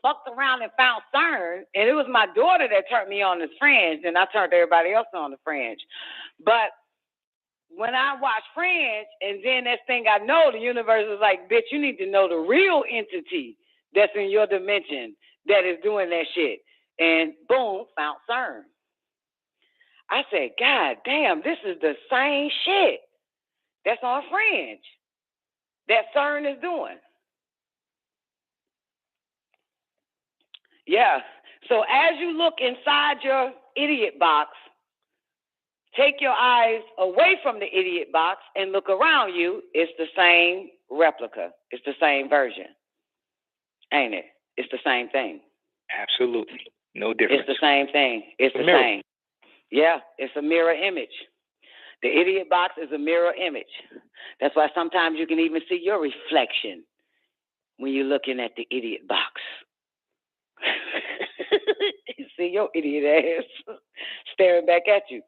Fucked around and found CERN, and it was my daughter that turned me on to Fringe, and I turned everybody else on to Fringe. But when I watched Fringe, and then next thing I know, the universe was like, bitch, you need to know the real entity that's in your dimension that is doing that shit. And boom, found CERN. I said, God damn, this is the same shit that's on Fringe that CERN is doing. Yeah. So as you look inside your idiot box, take your eyes away from the idiot box and look around you. It's the same replica. It's the same version. Ain't it? It's the same thing. Absolutely. No difference. It's the same thing. It's the same. Yeah, it's a mirror image. The idiot box is a mirror image. That's why sometimes you can even see your reflection when you're looking at the idiot box. You see your idiot ass staring back at you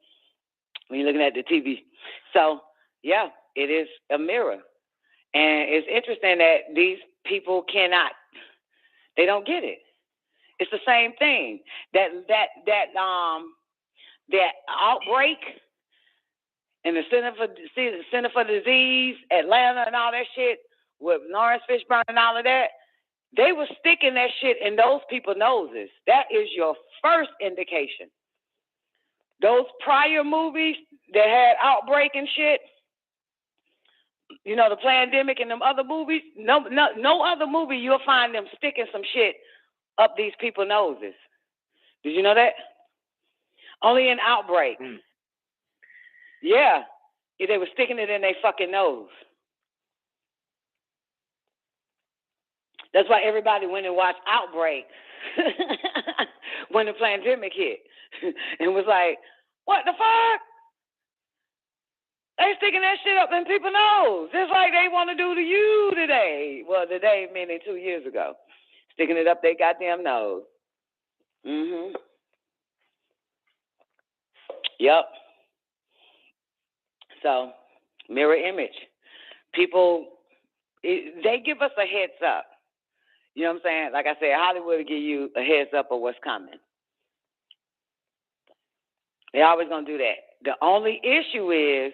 when you're looking at the TV. So, yeah, it is a mirror. And it's interesting that these people they don't get it. It's the same thing. That outbreak and the Center for Disease, Atlanta and all that shit with Lawrence Fishburne and all of that, they were sticking that shit in those people's noses. That is your first indication. Those prior movies that had outbreak and shit, the pandemic and them other movies, no other movie you'll find them sticking some shit up these people's noses. Did you know that? Only in Outbreak. Yeah. They were sticking it in their fucking nose. That's why everybody went and watched Outbreak when the pandemic hit and was like, what the fuck? They sticking that shit up in people's nose. Just like they want to do to you today. Well, today meaning 2 years ago. Sticking it up their goddamn nose. Yep. So, mirror image. People, they give us a heads up. You know what I'm saying? Like I said, Hollywood will give you a heads up of what's coming. They're always going to do that. The only issue is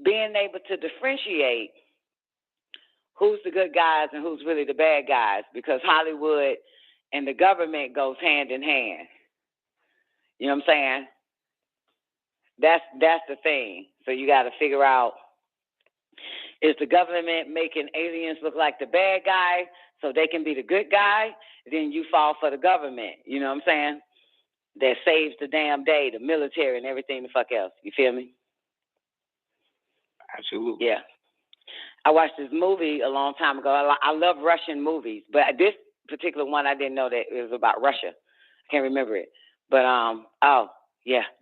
being able to differentiate who's the good guys and who's really the bad guys, because Hollywood and the government goes hand in hand. You know what I'm saying? That's the thing. So you got to figure out Is the government making aliens look like the bad guy so they can be the good guy? Then you fall for the government. You know what I'm saying? That saves the damn day, the military and everything the fuck else. You feel me? Absolutely. Yeah. I watched this movie a long time ago. I love Russian movies, but this particular one I didn't know that it was about Russia. I can't remember it. But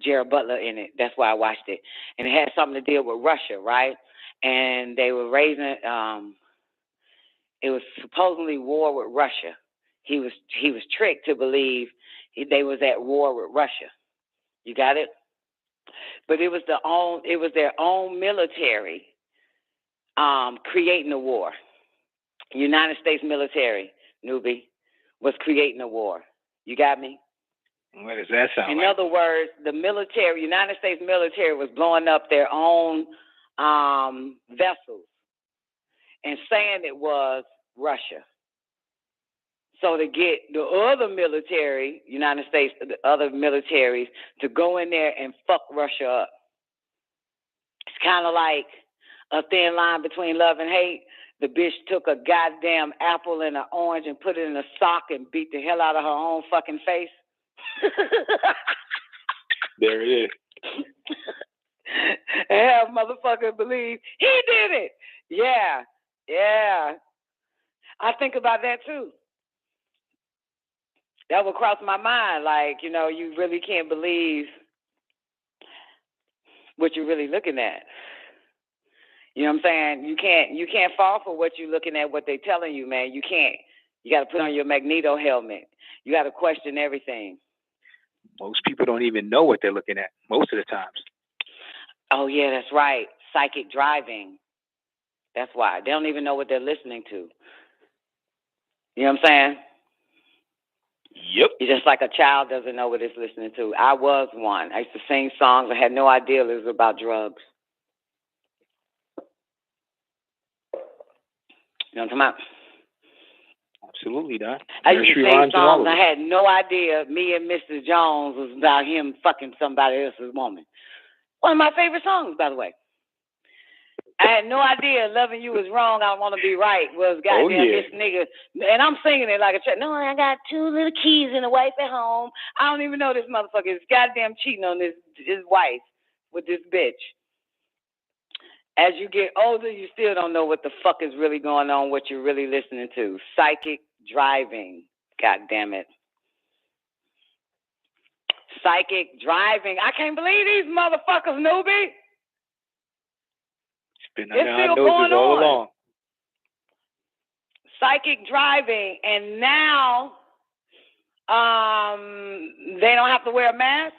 Jared Butler in it. That's why I watched it. And it had something to deal with Russia, right? And they were raising it was supposedly war with Russia. He was tricked to believe they was at war with Russia. You got it? But it was their own military creating a war. United States military, newbie, was creating a war. You got me? What does that sound In like? other words, the military, United States military, was blowing up their own vessels and saying it was Russia. So to get the other military, United States, the other militaries, to go in there and fuck Russia up. It's kind of like a thin line between love and hate. The bitch took a goddamn apple and an orange and put it in a sock and beat the hell out of her own fucking face. There it is. And have motherfucker believe he did it. Yeah. I think about that too. That would cross my mind. Like, you really can't believe what you're really looking at. You know what I'm saying? You can't fall for what you're looking at, what they're telling you, man. You can't. You got to put on your Magneto helmet. You got to question everything. Most people don't even know what they're looking at most of the times. Oh, yeah, that's right. Psychic driving. That's why. They don't even know what they're listening to. You know what I'm saying? Yep. It's just like a child doesn't know what it's listening to. I was one. I used to sing songs. I had no idea it was about drugs. You know what I'm talking about? Absolutely, Don. I used to sing songs. I had no idea Me and Mr. Jones was about him fucking somebody else's woman. One of my favorite songs, by the way. I had no idea Loving You Was Wrong, I Want to Be Right was goddamn this nigga. And I'm singing it like a child. No, I got 2 little kids and a wife at home. I don't even know this motherfucker is goddamn cheating on his wife with this bitch. As you get older, you still don't know what the fuck is really going on, what you're really listening to. Psychic driving. God damn it. Psychic driving. I can't believe these motherfuckers, newbie. It's still going on. All along. Psychic driving, and now they don't have to wear a mask.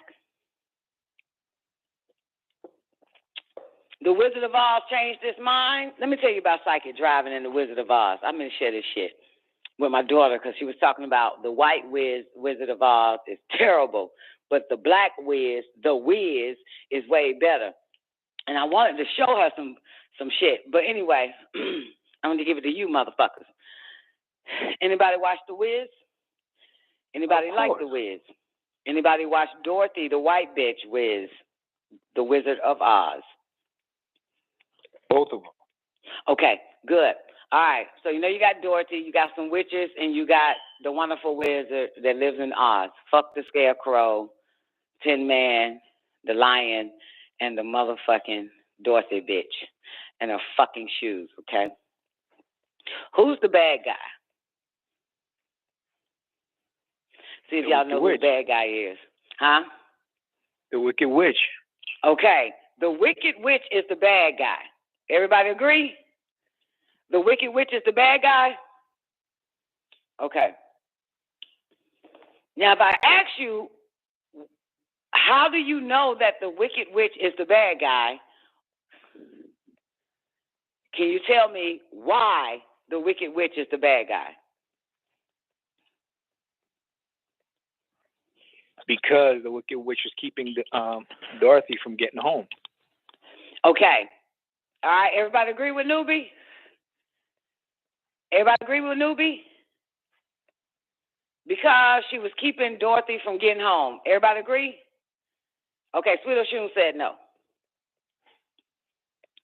The Wizard of Oz changed his mind. Let me tell you about psychic driving and the Wizard of Oz. I'm going to share this shit with my daughter because she was talking about the white Wizard of Oz is terrible, but the black the Wiz, is way better. And I wanted to show her some shit. But anyway, I'm going to give it to you motherfuckers. Anybody watch The Wiz? Anybody like The Wiz? Anybody watch Dorothy, the white bitch Wiz, the Wizard of Oz? Both of them. Okay, good. All right, so you got Dorothy, you got some witches, and you got the wonderful wizard that lives in Oz. Fuck the Scarecrow, Tin Man, the Lion, and the motherfucking Dorothy bitch, and her fucking shoes, okay? Who's the bad guy? See if y'all know who the bad guy is. Huh? The Wicked Witch. Okay, the Wicked Witch is the bad guy. Everybody agree? The Wicked Witch is the bad guy? Okay. Now, if I ask you, how do you know that the Wicked Witch is the bad guy? Can you tell me why the Wicked Witch is the bad guy? Because the Wicked Witch was keeping Dorothy from getting home. Okay. All right, everybody agree with Newbie? Everybody agree with Newbie? Because she was keeping Dorothy from getting home. Everybody agree? Okay, Sweet Oshun said no.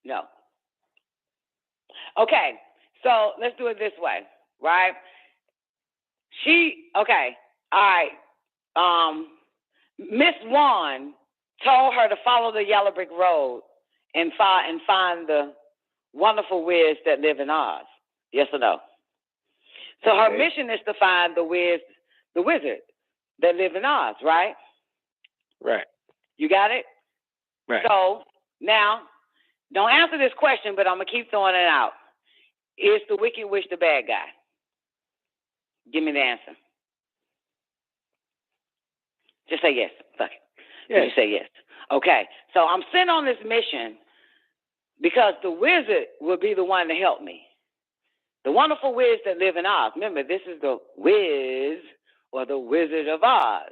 No. Okay, so let's do it this way, right? All right. Miss Wan told her to follow the yellow brick road and find the wonderful wiz that live in Oz. Yes or no? So her mission is to find the wizard that live in Oz, right? Right. You got it? Right. So now, don't answer this question, but I'm going to keep throwing it out. Is the Wicked Witch the bad guy? Give me the answer. Just say yes. Fuck it. Yes. You say yes. Okay. So I'm sent on this mission because the wizard will be the one to help me. The wonderful wiz that live in Oz. Remember, this is the Wiz or the Wizard of Oz.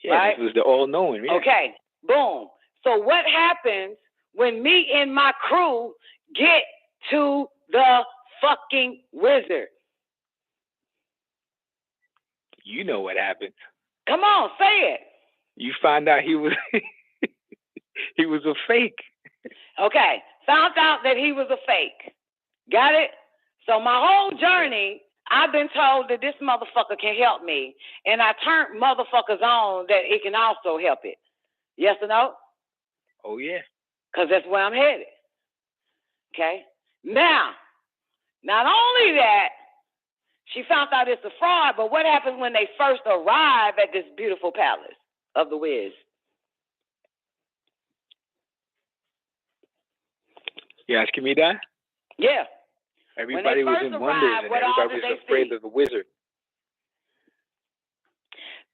Yeah, right? this was the all-knowing. Yeah. Okay. Boom. So what happens when me and my crew get to the fucking wizard? You know what happened. Come on, say it. You find out he was he was a fake. Okay. Found out that he was a fake. Got it? So my whole journey, I've been told that this motherfucker can help me. And I turned motherfuckers on that it can also help it. Yes or no? Oh, yeah. Because that's where I'm headed. Okay? Now, not only that, she found out it's a fraud, but what happens when they first arrive at this beautiful palace of the Wiz? You asking me that? Yeah. Everybody was in wonders and everybody was afraid of the wizard.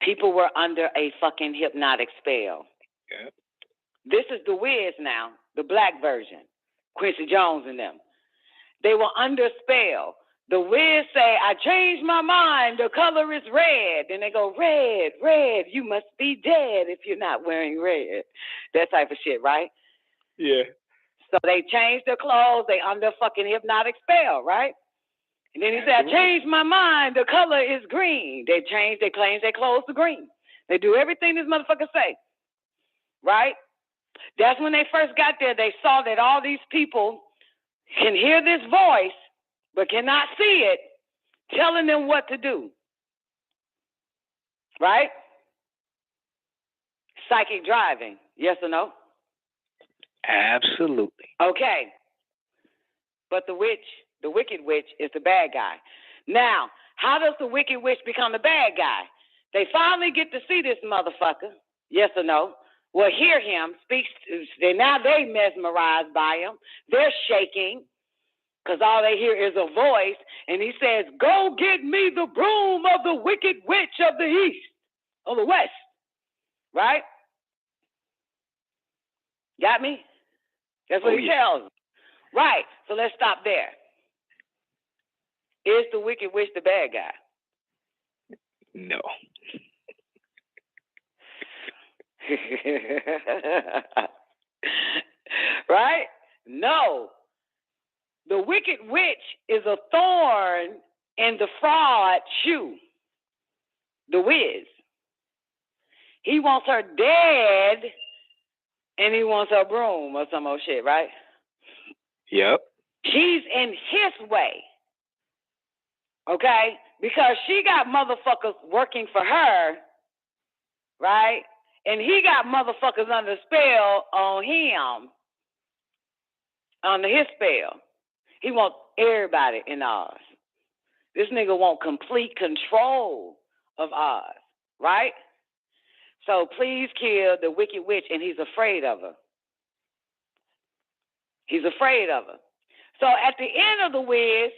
People were under a fucking hypnotic spell. Yeah. This is the Wiz now, the black version. Quincy Jones and them. They were under spell. The Wiz say, I changed my mind. The color is red. And they go, red, red. You must be dead if you're not wearing red. That type of shit, right? Yeah. So they changed their clothes. They under fucking hypnotic spell, right? And then he said, I changed my mind. The color is green. They changed, they changed their clothes to green. They do everything this motherfucker say, right? That's when they first got there. They saw that all these people can hear this voice, but cannot see it, telling them what to do. Right? Psychic driving. Yes or no? Absolutely. Okay. But the Wicked Witch is the bad guy. Now, how does the Wicked Witch become the bad guy? They finally get to see this motherfucker. Yes or no? Well, hear him speak. Now they mesmerized by him. They're shaking because all they hear is a voice. And he says, go get me the broom of the Wicked Witch of the East, or the West. Right? Got me? That's what he tells them. Right. So let's stop there. Is the Wicked Witch the bad guy? No. Right? No. The Wicked Witch is a thorn in the fraud shoe. The Wiz. He wants her dead and he wants her broom or some old shit, right? Yep. She's in his way. Okay? Because she got motherfuckers working for her, right? And he got motherfuckers under spell on him, under his spell. He wants everybody in Oz. This nigga want complete control of Oz, right? So please kill the Wicked Witch, and he's afraid of her. He's afraid of her. So at the end of the Wiz,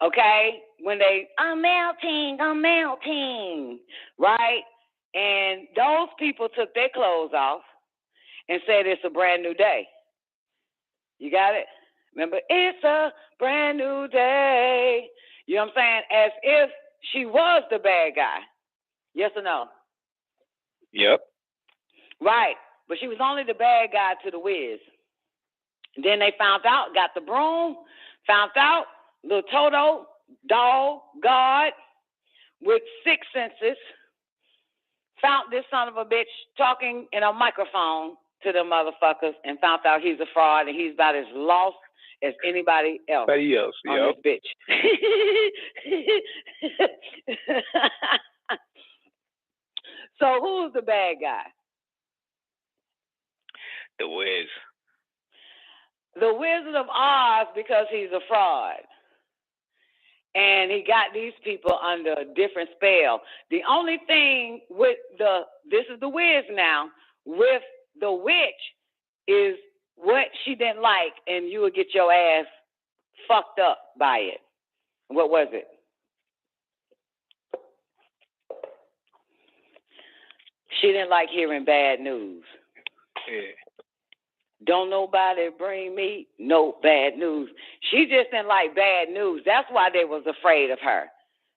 okay, when I'm melting, right? And those people took their clothes off and said it's a brand new day. You got it? Remember, it's a brand new day. You know what I'm saying? As if she was the bad guy. Yes or no? Yep. Right. But she was only the bad guy to the Wiz. Then they found out, got the broom, found out, little Toto, dog, God, with 6 senses, found this son of a bitch talking in a microphone to the motherfuckers and found out he's a fraud and he's about as lost as anybody else on this bitch. So who's the bad guy? The Wiz. The Wizard of Oz, because he's a fraud. And he got these people under a different spell. The only thing with this is the Wiz now, with the witch is what she didn't like, and you would get your ass fucked up by it. What was it? She didn't like hearing bad news. Yeah. Don't nobody bring me no bad news. She just didn't like bad news. That's why they was afraid of her.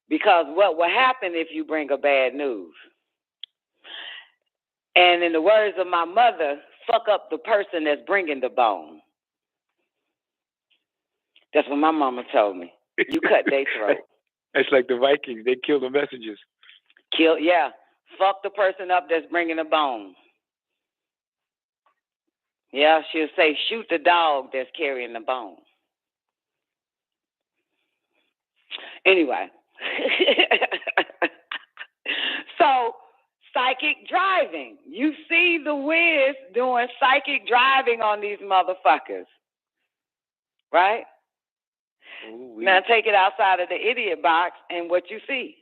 Because what will happen if you bring a bad news? And in the words of my mother, fuck up the person that's bringing the bone. That's what my mama told me. You cut their throat. It's like the Vikings. They kill the messengers. Fuck the person up that's bringing the bone. Yeah, she'll say, shoot the dog that's carrying the bone. Anyway. So, psychic driving. You see the Wiz doing psychic driving on these motherfuckers. Right? Ooh, now take it outside of the idiot box and what you see.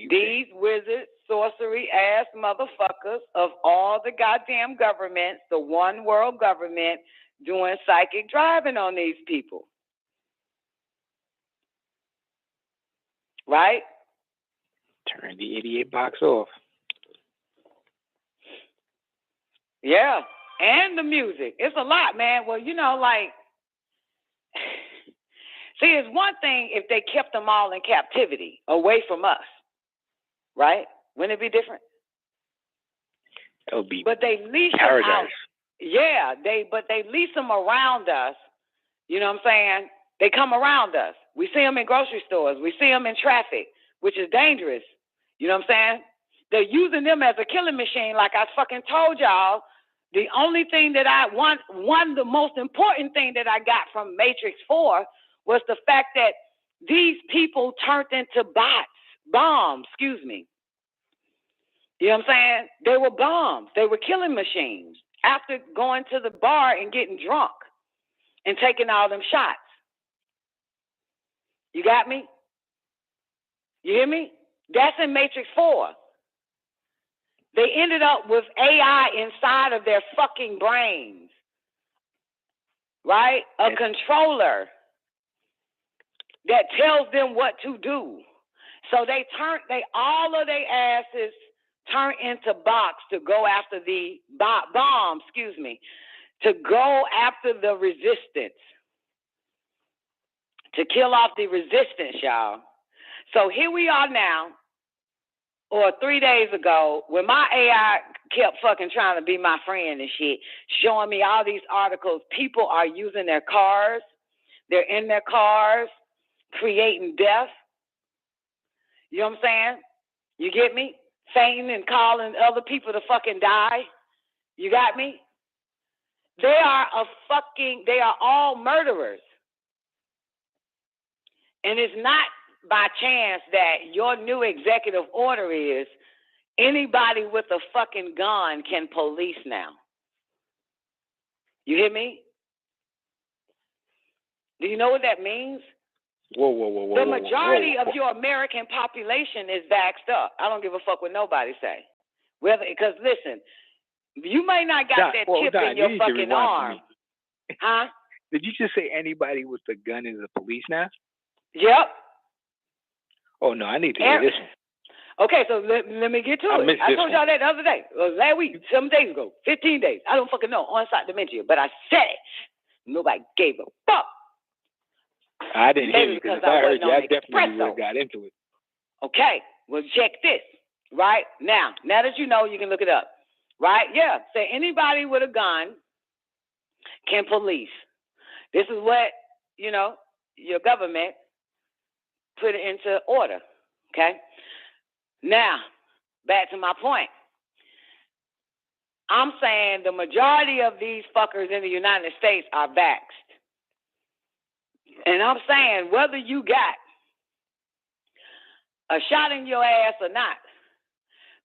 These wizard, sorcery ass motherfuckers of all the goddamn governments, the one world government, doing psychic driving on these people. Right? Turn the idiot box off. Yeah. And the music. It's a lot, man. Well, you know, like, see, it's one thing if they kept them all in captivity, away from us. Right? Wouldn't it be different? It would be but they lease paradise. them out. Yeah, but they lease them around us. You know what I'm saying? They come around us. We see them in grocery stores. We see them in traffic, which is dangerous. You know what I'm saying? They're using them as a killing machine, like I fucking told y'all. The only thing that the most important thing that I got from Matrix 4 was the fact that these people turned into bombs, excuse me. You know what I'm saying? They were bombs. They were killing machines after going to the bar and getting drunk and taking all them shots. You got me? You hear me? That's in Matrix 4. They ended up with AI inside of their fucking brains. Right? A controller that tells them what to do. So all of their asses turn into box to go after the bomb, to go after the resistance, to kill off the resistance, y'all. So here we are now, or 3 days ago, when my AI kept fucking trying to be my friend and shit, showing me all these articles. People are using their cars. They're in their cars, creating death. You know what I'm saying? You get me? Fainting and calling other people to fucking die. You got me? They are all murderers. And it's not by chance that your new executive order is anybody with a fucking gun can police now. You hear me? Do you know what that means? Whoa. The majority of your American population is vaxxed up. I don't give a fuck what nobody say. Because listen, you may not got that chip in your fucking arm. Huh? Did you just say anybody with a gun is a police now? Yep. Oh, no, I need to hear this one. Okay, so let me get to it. I told y'all that the other day. Last week, 7 days ago, 15 days. I don't fucking know. On-site dementia. But I said it. Nobody gave a fuck. I didn't hear you because if I heard you, I definitely would have got into it. Okay, well, check this. Right? Now that you know, you can look it up. Right? Yeah. Say anybody with a gun can police. This is what, your government put it into order. Okay? Now, back to my point. I'm saying the majority of these fuckers in the United States are vaxxed. And I'm saying, whether you got a shot in your ass or not,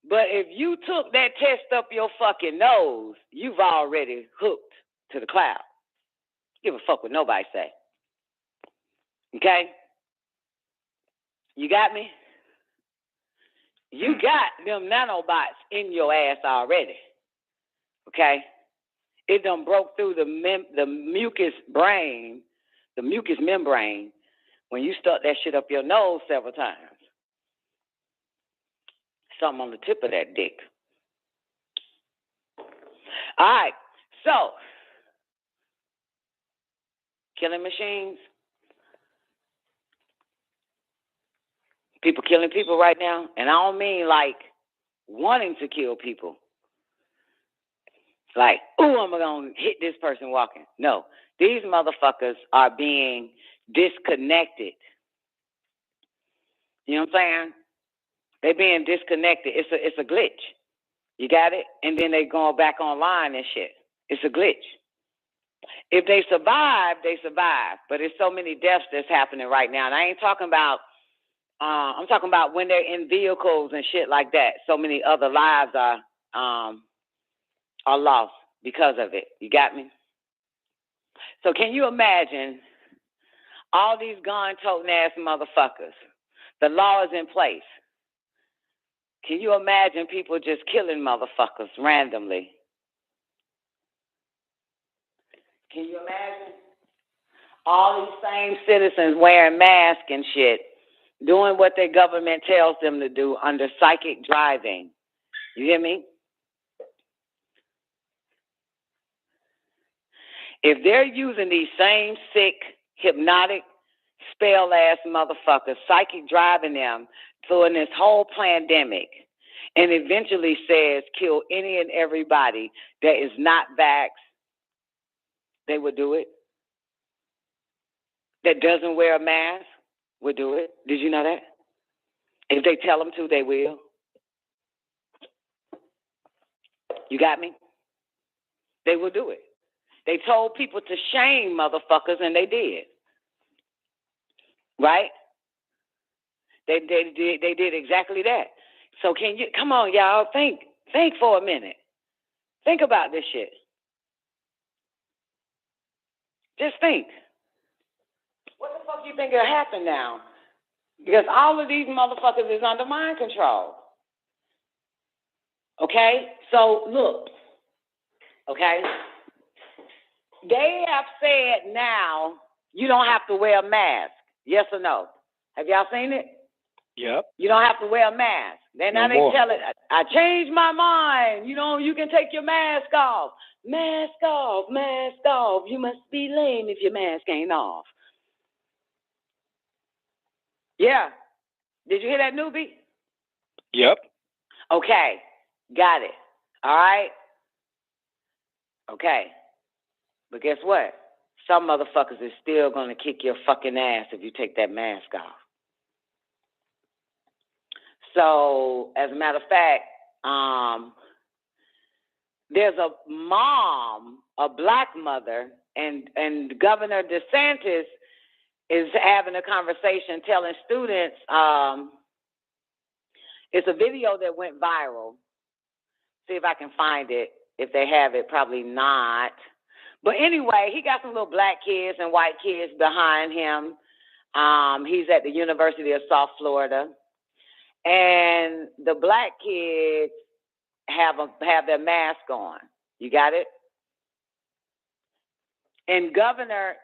but if you took that test up your fucking nose, you've already hooked to the cloud. Give a fuck what nobody say. Okay? You got me? You got them nanobots in your ass already. Okay? It done broke through the mucous membrane when you stuck that shit up your nose several times. Something on the tip of that dick. All right, so killing machines. People killing people right now, and I don't mean like wanting to kill people. Like, ooh, I'm gonna hit this person walking. No, these motherfuckers are being disconnected. You know what I'm saying? They being disconnected. It's a glitch. You got it? And then they going back online and shit. It's a glitch. If they survive, they survive. But there's so many deaths that's happening right now. And I ain't talking about, I'm talking about when they're in vehicles and shit like that. So many other lives are lost because of it. You got me? So can you imagine all these gun-toting ass motherfuckers? The law is in place. Can you imagine people just killing motherfuckers randomly? Can you imagine all these same citizens wearing masks and shit, doing what their government tells them to do under psychic driving? You hear me? If they're using these same sick, hypnotic, spell-ass motherfuckers, psychic driving them during this whole pandemic, and eventually says kill any and everybody that is not vaxxed, they would do it. That doesn't wear a mask would do it. Did you know that? If they tell them to, they will. You got me? They will do it. They told people to shame motherfuckers, and they did. Right? They did exactly that. So can you, come on, y'all, think for a minute. Think about this shit. Just think. What the fuck you think will happen now? Because all of these motherfuckers is under mind control. Okay? So, look. Okay? They have said now you don't have to wear a mask. Yes or no? Have y'all seen it? Yep. You don't have to wear a mask. Then now they tell it, I changed my mind. You know, you can take your mask off. Mask off, mask off. You must be lame if your mask ain't off. Yeah. Did you hear that, newbie? Yep. Okay. Got it. All right? Okay. But guess what? Some motherfuckers is still going to kick your fucking ass if you take that mask off. So, as a matter of fact, there's a mom, a black mother, and Governor DeSantis is having a conversation telling students, it's a video that went viral. See if I can find it. If they have it, probably not. But anyway, he got some little black kids and white kids behind him. He's at the University of South Florida. And the black kids have their mask on. You got it? And Governor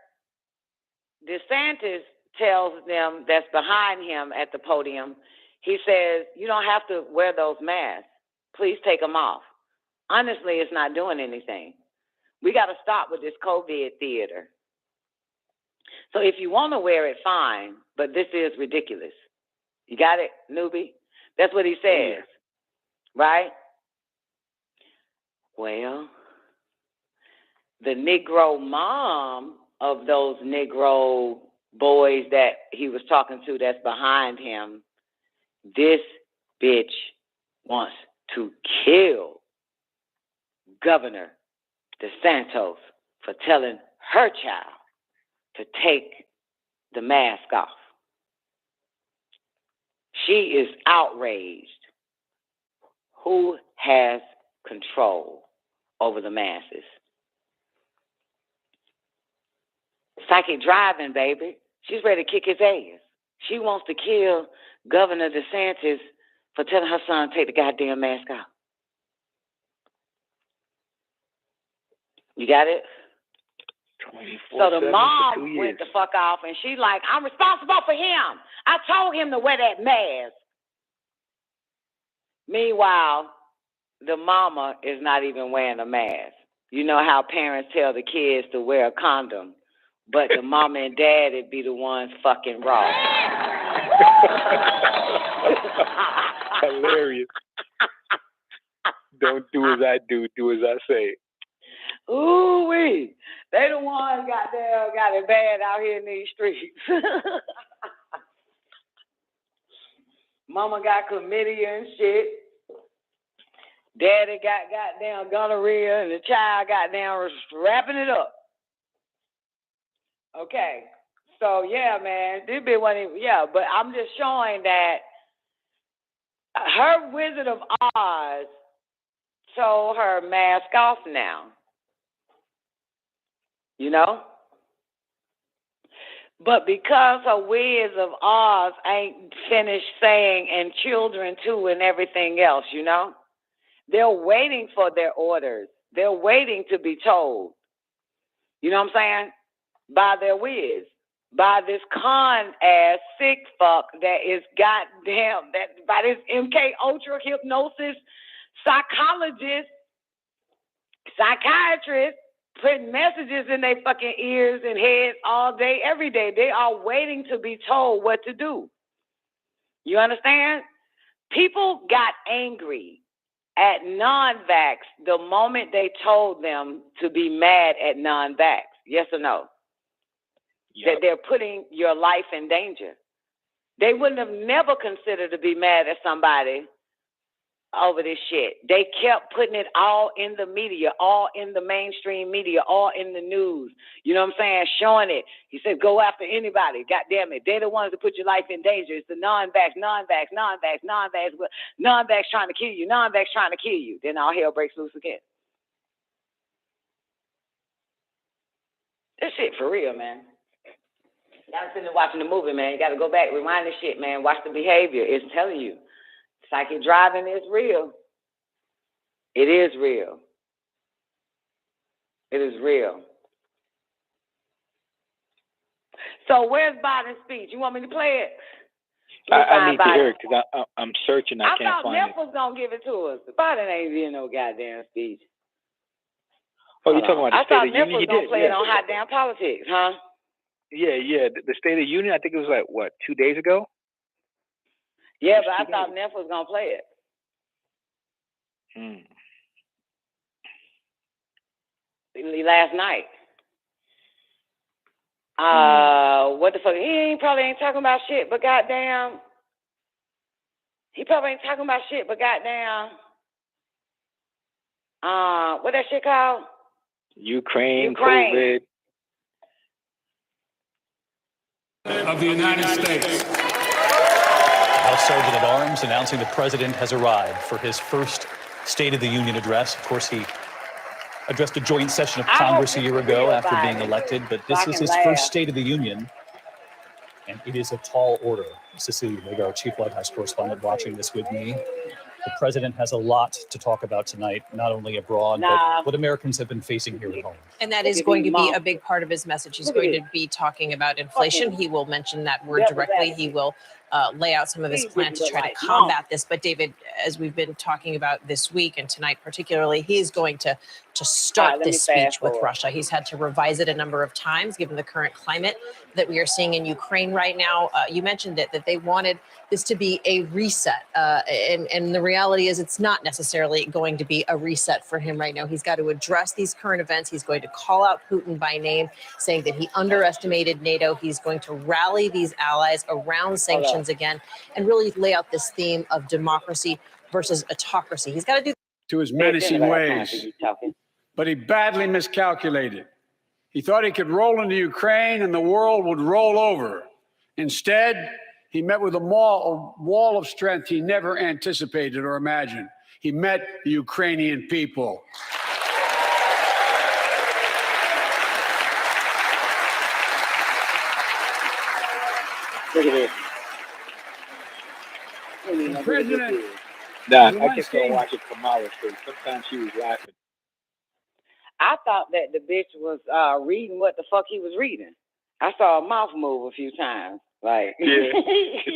DeSantis tells them that's behind him at the podium, he says, you don't have to wear those masks. Please take them off. Honestly, it's not doing anything. We got to stop with this COVID theater. So if you want to wear it, fine, but this is ridiculous. You got it, newbie? That's what he says, right? Well, the Negro mom of those Negro boys that he was talking to that's behind him, this bitch wants to kill Governor DeSantis for telling her child to take the mask off. She is outraged. Who has control over the masses? Psychic driving, baby. She's ready to kick his ass. She wants to kill Governor DeSantis for telling her son to take the goddamn mask off. You got it? So the mom went the fuck off, and she's like, I'm responsible for him. I told him to wear that mask. Meanwhile, the mama is not even wearing a mask. You know how parents tell the kids to wear a condom, but the mama and daddy be the ones fucking raw. Hilarious. Don't do as I do, do as I say. Ooh-wee. They the ones got it bad out here in these streets. Mama got chlamydia and shit. Daddy got goddamn gonorrhea, and the child goddamn wrapping it up. Okay. So, yeah, man, this be one of, yeah, but I'm just showing that her Wizard of Oz told her mask off now. You know? But because her Wiz of Oz ain't finished saying and children too and everything else, you know? They're waiting for their orders. They're waiting to be told. You know what I'm saying? By their Wiz. By this con-ass sick fuck that is goddamn, that by this MK Ultra hypnosis psychologist, psychiatrist, putting messages in their fucking ears and heads all day, every day. They are waiting to be told what to do. You understand? People got angry at non-vax the moment they told them to be mad at non-vax. Yes or no? Yep. That they're putting your life in danger. They wouldn't have never considered to be mad at somebody over this shit. They kept putting it all in the media, all in the mainstream media, all in the news. You know what I'm saying? Showing it. He said, go after anybody. God damn it. They're the ones that put your life in danger. It's the non-vax trying to kill you. Non-vax trying to kill you. Then all hell breaks loose again. This shit for real, man. Y'all sitting there watching the movie, man. You got to go back, rewind this shit, man. Watch the behavior. It's telling you. Psychic driving is real. It is real. It is real. So where's Biden's speech? You want me to play it? I need to hear it because I'm searching. I can't find it. I thought Neff was going to give it to us. Biden ain't giving no goddamn speech. Oh, you're talking about the State of the Union? I thought Neff was going to play it on Hot Damn Politics, huh? Yeah. The State of the Union, I think it was like, what, 2 days ago? Yeah, but I thought Neff was going to play it. Last night. What the fuck? He probably ain't talking about shit, but goddamn. He probably ain't talking about shit, but goddamn. What that shit called? Ukraine. COVID. Of the United States. House Sergeant at Arms announcing the president has arrived for his first State of the Union address. Of course, he addressed a joint session of Congress a year ago after being elected, but this is his first State of the Union, and it is a tall order. Cecilia Vega, our chief White House correspondent, watching this with me. The president has a lot to talk about tonight, not only abroad, but what Americans have been facing here at home. And that is going to be a big part of his message. He's going to be talking about inflation. He will mention that word directly. He will lay out some of his plan to try to combat this. But David, as we've been talking about this week and tonight particularly, he's going to start this speech with Russia. He's had to revise it a number of times given the current climate that we are seeing in Ukraine right now. You mentioned it, that they wanted this to be a reset. And the reality is it's not necessarily going to be a reset for him right now. He's got to address these current events. He's going to call out Putin by name, saying that he underestimated NATO. He's going to rally these allies around sanctions again and really lay out this theme of democracy versus autocracy. He's got to do to his menacing ways, but he badly miscalculated. He thought he could roll into Ukraine and the world would roll over. Instead, he met with a wall of strength he never anticipated or imagined. He met the Ukrainian people. Look at this. President. Don, I just don't watch it for Mara's sake. Sometimes she was laughing. I thought that the bitch was reading what the fuck he was reading. I saw a mouth move a few times. Like, yeah,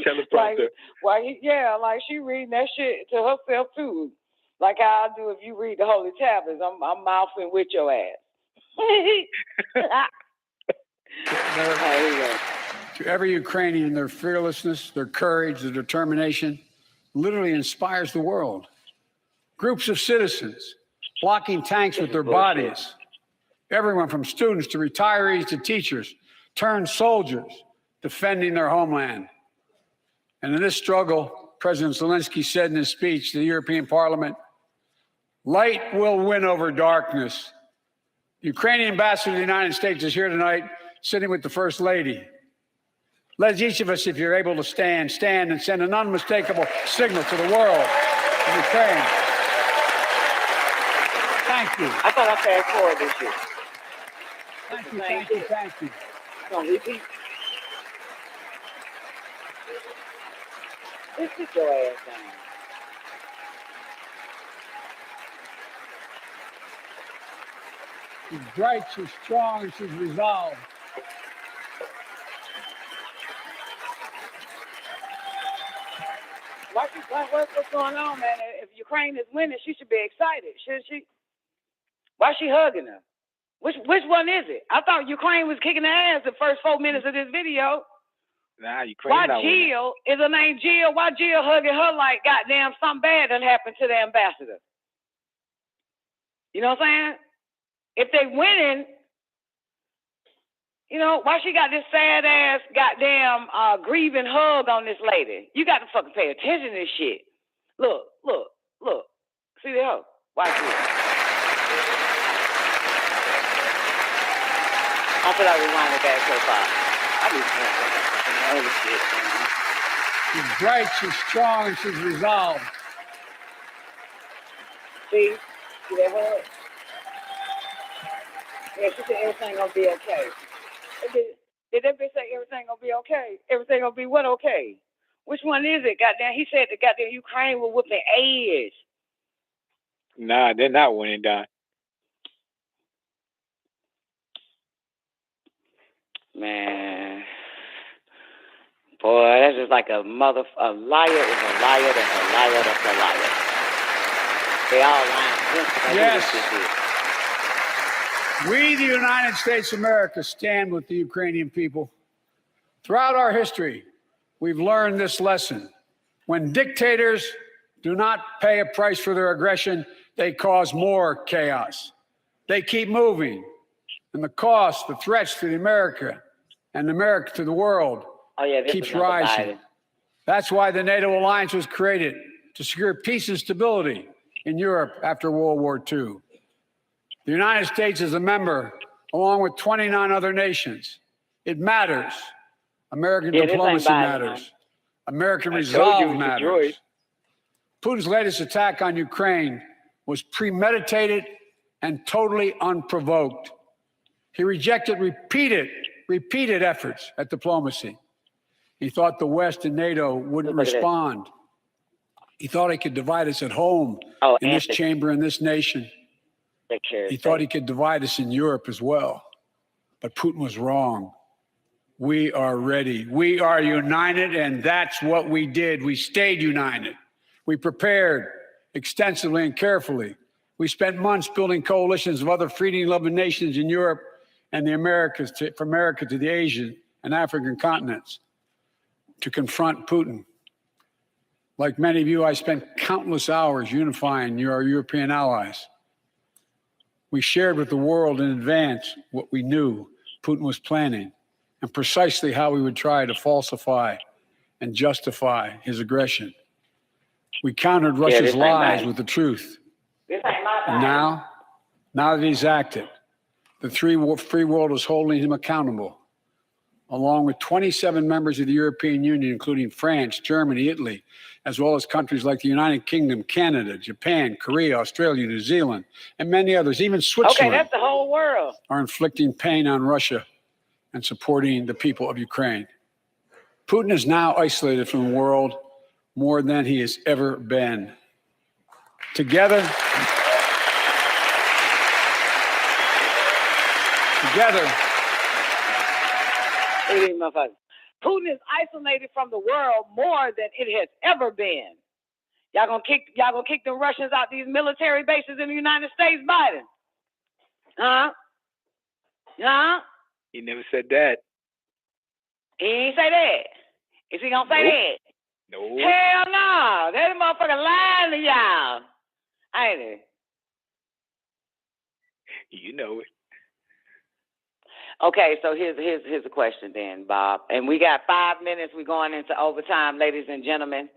teleprompter. Like she reading that shit to herself too. Like how I do if you read the Holy Tablets. I'm mouthing with your ass. To every Ukrainian, their fearlessness, their courage, their determination literally inspires the world. Groups of citizens blocking tanks with their bodies. Everyone from students to retirees to teachers turned soldiers defending their homeland. And in this struggle, President Zelensky said in his speech to the European Parliament, light will win over darkness. The Ukrainian ambassador to the United States is here tonight, sitting with the First Lady. Let each of us, if you're able to stand and send an unmistakable signal to the world of Ukraine. Thank you. I thought I fast forward this shit. Thank you. Don't repeat. Just sit your ass down. She's bright, she's strong, she's resolved. What's going on, man? If Ukraine is winning, she should be excited, shouldn't she? Why is she hugging her? Which one is it? I thought Ukraine was kicking her ass the first 4 minutes of this video. Nah, Ukraine. Why Jill? Is her name Jill? Why Jill hugging her like goddamn something bad done happened to the ambassador? You know what I'm saying? If they winning, you know, why she got this sad ass goddamn grieving hug on this lady? You got to fucking pay attention to this shit. Look. See the hoe? Watch this. I feel like we wound it back so far. I be saying other shit, man. She's bright, she's strong, and she's resolved. See that hug? Yeah, she said everything gonna be okay. Did that bitch say everything gonna be okay? Everything gonna be what okay? Which one is it? Goddamn, he said the goddamn Ukraine will whoop their ass. Nah, they're not winning, Don. Man, boy, that's just like a liar is a liar that's a liar that's a liar. They all lying. Yes. We, the United States of America, stand with the Ukrainian people. Throughout our history, we've learned this lesson. When dictators do not pay a price for their aggression, they cause more chaos. They keep moving. And the cost, the threats to America and America to the world keeps rising. That's why the NATO alliance was created, to secure peace and stability in Europe after World War II. The United States is a member, along with 29 other nations. It matters. American diplomacy matters. American resolve matters. Putin's latest attack on Ukraine was premeditated and totally unprovoked. He rejected repeated efforts at diplomacy. He thought the West and NATO wouldn't respond. He thought he could divide us at home, in this chamber, in this nation. He thought he could divide us in Europe as well. But Putin was wrong. We are ready. We are united, and that's what we did. We stayed united. We prepared extensively and carefully. We spent months building coalitions of other freedom-loving nations in Europe and the Americas, from America to the Asian and African continents, to confront Putin. Like many of you, I spent countless hours unifying our European allies. We shared with the world in advance what we knew Putin was planning and precisely how we would try to falsify and justify his aggression. We countered Russia's lies with the truth. And now that he's acted, The free world is holding him accountable, along with 27 members of the European Union, including France, Germany, Italy, as well as countries like the United Kingdom, Canada, Japan, Korea, Australia, New Zealand, and many others, even Switzerland. Okay, that's the whole world. Are inflicting pain on Russia and supporting the people of Ukraine. Putin is now isolated from the world more than he has ever been. Together, Putin is isolated from the world more than it has ever been. Y'all gonna kick the Russians out these military bases in the United States, Biden? Huh? He never said that. He ain't say that. Is he gonna say that? No. Hell no. That motherfucker lying to y'all. Ain't it? You know it. Okay, so here's a question then, Bob. And we got 5 minutes. We're going into overtime, ladies and gentlemen.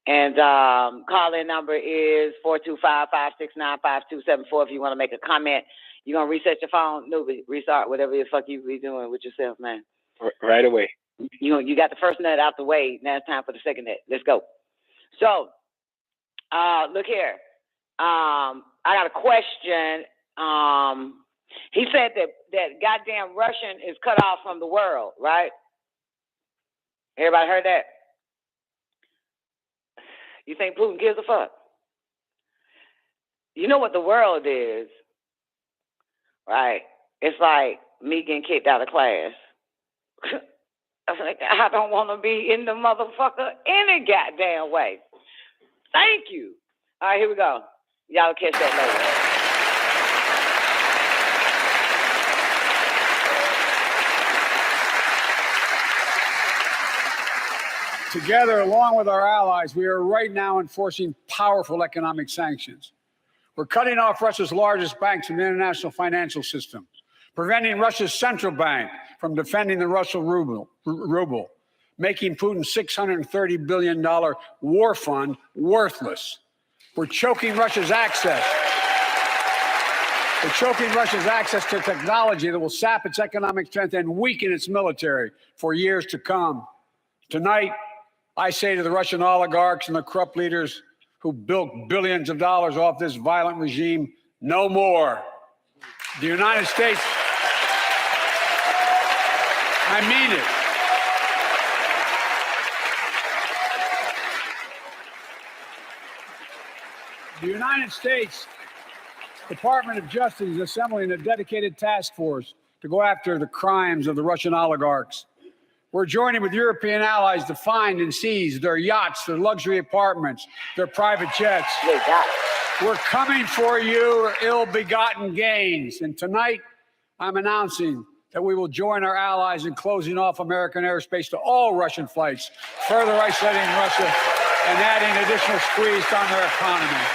And call-in number is 425-569-5274 if you want to make a comment. You're going to reset your phone? No, restart whatever the fuck you be doing with yourself, man. Right away. You got the first nut out the way. Now it's time for the second nut. Let's go. So, look here. I got a question. He said that goddamn Russian is cut off from the world, right? Everybody heard that? You think Putin gives a fuck? You know what the world is, right? It's like me getting kicked out of class. I don't want to be in the motherfucker any goddamn way. Thank you. All right, here we go. Y'all catch that later. Together, along with our allies, we are right now enforcing powerful economic sanctions. We're cutting off Russia's largest banks in the international financial system, preventing Russia's central bank from defending the Russian ruble, making Putin's $630 billion war fund worthless. We're choking Russia's access. To technology that will sap its economic strength and weaken its military for years to come. Tonight, I say to the Russian oligarchs and the corrupt leaders who built billions of dollars off this violent regime, no more. The United States, I mean it. The United States Department of Justice is assembling a dedicated task force to go after the crimes of the Russian oligarchs. We're joining with European allies to find and seize their yachts, their luxury apartments, their private jets. We're coming for your ill-begotten gains. And tonight, I'm announcing that we will join our allies in closing off American airspace to all Russian flights, further isolating Russia and adding additional squeeze on their economy.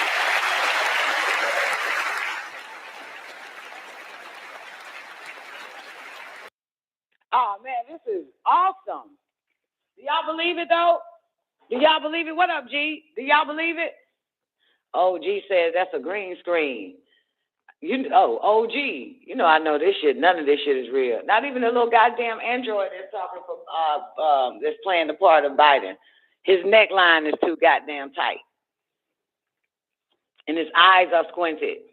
Oh, man, this is awesome. Do y'all believe it, though? Do y'all believe it? What up, G? Do y'all believe it? OG says that's a green screen. OG, you know I know this shit. None of this shit is real. Not even the little goddamn android that's talking from that's playing the part of Biden. His neckline is too goddamn tight, and his eyes are squinted.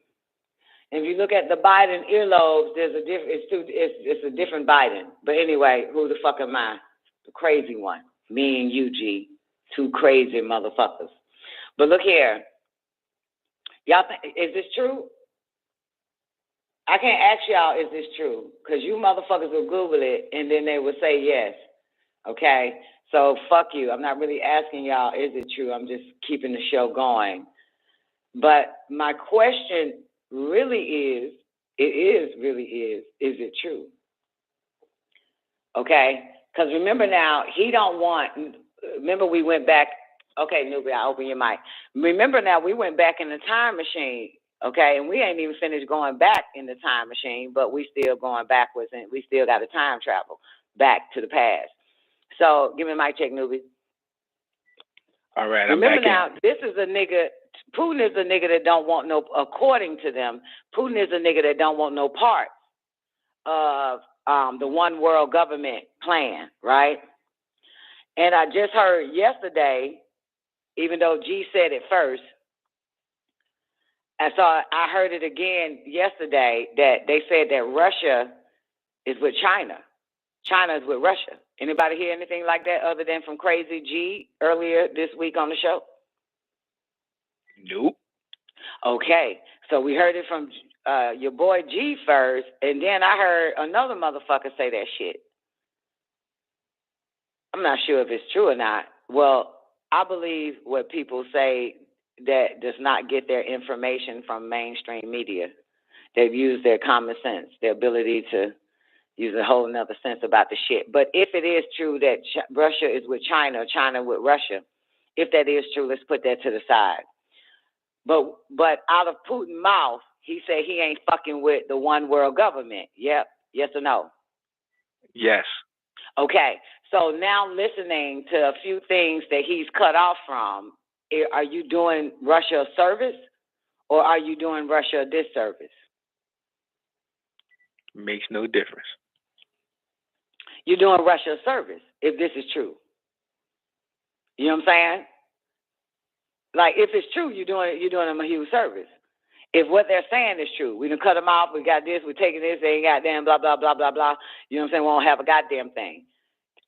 And if you look at the Biden earlobes, there's a it's a different Biden. But anyway, who the fuck am I? The crazy one. Me and you, G. Two crazy motherfuckers. But look here. Y'all think, is this true? I can't ask y'all, is this true? Because you motherfuckers will Google it, and then they will say yes. Okay? So fuck you. I'm not really asking y'all, is it true? I'm just keeping the show going. But my question really is it true? Okay? Because remember now, remember we went back, okay, Newbie, I'll open your mic. Remember now, we went back in the time machine, okay? And we ain't even finished going back in the time machine, but we still going backwards, and we still got to time travel back to the past. So give me a mic check, Newbie. All right, remember now, this is a nigga, Putin is a nigga that don't want no, according to them, Putin is a nigga that don't want no parts of the one world government plan, right? And I just heard yesterday, even though G said it first, and so I heard it again yesterday that they said that Russia is with China. China is with Russia. Anybody hear anything like that other than from Crazy G earlier this week on the show? Nope. Okay, so we heard it from your boy G first, and then I heard another motherfucker say that shit. I'm not sure if it's true or not. Well, I believe what people say that does not get their information from mainstream media. They've used their common sense, their ability to use a whole nother sense about the shit. But if it is true that Russia is with China, China with Russia, if that is true, let's put that to the side. But out of Putin's mouth, he said he ain't fucking with the one world government. Yep. Yes or no? Yes. Okay. So now listening to a few things that he's cut off from, are you doing Russia a service or are you doing Russia a disservice? Makes no difference. You're doing Russia a service if this is true. You know what I'm saying? Like, if it's true, you're doing them a huge service. If what they're saying is true, we done cut them off, we got this, we're taking this, they ain't goddamn blah, blah, blah, blah, blah. You know what I'm saying? We won't have a goddamn thing.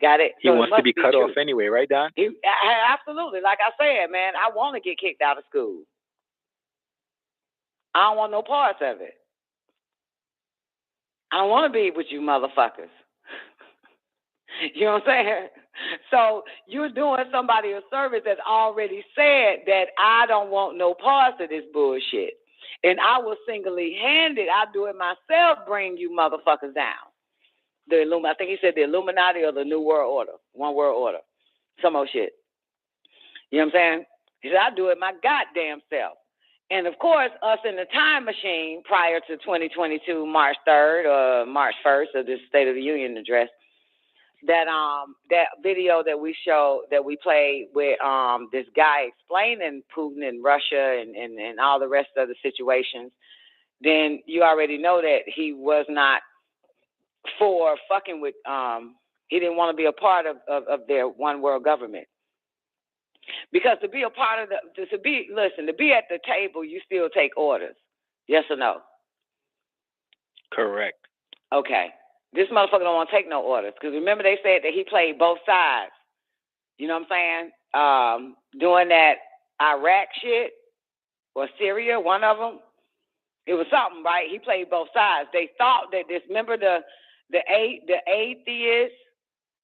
Got it? He wants to be cut off anyway, right, Don? Absolutely. Like I said, man, I want to get kicked out of school. I don't want no parts of it. I don't want to be with you motherfuckers. You know what I'm saying? So you're doing somebody a service that's already said that I don't want no parts of this bullshit. And I will single-handed, I'll do it myself, bring you motherfuckers down. I think he said the Illuminati or the New World Order, One World Order, some old shit. You know what I'm saying? He said, I'll do it my goddamn self. And of course, us in the time machine prior to 2022, March 3rd or March 1st of this State of the Union address, that video that we played with this guy explaining Putin and Russia and all the rest of the situations, then you already know that he was not for fucking with he didn't want to be a part of their one world government. Because to be a part of to be at the table, you still take orders. Yes or no? Correct. Okay. This motherfucker don't want to take no orders. Because remember they said that he played both sides. You know what I'm saying? Doing that Iraq shit or Syria, one of them. It was something, right? He played both sides. They thought that this, remember the atheist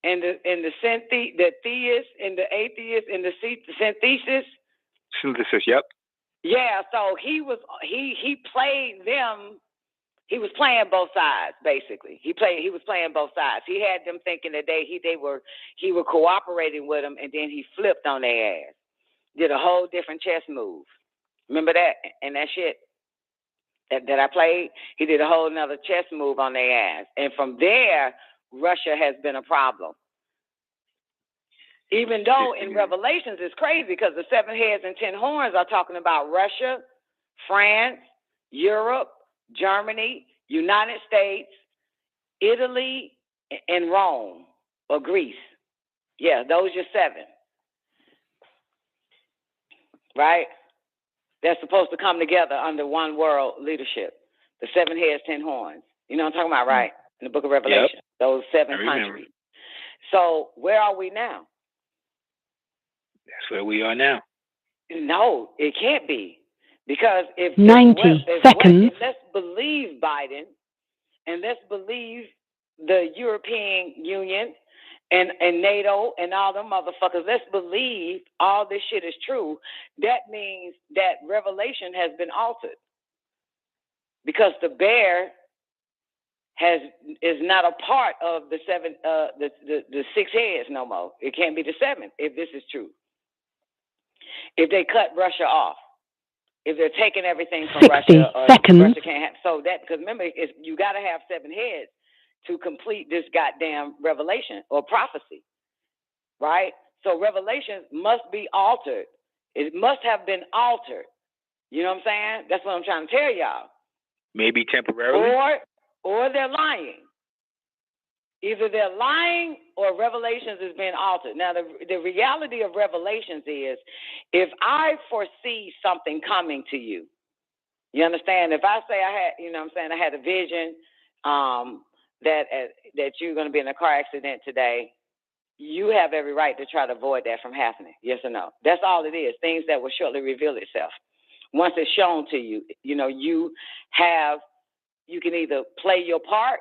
and the theist and the atheist and the synthesis? Synthesis, yep. Yeah, so he played them. He was playing both sides, basically. He was playing both sides. He had them thinking that he were cooperating with them, and then he flipped on their ass. Did a whole different chess move. Remember that? And that shit that I played? He did a whole nother chess move on their ass. And from there, Russia has been a problem. Even though in Revelations it's crazy because the 7 heads and 10 horns are talking about Russia, France, Europe, Germany, United States, Italy, and Rome or Greece. Yeah, those are 7. Right? They're supposed to come together under one world leadership. The 7 heads, 10 horns. You know what I'm talking about, right? In the book of Revelation. Yep. Those 7 countries. So where are we now? That's where we are now. No, it can't be. Because if 90 seconds. Let's believe Biden and let's believe the European Union and NATO and all them motherfuckers. Let's believe all this shit is true. That means that Revelation has been altered. Because the bear is not a part of the 6 heads no more. It can't be the 7th if this is true. If they cut Russia off. If they're taking everything from 60 Russia, seconds. Russia can't have, so that, because remember, you got to have 7 heads to complete this goddamn revelation or prophecy, right? So Revelation must be altered. It must have been altered. You know what I'm saying? That's what I'm trying to tell y'all. Maybe temporarily. or they're lying. Either they're lying or Revelations is being altered. Now, the reality of Revelations is if I foresee something coming to you, you understand? If I say I had a vision that you're going to be in a car accident today, you have every right to try to avoid that from happening. Yes or no? That's all it is. Things that will shortly reveal itself. Once it's shown to you, you can either play your part,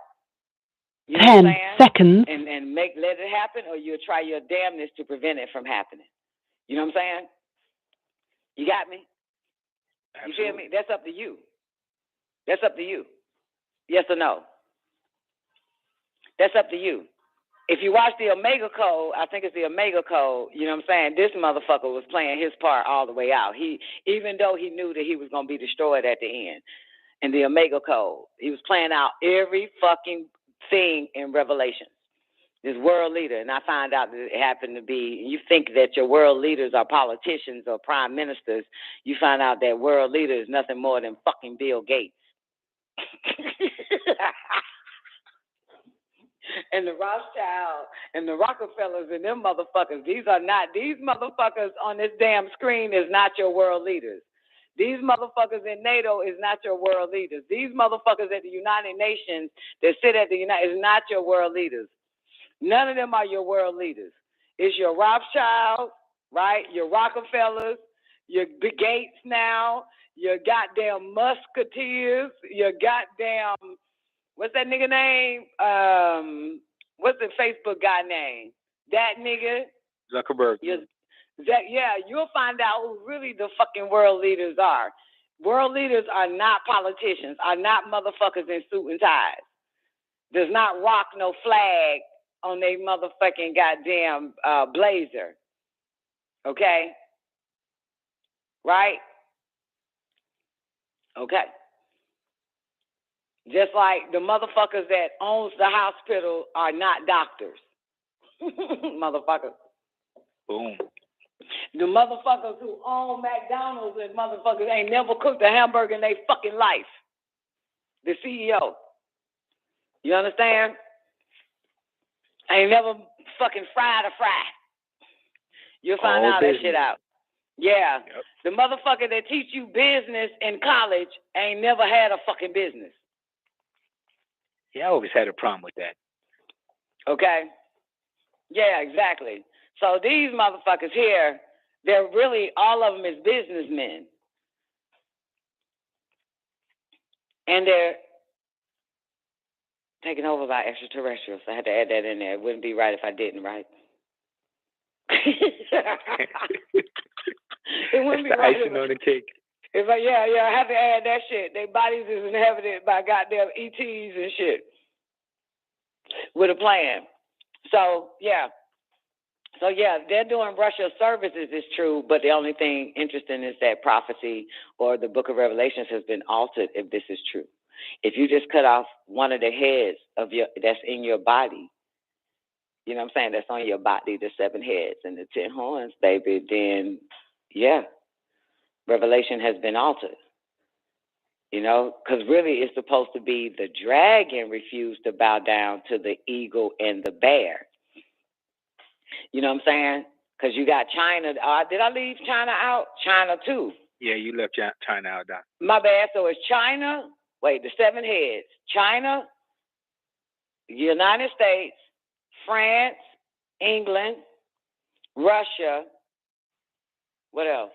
10 seconds, and let it happen, or you'll try your damnness to prevent it from happening. You know what I'm saying? You got me? Absolutely. You feel me? That's up to you. That's up to you. Yes or no? That's up to you. If you watch the Omega Code, I think it's the Omega Code, you know what I'm saying? This motherfucker was playing his part all the way out. Even though he knew that he was going to be destroyed at the end. In the Omega Code, he was playing out every fucking thing in Revelation. This world leader, and I find out that it happened to be, you think that your world leaders are politicians or prime ministers, you find out that world leader is nothing more than fucking Bill Gates. And the Rothschild and the Rockefellers and them motherfuckers, these motherfuckers on this damn screen is not your world leaders. These motherfuckers in NATO is not your world leaders. These motherfuckers at the United Nations that sit at the United is not your world leaders. None of them are your world leaders. It's your Rothschilds, right? Your Rockefellers, your Gates now, your goddamn Musketeers, your goddamn, what's that nigga name? What's the Facebook guy name? That nigga? Zuckerberg. You'll find out who really the fucking world leaders are. World leaders are not politicians, are not motherfuckers in suit and ties. Does not rock no flag on their motherfucking goddamn blazer. Okay? Right? Okay. Just like the motherfuckers that owns the hospital are not doctors. Motherfuckers. Boom. The motherfuckers who own McDonald's and motherfuckers ain't never cooked a hamburger in their fucking life. The CEO. You understand? Ain't never fucking fried a fry. You'll find all that shit out. Yeah. Yep. The motherfucker that teach you business in college ain't never had a fucking business. Yeah, I always had a problem with that. Okay? Yeah, exactly. So these motherfuckers here, they're really, all of them is businessmen. And they're taken over by extraterrestrials. I had to add that in there. It wouldn't be right if I didn't, right? It wouldn't be right. Icing on the cake. I have to add that shit. Their bodies is inhabited by goddamn ETs and shit. With a plan. So, yeah, they're doing Russia services, is true, but the only thing interesting is that prophecy or the book of Revelations has been altered if this is true. If you just cut off one of the heads that's in your body, you know what I'm saying, that's on your body, the 7 heads and the 10 horns, baby, then, yeah, Revelation has been altered. You know, because really it's supposed to be the dragon refused to bow down to the eagle and the bear. You know what I'm saying? Because you got China. Did I leave China out? China too. Yeah, you left China out, Doc. My bad. So it's China. Wait, the 7 heads. China, United States, France, England, Russia. What else?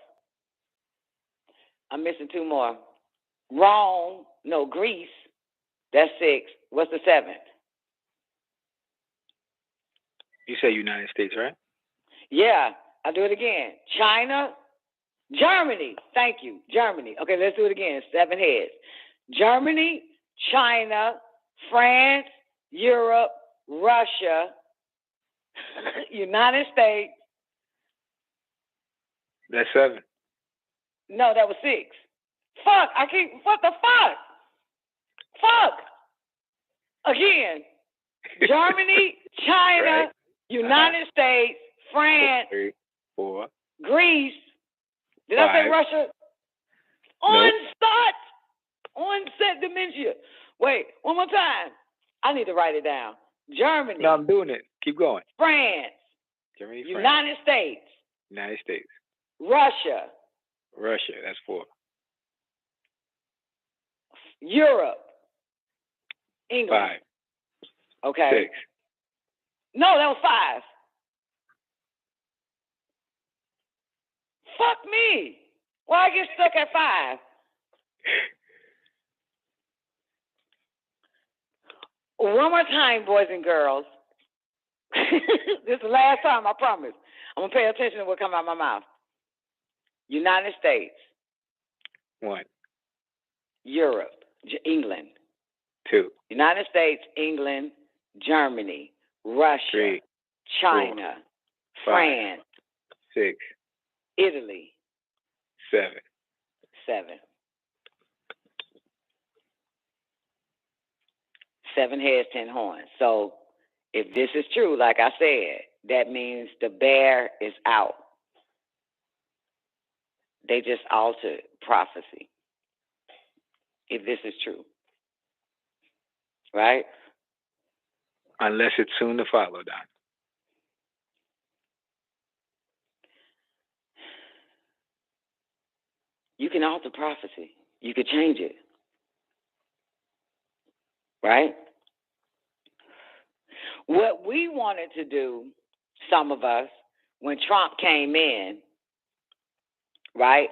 I'm missing 2 more. Rome, no, Greece. That's 6. What's the 7th? You say United States, right? Yeah, I'll do it again. China, Germany. Thank you, Germany. Okay, let's do it again. 7 heads. Germany, China, France, Europe, Russia, United States. That's 7. No, that was 6. Fuck, what the fuck? Fuck. Again. Germany, China, right. United States, France, 3, 4, Greece. Did 5. I say Russia? Onset dementia. Wait, one more time. I need to write it down. Germany. No, I'm doing it. Keep going. France. Germany, France. United States. United States. Russia. Russia, that's 4. Europe. England. 5. Okay. 6. No, that was 5. Fuck me. Why I get stuck at 5? One more time, boys and girls. This is the last time, I promise. I'm going to pay attention to what comes out of my mouth. United States. 1. Europe. England. 2. United States, England, Germany, Russia, 3. China, 4, 5, France, 6. Italy. 7. 7. 7 heads, 10 horns. So if this is true, like I said, that means the bear is out. They just altered prophecy. If this is true. Right? Unless it's soon to follow, Don. You can alter prophecy. You could change it. Right? What we wanted to do, some of us, when Trump came in, right,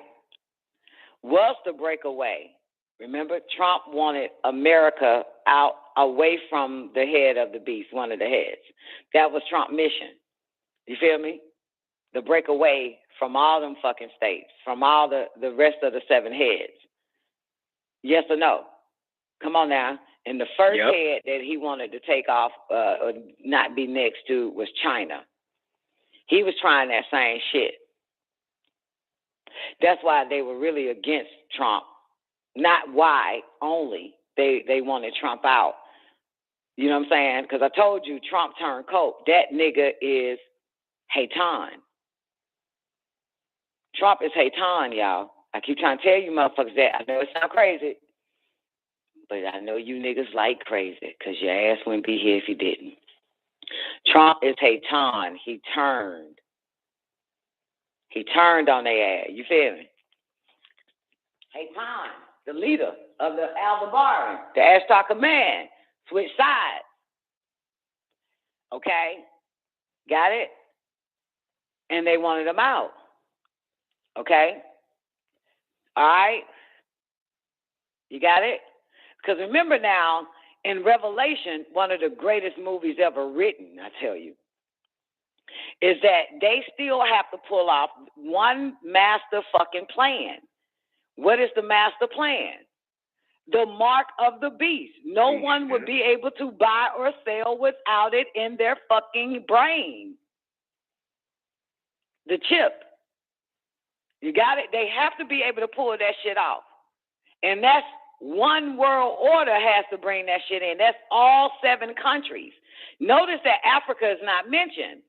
was to break away. Remember, Trump wanted America out, away from the head of the beast, one of the heads. That was Trump's mission. You feel me? The break away from all them fucking states, from all the rest of the 7 heads. Yes or no? Come on now. And the first head that he wanted to take off, or not be next to, was China. He was trying that same shit. That's why they were really against Trump. Not why only. They wanted Trump out. You know what I'm saying? Because I told you Trump turned coke. That nigga is Haton. Trump is Haton, y'all. I keep trying to tell you motherfuckers that. I know it sounds crazy. But I know you niggas like crazy, because your ass wouldn't be here if you didn't. Trump is Haton. He turned. He turned on their ass. You feel me? Haton, the leader of the Aldebaran, the Aztec command, switch sides. Okay? Got it? And they wanted him out. Okay? All right? You got it? Because remember now, in Revelation, one of the greatest movies ever written, I tell you, is that they still have to pull off one master fucking plan. What is the master plan? The mark of the beast. No one would be able to buy or sell without it in their fucking brain. The chip. You got it? They have to be able to pull that shit off. And that's one world order has to bring that shit in. That's all 7 countries. Notice that Africa is not mentioned.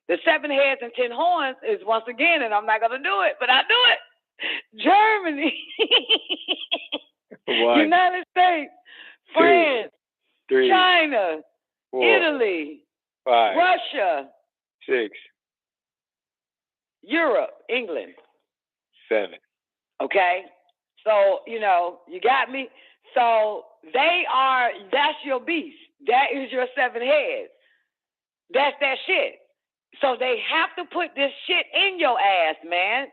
The 7 heads and 10 horns is once again, and I'm not going to do it, but I do it. Germany. United States. France. 3. China. 4. Italy. 5. Russia. 6. Europe. England. 7. Okay? So, you know, you got me? So that's your beast. That is your 7 heads. That's that shit. So they have to put this shit in your ass, man.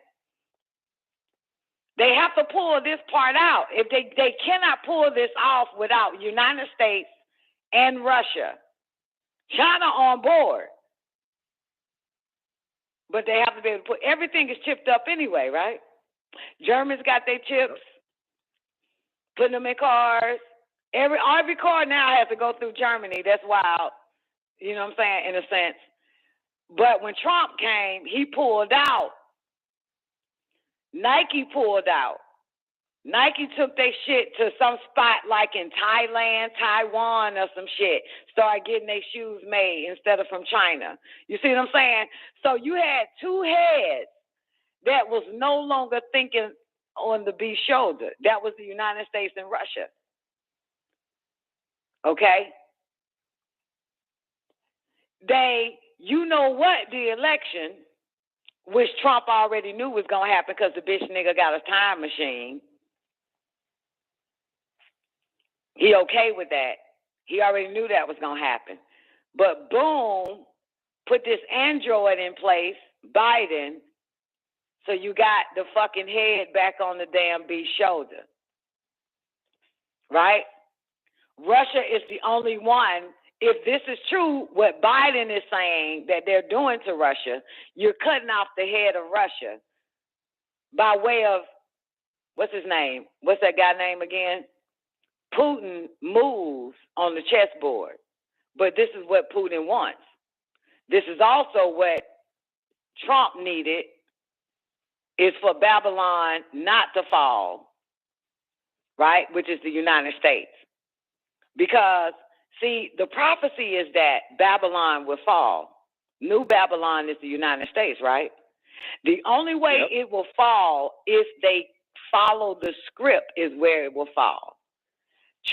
They have to pull this part out. If they cannot pull this off without United States and Russia. China on board. But they have to be able to put, everything is chipped up anyway, right? Germans got their chips, putting them in cars. Every car now has to go through Germany. That's wild. You know what I'm saying? In a sense. But when Trump came, he pulled out. Nike pulled out. Nike took their shit to some spot like in Thailand, Taiwan, or some shit. Started getting their shoes made instead of from China. You see what I'm saying? So you had 2 heads that was no longer thinking on the beast's shoulder. That was the United States and Russia. Okay? You know what, the election, which Trump already knew was going to happen because the bitch nigga got a time machine. He okay with that. He already knew that was going to happen. But boom, put this android in place, Biden, so you got the fucking head back on the damn beast's shoulder. Right? Russia is the only one. If this is true, what Biden is saying that they're doing to Russia, you're cutting off the head of Russia by way of, what's his name? What's that guy name again? Putin moves on the chessboard. But this is what Putin wants. This is also what Trump needed, is for Babylon not to fall, right? Which is the United States. Because, see, the prophecy is that Babylon will fall. New Babylon is the United States, right? The only way it will fall if they follow the script is where it will fall.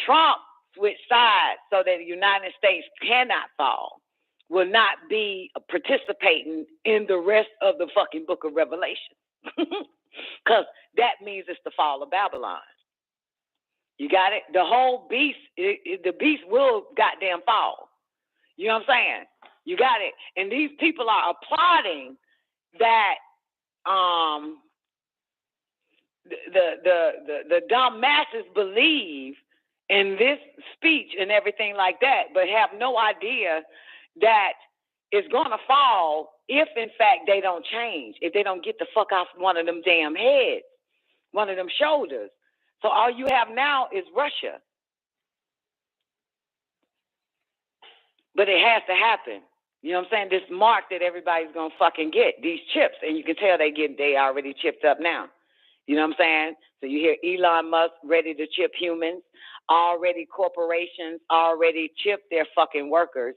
Trump switched sides so that the United States cannot fall, will not be participating in the rest of the fucking book of Revelation. Because that means it's the fall of Babylon. You got it? The whole beast, the beast will goddamn fall. You know what I'm saying? You got it. And these people are applauding that the dumb masses believe in this speech and everything like that, but have no idea that it's going to fall if, in fact, they don't change, if they don't get the fuck off one of them damn heads, one of them shoulders. So all you have now is Russia. But it has to happen. You know what I'm saying? This mark that everybody's going to fucking get, these chips, and you can tell they already chipped up now. You know what I'm saying? So you hear Elon Musk ready to chip humans, already corporations already chip their fucking workers.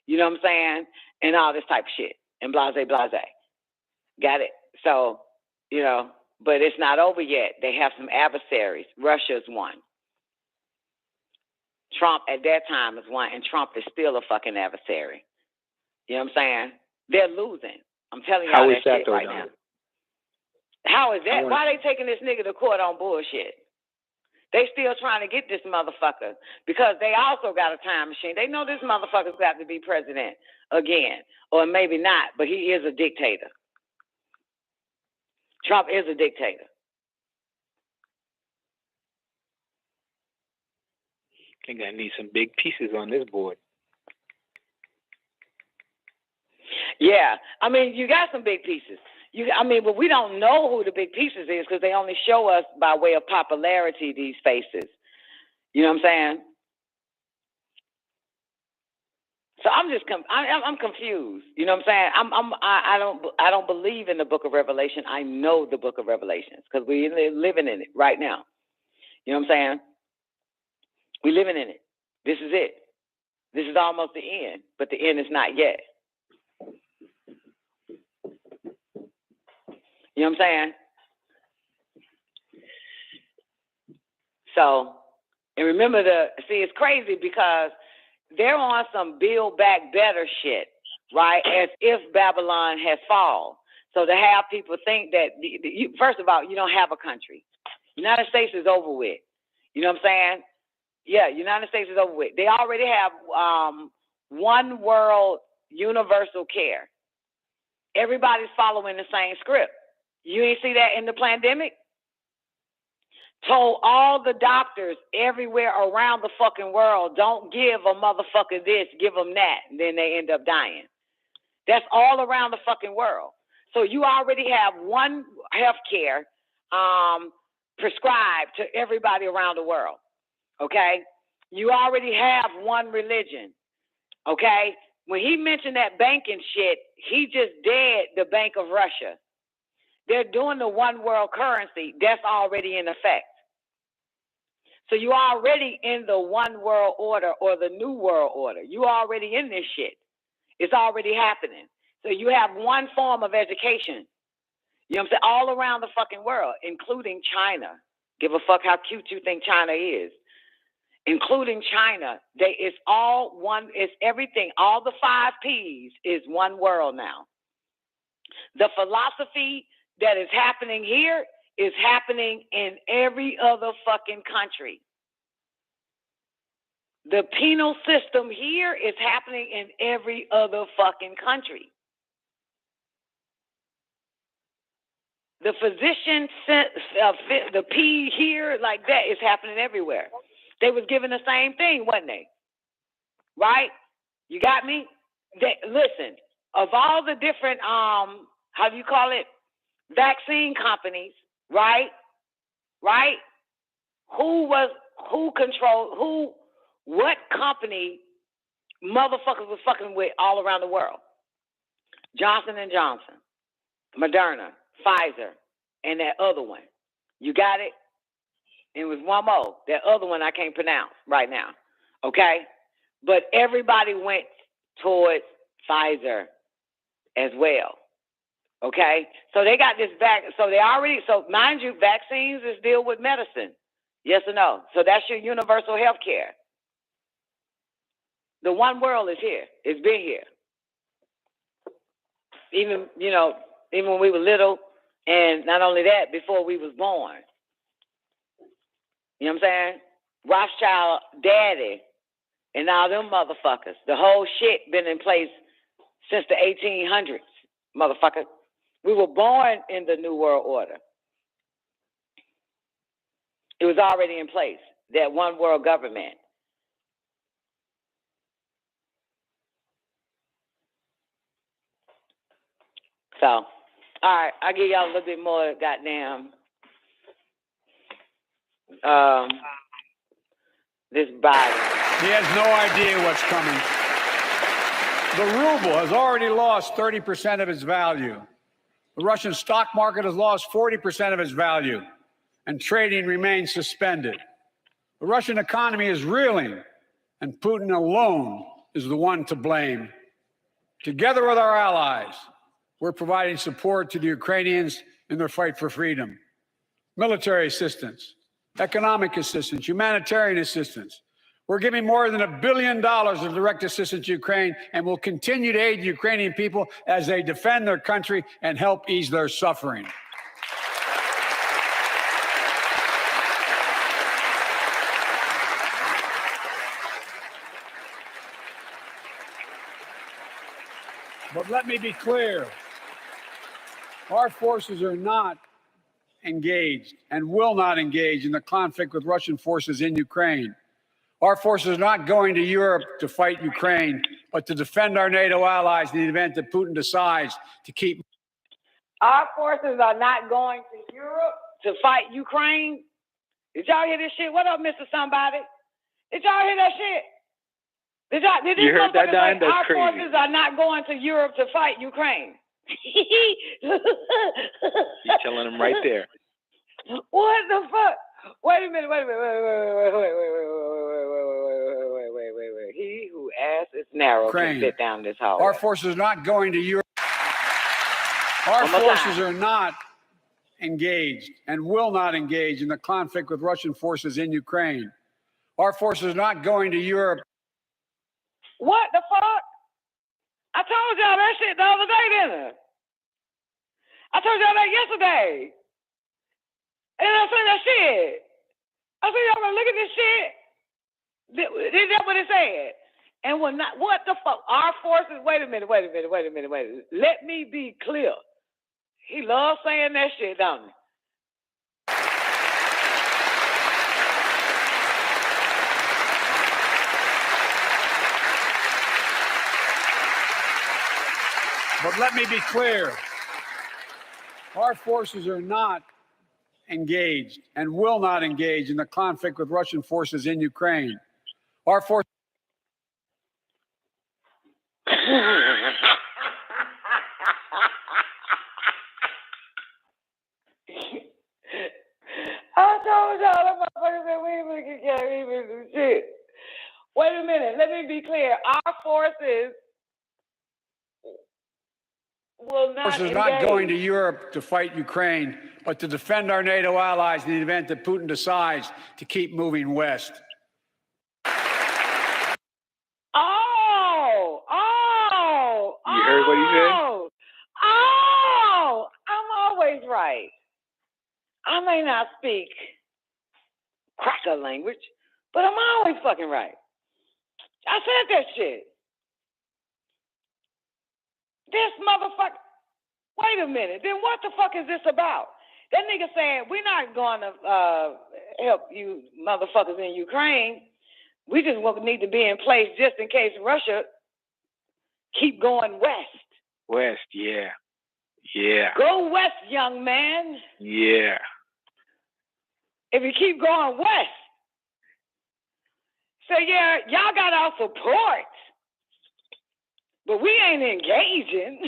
You know what I'm saying? And all this type of shit. And blase. Got it? So, you know, but it's not over yet. They have some adversaries. Russia's one. Trump at that time is one, and Trump is still a fucking adversary. You know what I'm saying? They're losing. I'm telling y'all that shit right now. How is that? Why are they taking this nigga to court on bullshit? They still trying to get this motherfucker because they also got a time machine. They know this motherfucker's got to be president again, or maybe not, but he is a dictator. Trump is a dictator. I think I need some big pieces on this board. Yeah, I mean, you got some big pieces. But we don't know who the big pieces is because they only show us by way of popularity these faces. You know what I'm saying? So I'm confused. You know what I'm saying? I don't believe in the Book of Revelation. I know the Book of Revelations because we're living in it right now. You know what I'm saying? We're living in it. This is it. This is almost the end, but the end is not yet. You know what I'm saying? So, and remember it's crazy because they're on some build back better shit, right? As if Babylon has fallen. So to have people think that, first of all, you don't have a country. United States is over with. You know what I'm saying? Yeah, United States is over with. They already have one world universal care. Everybody's following the same script. You ain't see that in the pandemic? Told all the doctors everywhere around the fucking world, don't give a motherfucker this, give them that, and then they end up dying. That's all around the fucking world. So you already have one health care prescribed to everybody around the world, okay? You already have one religion, okay? When he mentioned that banking shit, he just dead the Bank of Russia. They're doing the one world currency. That's already in effect. So you're already in the one world order or the new world order. You already in this shit. It's already happening. So you have one form of education. You know what I'm saying? All around the fucking world, including China. Give a fuck how cute you think China is. including China. It's all one, it's everything. All the 5 Ps is one world now. The philosophy that is happening here is happening in every other fucking country. The penal system here is happening in every other fucking country. The physician, the P here, like that, is happening everywhere. They was given the same thing, wasn't they? Right? You got me? Listen, of all the different, how do you call it, vaccine companies, right? Right? What company motherfuckers was fucking with all around the world? Johnson & Johnson, Moderna, Pfizer, and that other one. You got it? It was one more. That other one I can't pronounce right now. Okay? But everybody went towards Pfizer as well. Okay? So they got this back. So mind you, vaccines is deal with medicine. Yes or no? So that's your universal health care. The one world is here. It's been here. Even when we were little, and not only that, before we was born. You know what I'm saying? Rothschild daddy and all them motherfuckers. The whole shit been in place since the 1800s, motherfucker. We were born in the New World Order. It was already in place, that one world government. So, all right, I'll give y'all a little bit more goddamn this Biden. He has no idea what's coming. The ruble has already lost 30% of its value. The Russian stock market has lost 40% of its value, and trading remains suspended. The Russian economy is reeling, and Putin alone is the one to blame. Together with our allies, we're providing support to the Ukrainians in their fight for freedom. Military assistance, economic assistance, humanitarian assistance. We're giving more than $1 billion of direct assistance to Ukraine, and will continue to aid the Ukrainian people as they defend their country and help ease their suffering. But let me be clear. Our forces are not engaged and will not engage in the conflict with Russian forces in Ukraine. Our forces are not going to Europe to fight Ukraine, but to defend our NATO allies in the event that Putin decides to keep. Our forces are not going to Europe to fight Ukraine. Did y'all hear this shit? What up, Mr. Somebody? Did y'all hear that shit? Did you heard that, Diane? That's our crazy. Forces are not going to Europe to fight Ukraine. You're telling him right there. What the fuck? Wait a minute. He who asks is narrow can sit down this hallway. Our forces are not going to Europe. Our forces are not engaged and will not engage in the conflict with Russian forces in Ukraine. Our forces are not going to Europe. What the fuck? I told y'all that shit the other day, didn't I? I told y'all that yesterday. And I said that shit. I said, y'all gonna look at this shit? Is that what it said? And we're not, what the fuck? Our forces, wait a minute. Let me be clear. He loves saying that shit, don't he? But let me be clear. Our forces are not engaged and will not engage in the conflict with Russian forces in Ukraine. Our forces. I told y'all that motherfuckers said we can't even do shit. Wait a minute. Let me be clear. Our forces will not Forces not going to Europe to fight Ukraine, but to defend our NATO allies in the event that Putin decides to keep moving west. what he said? Oh, I'm always right. I may not speak cracker language, but I'm always fucking right. I said that shit. This motherfucker. Wait a minute. Then what the fuck is this about? That nigga saying we're not going to help you motherfuckers in Ukraine. We just need to be in place just in case Russia keep going west. West, yeah. Yeah. Go west, young man. Yeah. If you keep going west. So yeah, y'all got our support. But we ain't engaging.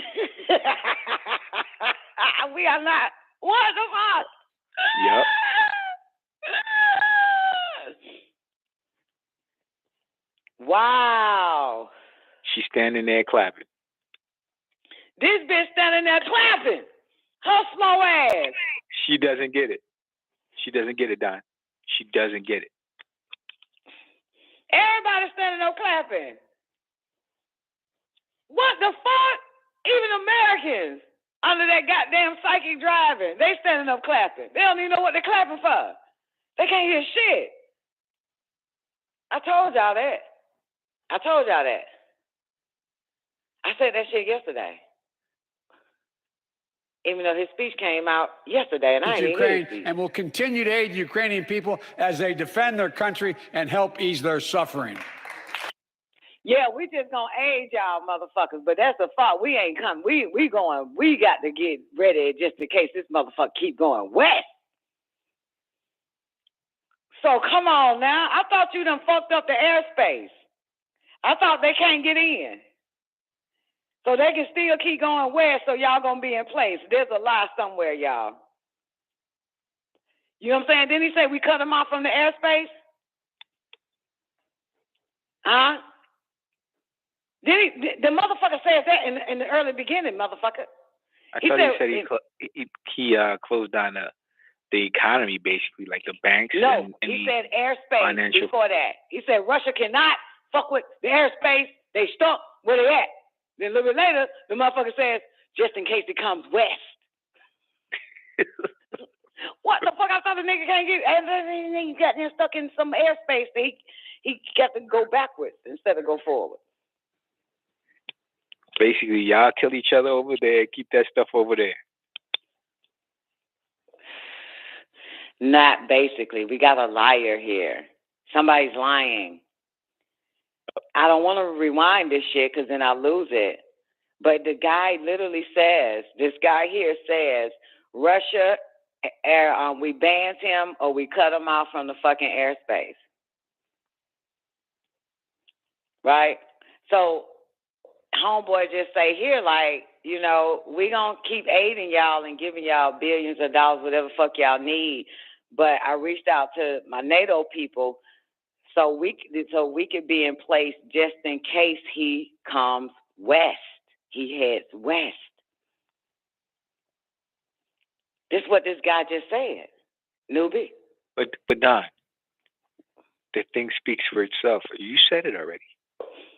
We are not. What the fuck? Yep. Wow. She's standing there clapping. This bitch standing there clapping. Her slow ass. She doesn't get it. She doesn't get it, Don. She doesn't get it. Everybody standing there clapping. What the fuck? Even Americans under that goddamn psychic driving, they standing up clapping. They don't even know what they're clapping for. They can't hear shit. I told y'all that. I said that shit yesterday. Even though his speech came out yesterday, and I ain't even hear his speech. And will continue to aid the Ukrainian people as they defend their country and help ease their suffering. Yeah, we just gonna aid y'all motherfuckers, but that's a fault. We ain't coming. We got to get ready just in case this motherfucker keep going west. So come on now. I thought you done fucked up the airspace. I thought they can't get in. So they can still keep going west, so y'all gonna be in place. There's a lie somewhere, y'all. You know what I'm saying? Didn't he say we cut them off from the airspace? Huh? The motherfucker said that in the early beginning, motherfucker. I thought he said he closed down the economy, basically, like the banks. No, and he said airspace before that. He said Russia cannot fuck with the airspace. They stuck where they at. Then a little bit later, the motherfucker says, just in case it comes west. What the fuck? I thought the nigga can't get, and then he got stuck in some airspace that he got to go backwards instead of go forward. Basically, y'all kill each other over there. Keep that stuff over there. Not basically. We got a liar here. Somebody's lying. I don't want to rewind this shit because then I'll lose it. But the guy literally says, this guy here says, Russia, we banned him or we cut him off from the fucking airspace. Right? So, homeboy just say here, like, you know, we gonna keep aiding y'all and giving y'all billions of dollars, whatever fuck y'all need. But I reached out to my NATO people so we could be in place just in case he comes west. He heads west. This is what this guy just said, newbie. But Don, the thing speaks for itself. You said it already.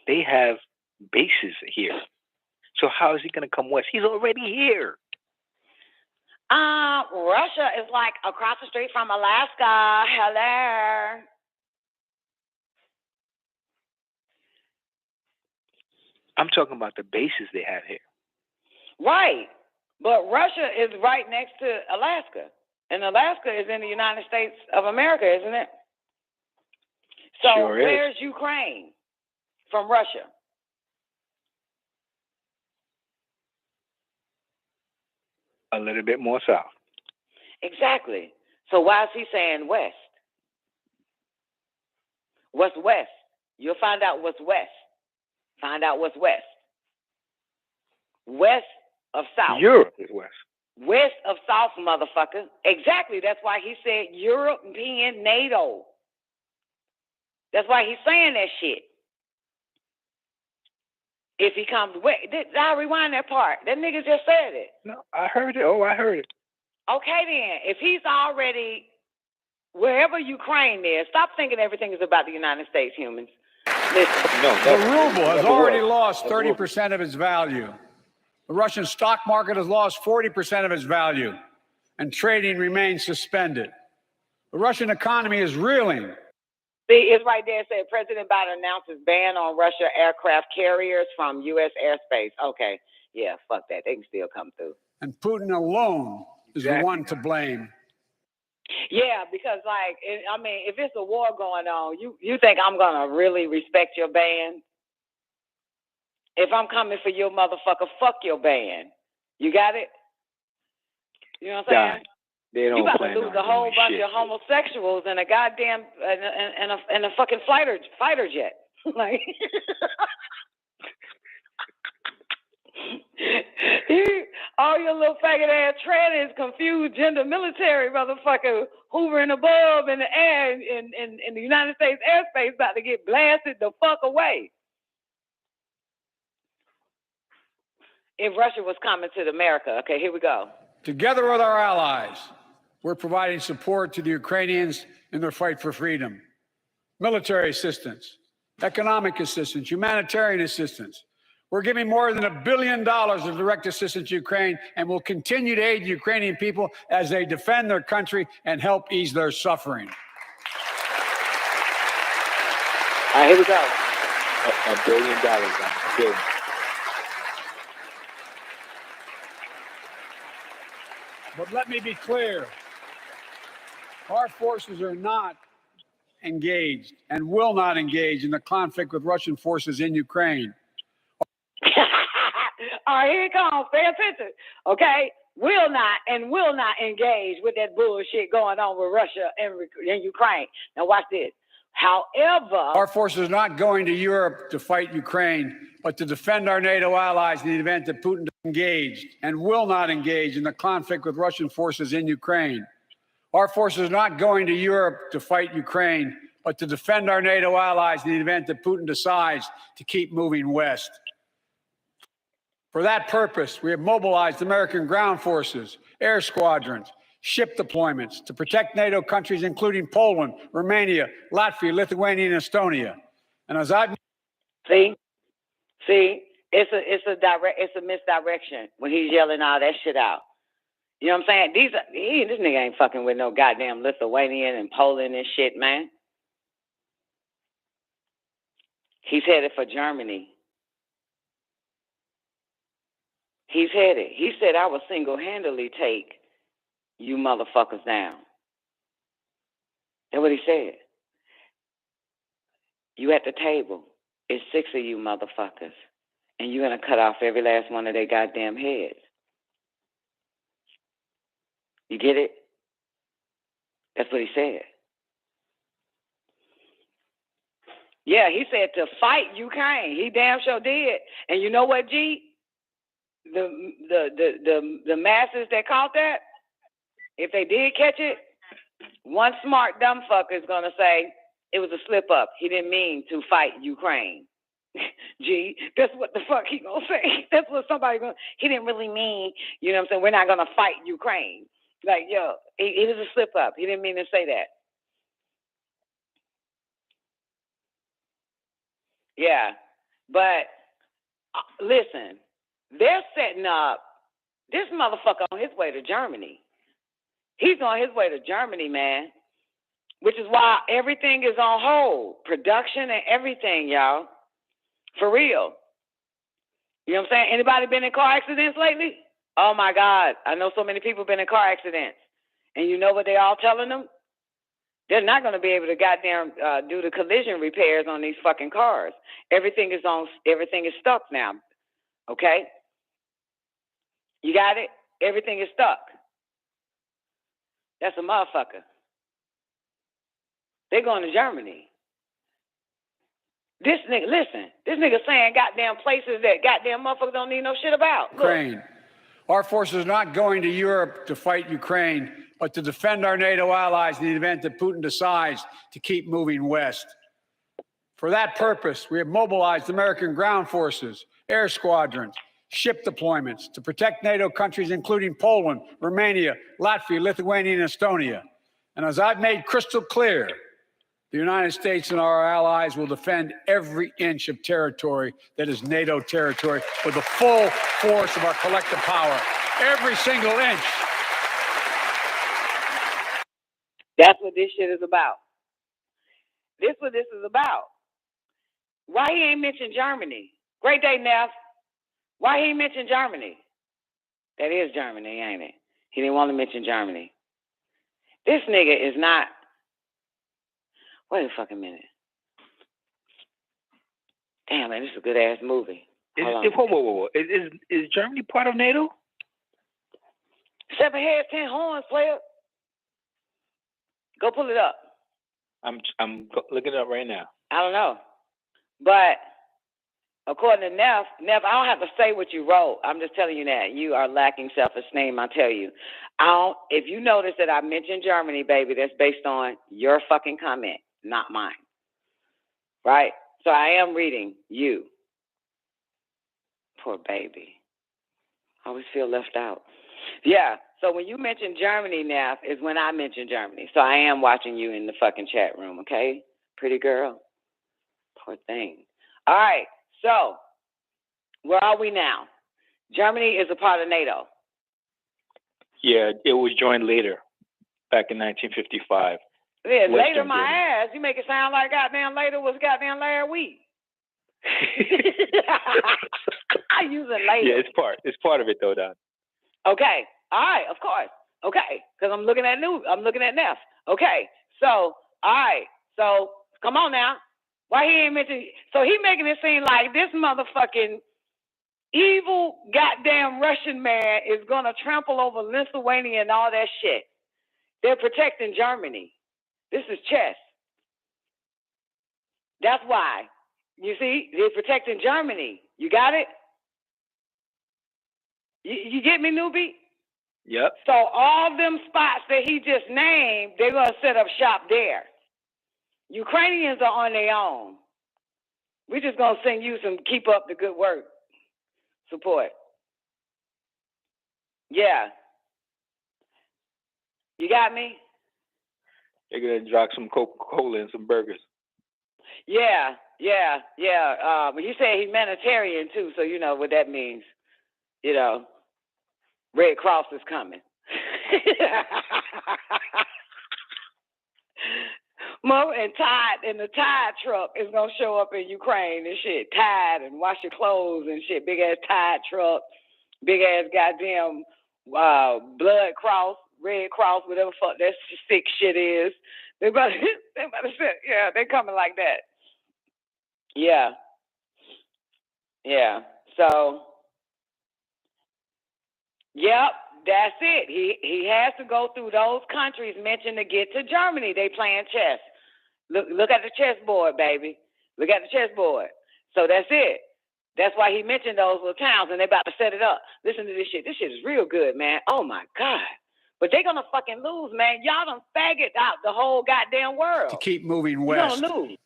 They have bases here. So how is he going to come west? He's already here. Russia is like across the street from Alaska. Hello. I'm talking about the bases they have here. Right. But Russia is right next to Alaska. And Alaska is in the United States of America, isn't it? So sure is. Where's Ukraine from Russia? A little bit more south. Exactly. So why is he saying west? What's west? You'll find out what's west. Find out what's west. West of south. Europe is west. West of south, motherfucker. Exactly. That's why he said European NATO. That's why he's saying that shit. If he comes west. I'll rewind that part. That nigga just said it. No, I heard it. Oh, I heard it. Okay, then. If he's already wherever Ukraine is, stop thinking everything is about the United States, humans. Listen. No, the ruble has already lost 30% of its value. The Russian stock market has lost 40% of its value, and trading remains suspended. The Russian economy is reeling. See, it's right there. It said President Biden announces ban on Russia aircraft carriers from U.S. airspace. Okay, yeah, fuck that. They can still come through. And Putin alone is the one to blame. Yeah, because if it's a war going on, you think I'm gonna really respect your ban? If I'm coming for your motherfucker, fuck your ban. You got it? You know what I'm saying? They don't you about plan to lose on a whole doing bunch shit. of homosexuals in a goddamn in a fucking fighter jet. Like all your little faggot ass trannies, confused gender military motherfucker hoovering above in the air in the United States airspace about to get blasted the fuck away. If Russia was coming to America, okay, here we go. Together with our allies, we're providing support to the Ukrainians in their fight for freedom. Military assistance, economic assistance, humanitarian assistance. We're giving more than $1 billion of direct assistance to Ukraine, and will continue to aid the Ukrainian people as they defend their country and help ease their suffering. All right, here we go. $1 billion. But let me be clear. Our forces are not engaged and will not engage in the conflict with Russian forces in Ukraine. All right, here it comes. Pay attention. Okay? Will not engage with that bullshit going on with Russia and Ukraine. Now watch this. However, our forces are not going to Europe to fight Ukraine, but to defend our NATO allies in the event that Putin engaged and will not engage in the conflict with Russian forces in Ukraine. Our forces are not going to Europe to fight Ukraine, but to defend our NATO allies in the event that Putin decides to keep moving west. For that purpose, we have mobilized American ground forces, air squadrons, ship deployments to protect NATO countries, including Poland, Romania, Latvia, Lithuania, and Estonia. And as I've see, it's a misdirection when he's yelling all that shit out. You know what I'm saying? This nigga ain't fucking with no goddamn Lithuanian and Poland and shit, man. He's headed for Germany. He's headed. He said, I will single-handedly take you motherfuckers down. That's what he said. You at the table. It's 6 of you motherfuckers. And you're going to cut off every last one of their goddamn heads. You get it? That's what he said. Yeah, he said to fight Ukraine. He damn sure did. And you know what, G? The masses that caught that, if they did catch it, one smart dumb fucker is gonna say it was a slip up. He didn't mean to fight Ukraine. Gee, that's what the fuck he gonna say. That's what somebody gonna. He didn't really mean. You know what I'm saying? We're not gonna fight Ukraine. Like yo, it is a slip up. He didn't mean to say that. Yeah, but listen. They're setting up this motherfucker on his way to Germany. He's on his way to Germany, man, which is why everything is on hold. Production and everything, y'all. For real. You know what I'm saying? Anybody been in car accidents lately? Oh, my God. I know so many people been in car accidents. And you know what they all telling them? They're not going to be able to goddamn do the collision repairs on these fucking cars. Everything is stuck now. Okay? You got it? Everything is stuck. That's a motherfucker. They're going to Germany. This nigga saying goddamn places that goddamn motherfuckers don't need no shit about. Ukraine. Look. Our forces are not going to Europe to fight Ukraine, but to defend our NATO allies in the event that Putin decides to keep moving west. For that purpose, we have mobilized American ground forces, air squadrons, ship deployments to protect NATO countries, including Poland, Romania, Latvia, Lithuania, and Estonia. And as I've made crystal clear, The United States and our allies will defend every inch of territory that is NATO territory with the full force of our collective power. Every single inch. That's what this shit is about. This what this is about. Why he ain't mentioned Germany? Great day, Neff. Why he ain't mentioned Germany? That is Germany, ain't it? He didn't want to mention Germany. This nigga is not. Wait a fucking minute. Damn, man, this is a good ass movie. Whoa. Is Germany part of NATO? 7 heads, 10 horns, player. Go pull it up. I'm looking it up right now. I don't know. But according to Neff, I don't have to say what you wrote. I'm just telling you that. You are lacking self-esteem, I tell you. If you notice that I mentioned Germany, baby, that's based on your fucking comment, not mine. Right? So I am reading you. Poor baby. I always feel left out. Yeah. So when you mention Germany, Neff, is when I mention Germany. So I am watching you in the fucking chat room, okay? Pretty girl. Poor thing. All right. So where are we now? Germany is a part of NATO. Yeah, it was joined later, back in 1955. Yeah, Western later my Germany. ass. You make it sound like goddamn later was goddamn last week. I use it later. Yeah, it's part of it though, Don. Okay. All right, of course. Okay. Because I'm looking at Neff. Okay. So, all right. So come on now. Why he ain't mentioned? So he making it seem like this motherfucking evil goddamn Russian man is gonna trample over Lithuania and all that shit. They're protecting Germany. This is chess. That's why. You see, they're protecting Germany. You got it? You get me, newbie? Yep. So all them spots that he just named, they're gonna set up shop there. Ukrainians are on their own. We're just gonna send you some keep up the good work support. Yeah. You got me? They're gonna drop some Coca-Cola and some burgers. Yeah. But he said humanitarian too, so you know what that means. You know, Red Cross is coming. And the Tide truck is gonna show up in Ukraine and shit. Tide and wash your clothes and shit. Big ass Tide truck, big ass goddamn blood cross, Red Cross, whatever fuck that sick shit is. They about to say, yeah, they coming like that. Yeah. So, yep, that's it. He has to go through those countries mentioned to get to Germany. They playing chess. Look at the chessboard, baby. Look at the chessboard. So that's it. That's why he mentioned those little towns, and they about to set it up. Listen to this shit. This shit is real good, man. Oh my God. But they gonna fucking lose, man. Y'all done faggot out the whole goddamn world. To keep moving west. You're gonna lose.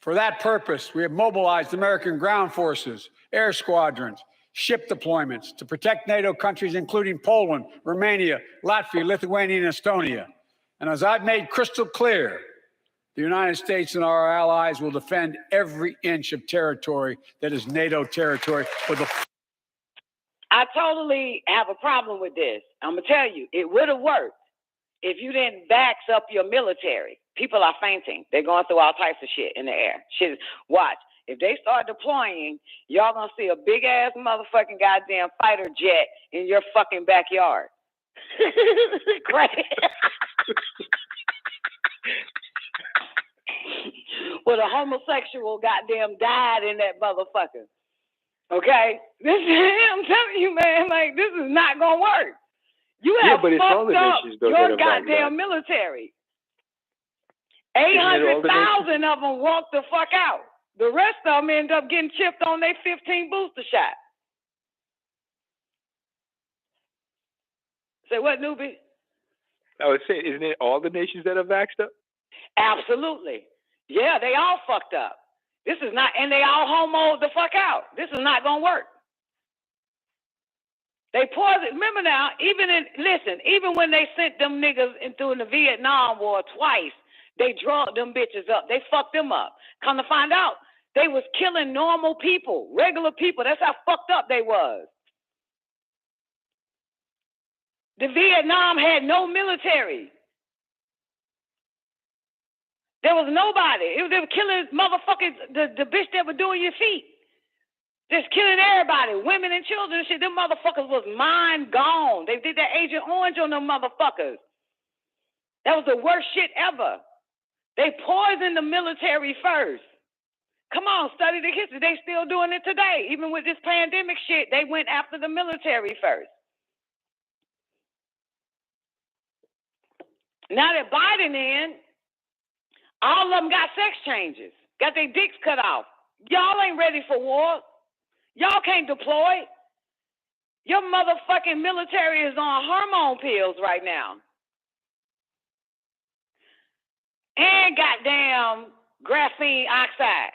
For that purpose, we have mobilized American ground forces, air squadrons, ship deployments to protect NATO countries, including Poland, Romania, Latvia, Lithuania, and Estonia. And as I've made crystal clear, the United States and our allies will defend every inch of territory that is NATO territory with a... I totally have a problem with this. I'm going to tell you, it would have worked if you didn't backs up your military. People are fainting. They're going through all types of shit in the air. Shit. Watch. If they start deploying, y'all going to see a big-ass motherfucking goddamn fighter jet in your fucking backyard. Great. Well, a homosexual goddamn died in that motherfucker. Okay? I'm telling you, man, like, this is not going to work. You have fucked up your goddamn military. 800,000 of them walked the fuck out. The rest of them end up getting chipped on their 15 booster shot. Say what, newbie? I would say, isn't it all the nations that have vaxxed up? Absolutely. Yeah, they all fucked up. This is not, and they all homoed the fuck out. This is not going to work. They poisoned, remember now, even when they sent them niggas into the Vietnam War twice, They drugged them bitches up. They fucked them up. Come to find out, they was killing normal people, regular people. That's how fucked up they was. The Vietnam had no military. There was nobody. They were killing motherfuckers, the bitch that were doing your feet. Just killing everybody, women and children and shit. Them motherfuckers was mind gone. They did that Agent Orange on them motherfuckers. That was the worst shit ever. They poisoned the military first. Come on, study the history. They still doing it today. Even with this pandemic shit, they went after the military first. Now that Biden in, all of them got sex changes, got their dicks cut off. Y'all ain't ready for war. Y'all can't deploy. Your motherfucking military is on hormone pills right now. And goddamn graphene oxide.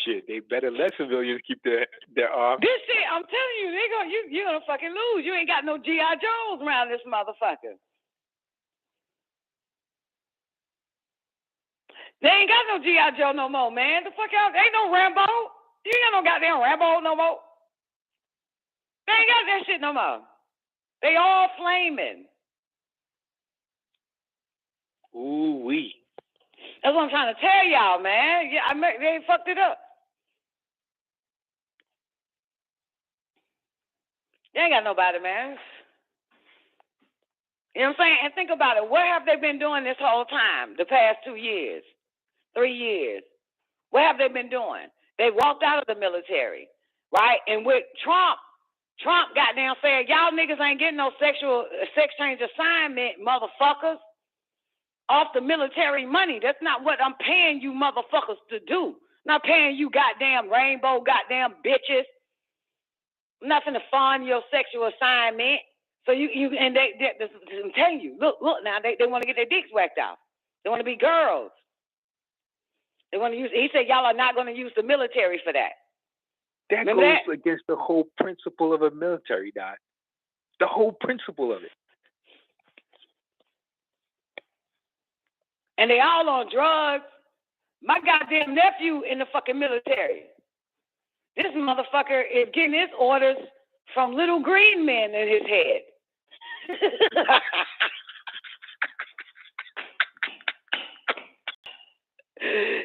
Shit, they better let civilians keep their arms. This shit, I'm telling you, you're gonna fucking lose. You ain't got no G.I. Joes around this motherfucker. They ain't got no G.I. Joe no more, man. The fuck out? Ain't no Rambo. You ain't got no goddamn Rambo no more. They ain't got that shit no more. They all flaming. Ooh-wee. That's what I'm trying to tell y'all, man. Yeah, they fucked it up. They ain't got nobody, man. You know what I'm saying? And think about it. What have they been doing this whole time, the past 2 years, 3 years? What have they been doing? They walked out of the military, right? And with Trump goddamn saying, y'all niggas ain't getting no sex change assignment, motherfuckers, off the military money. That's not what I'm paying you motherfuckers to do. I'm not paying you goddamn rainbow goddamn bitches. I'm not finna fund your sexual assignment. So I'm telling you, look now, they want to get their dicks whacked out. They want to be girls. They want to use. He said, y'all are not going to use the military for that. That goes against the whole principle of a military, Doc. The whole principle of it. And they all on drugs. My goddamn nephew in the fucking military. This motherfucker is getting his orders from little green men in his head.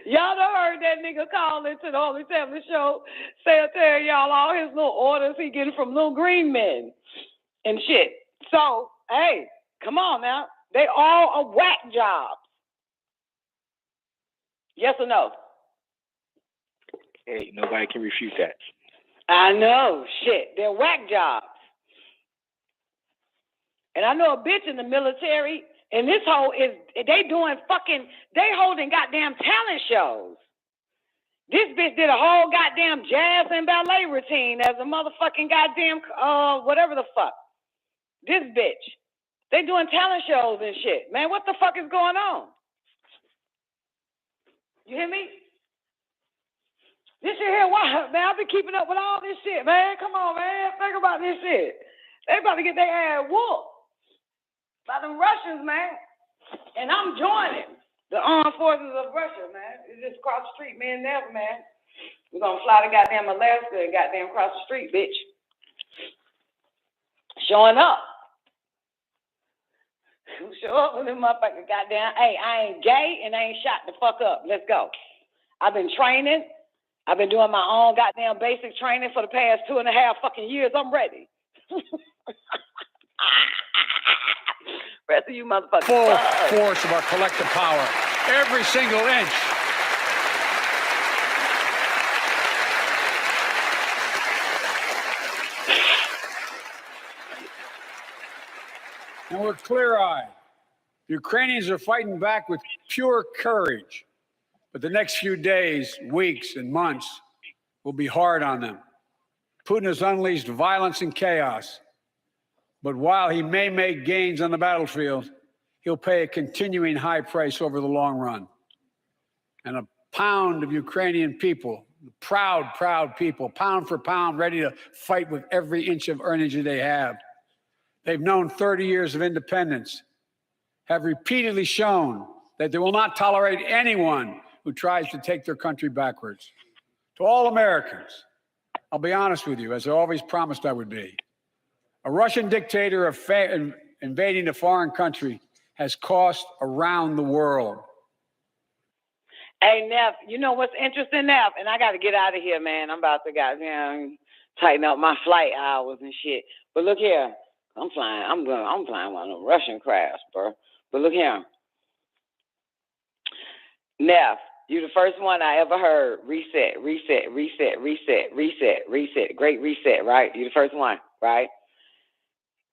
Y'all done heard that nigga call into the Holy Family Show, tell y'all all his little orders he getting from little green men and shit. So, hey, come on now. They all are whack jobs. Yes or no? Hey, nobody can refute that. I know, shit. They're whack jobs. And I know a bitch in the military, and this whole they holding goddamn talent shows. This bitch did a whole goddamn jazz and ballet routine as a motherfucking goddamn, whatever the fuck. This bitch. They doing talent shows and shit. Man, what the fuck is going on? You hear me? This shit here, what? Man, I've been keeping up with all this shit, man. Come on, man. Think about this shit. They about to get their ass whooped by them Russians, man. And I'm joining the armed forces of Russia, man. It's just across the street, me and Never, man. We're going to fly to goddamn Alaska and goddamn cross the street, bitch. Showing up. Show up with them motherfuckers, goddamn. Hey, I ain't gay and I ain't shot the fuck up. Let's go. I've been training. I've been doing my own goddamn basic training for the past 2.5 fucking years. I'm ready. Rest of you motherfuckers. Full force of our collective power. Every single inch. And we're clear-eyed. The Ukrainians are fighting back with pure courage. But the next few days, weeks, and months will be hard on them. Putin has unleashed violence and chaos. But while he may make gains on the battlefield, he'll pay a continuing high price over the long run. And a pound of Ukrainian people, proud, proud people, pound for pound, ready to fight with every inch of energy they have. They've known 30 years of independence. have repeatedly shown that they will not tolerate anyone who tries to take their country backwards. To all Americans, I'll be honest with you, as I always promised I would be. A Russian dictator invading a foreign country has cost around the world. Hey, Neff, you know what's interesting, Neff? And I got to get out of here, man. I'm about to tighten up my flight hours and shit. But look here, I'm flying one of the Russian crafts, bro. But look here, Neff, you the first one I ever heard reset, reset, reset, reset, reset, reset, great reset, right? You the first one, right?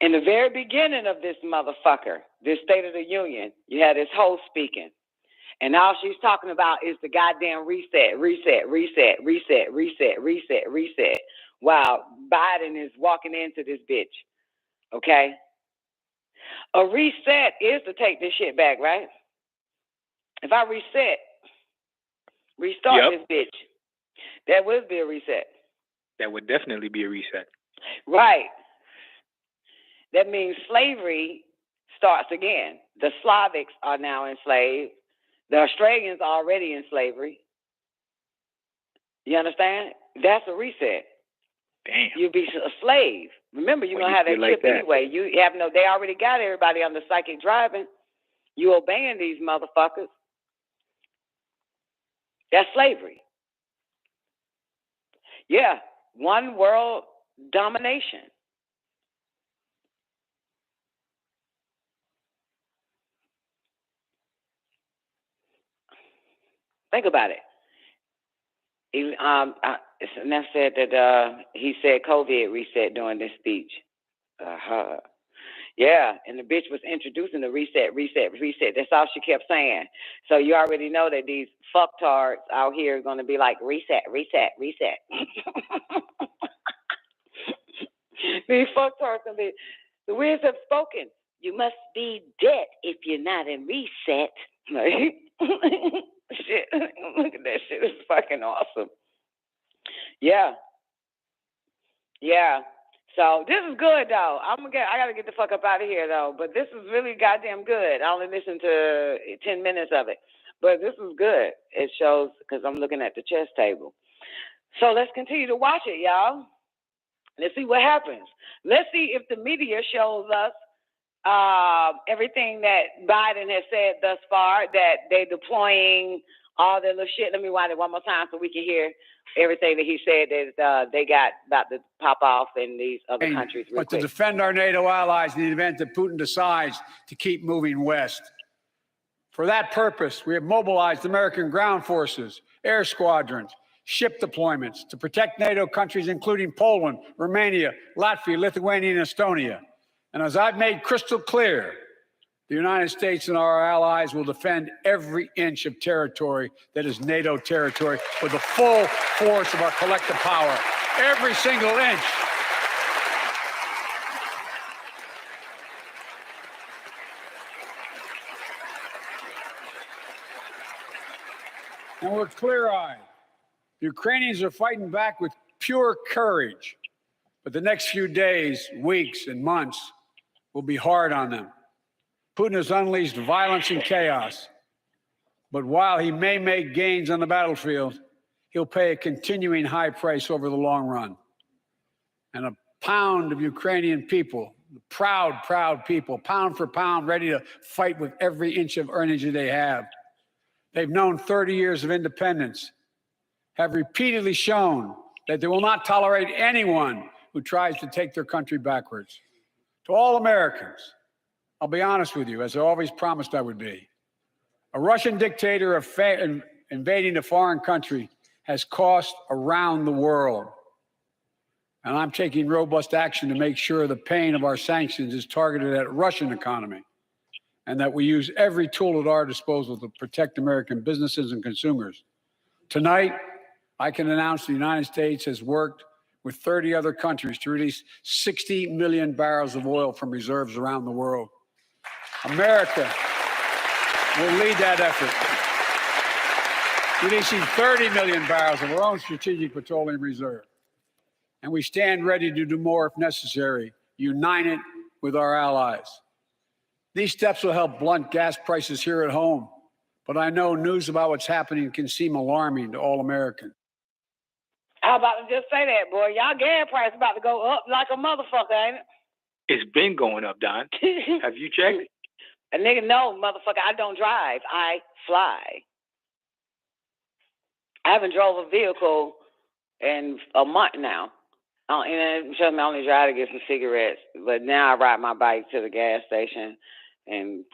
In the very beginning of this motherfucker, this State of the Union, you had this host speaking. And all she's talking about is the goddamn reset, reset, reset, reset, reset, reset, reset. While Biden is walking into this bitch, okay? A reset is to take this shit back, right? If I restart this bitch, that would be a reset. That would definitely be a reset. Right. That means slavery starts again. The Slavics are now enslaved. The Australians are already in slavery. You understand? That's a reset. Damn. You'll be a slave. Remember, you're going to have that chip anyway. They already got everybody on the psychic driving. You obeying these motherfuckers. That's slavery. Yeah, one world domination. Think about it. Neff said that he said COVID reset during this speech. Yeah, and the bitch was introducing the reset, reset, reset. That's all she kept saying. So you already know that these fucktards out here are going to be like, reset, reset, reset. These fucktards going to be, the winds have spoken. You must be dead if you're not in reset. Right? Shit, look at that shit. It's fucking awesome. Yeah. Yeah. So this is good though. I gotta get the fuck up out of here though. But this is really goddamn good. I only listened to 10 minutes of it, but this is good. It shows because I'm looking at the chess table. So let's continue to watch it, y'all. Let's see what happens. Let's see if the media shows us everything that Biden has said thus far, that they're deploying all their little shit. Let me watch it one more time so we can hear everything that he said that they got about to pop off in these other countries. But to defend our NATO allies in the event that Putin decides to keep moving west. For that purpose, we have mobilized American ground forces, air squadrons, ship deployments to protect NATO countries, including Poland, Romania, Latvia, Lithuania, and Estonia. And as I've made crystal clear, the United States and our allies will defend every inch of territory that is NATO territory with the full force of our collective power. Every single inch. And we're clear-eyed. The Ukrainians are fighting back with pure courage. But the next few days, weeks, and months will be hard on them. Putin has unleashed violence and chaos. But while he may make gains on the battlefield, he'll pay a continuing high price over the long run. And a pound of Ukrainian people, proud, proud people, pound for pound, ready to fight with every inch of energy they have. They've known 30 years of independence, have repeatedly shown that they will not tolerate anyone who tries to take their country backwards. To all Americans, I'll be honest with you, as I always promised I would be. A Russian dictator invading a foreign country has cost around the world. And I'm taking robust action to make sure the pain of our sanctions is targeted at the Russian economy and that we use every tool at our disposal to protect American businesses and consumers. Tonight, I can announce the United States has worked with 30 other countries to release 60 million barrels of oil from reserves around the world. America will lead that effort, releasing 30 million barrels of our own strategic petroleum reserve. And we stand ready to do more if necessary, united with our allies. These steps will help blunt gas prices here at home, but I know news about what's happening can seem alarming to all Americans. I about to just say that, boy. Y'all gas price about to go up like a motherfucker, ain't it? It's been going up, Don. Have you checked? A nigga, no, motherfucker. I don't drive. I fly. I haven't drove a vehicle in a month now. And trust me, I only drive to get some cigarettes. But now I ride my bike to the gas station and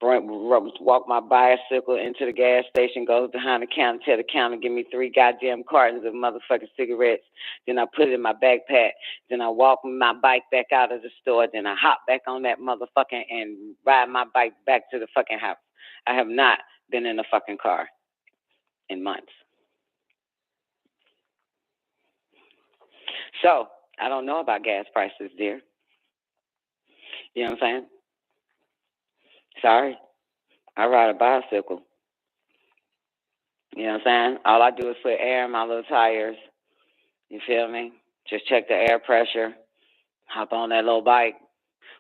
walk my bicycle into the gas station, go behind the counter, tell the counter, give me 3 goddamn cartons of motherfucking cigarettes. Then I put it in my backpack. Then I walk my bike back out of the store. Then I hop back on that motherfucking and ride my bike back to the fucking house. I have not been in a fucking car in months. So, I don't know about gas prices, dear. You know what I'm saying? Sorry. I ride a bicycle. You know what I'm saying? All I do is put air in my little tires. You feel me? Just check the air pressure. Hop on that little bike.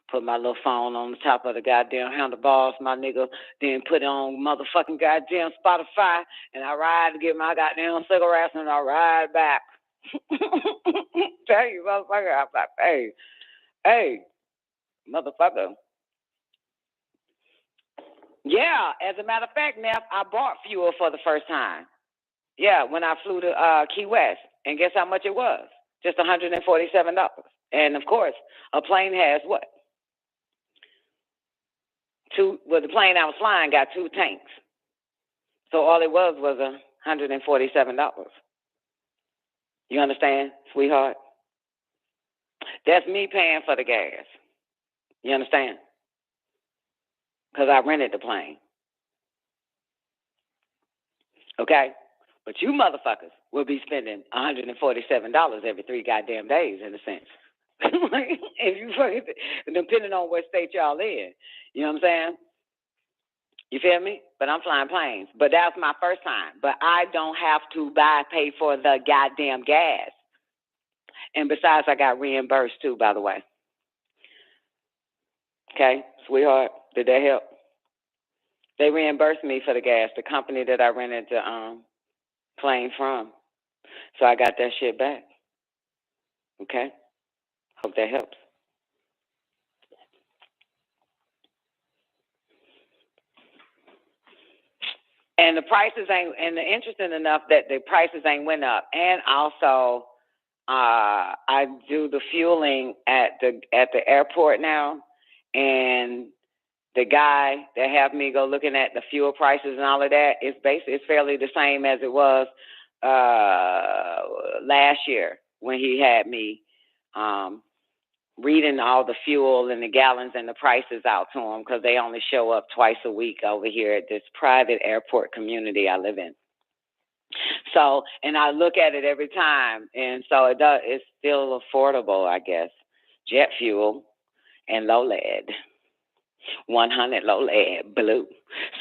Put my little phone on the top of the goddamn handlebars, my nigga. Then put it on motherfucking goddamn Spotify. And I ride to get my goddamn cigarettes and I ride back. Tell you, motherfucker, I'm like, hey, motherfucker. Yeah, as a matter of fact, Neff, I bought fuel for the first time. Yeah, when I flew to Key West. And guess how much it was? Just $147. And, of course, a plane has what? The plane I was flying got 2 tanks. So all it was $147. You understand, sweetheart? That's me paying for the gas. You understand? Because I rented the plane. Okay? But you motherfuckers will be spending $147 every 3 goddamn days, in a sense. If you fucking, depending on what state y'all in. You know what I'm saying? You feel me? But I'm flying planes. But that was my first time. But I don't have to pay for the goddamn gas. And besides, I got reimbursed too, by the way. Okay, sweetheart, did that help? They reimbursed me for the gas, the company that I rented the plane from. So I got that shit back. Okay? Hope that helps. And the prices and the interesting enough that the prices ain't went up. And also, I do the fueling at the airport now, and the guy that have me go looking at the fuel prices and all of that, it's fairly the same as it was last year when he had me reading all the fuel and the gallons and the prices out to him, because they only show up twice a week over here at this private airport community I live in. So, and I look at it every time, and so it's still affordable, I guess. Jet fuel and low lead. 100 low lead blue.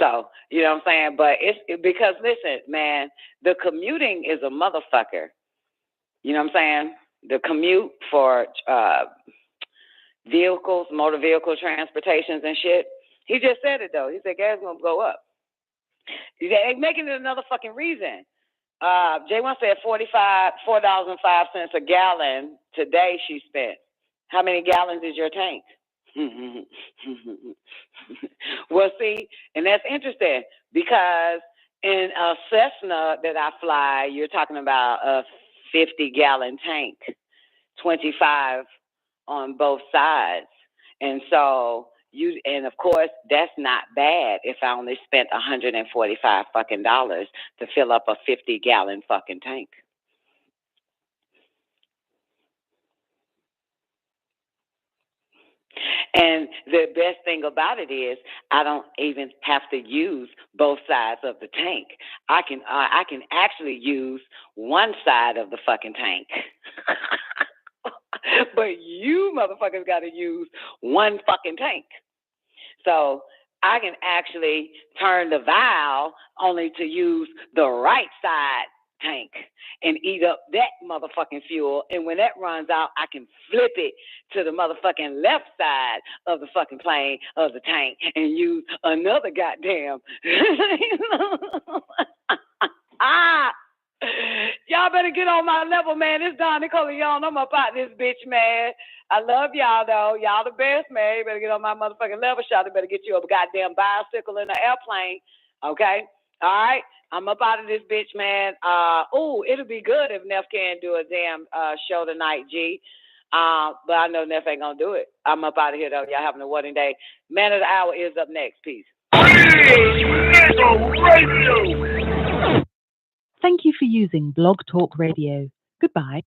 So, you know what I'm saying? But it's because, listen, man, the commuting is a motherfucker. You know what I'm saying? The commute for vehicles, motor vehicle transportations and shit. He just said it, though. He said gas gonna go up. They're making it another fucking reason. J1 said $4.05 a gallon today she spent. How many gallons is your tank? Well, see, and that's interesting because in a Cessna that I fly, you're talking about a 50-gallon tank, 25 on both sides. And so and of course, that's not bad if I only spent $145 fucking dollars to fill up a 50-gallon fucking tank. And the best thing about it is I don't even have to use both sides of the tank. I can actually use one side of the fucking tank. But you motherfuckers got to use one fucking tank. So I can actually turn the valve only to use the right side tank and eat up that motherfucking fuel. And when that runs out, I can flip it to the motherfucking left side of the fucking plane, of the tank, and use another goddamn. Y'all better get on my level, man. It's Don Nicoleone. I'm up out this bitch, man. I love y'all, though. Y'all the best, man. You better get on my motherfucking level, shot. Better get you a goddamn bicycle in an airplane, okay? All right? I'm up out of this bitch, man. It'll be good if Neff can do a damn show tonight, G. But I know Neff ain't gonna do it. I'm up out of here, though. Y'all having a wedding day. Man of the hour is up next. Peace. Thank you for using Blog Talk Radio. Goodbye.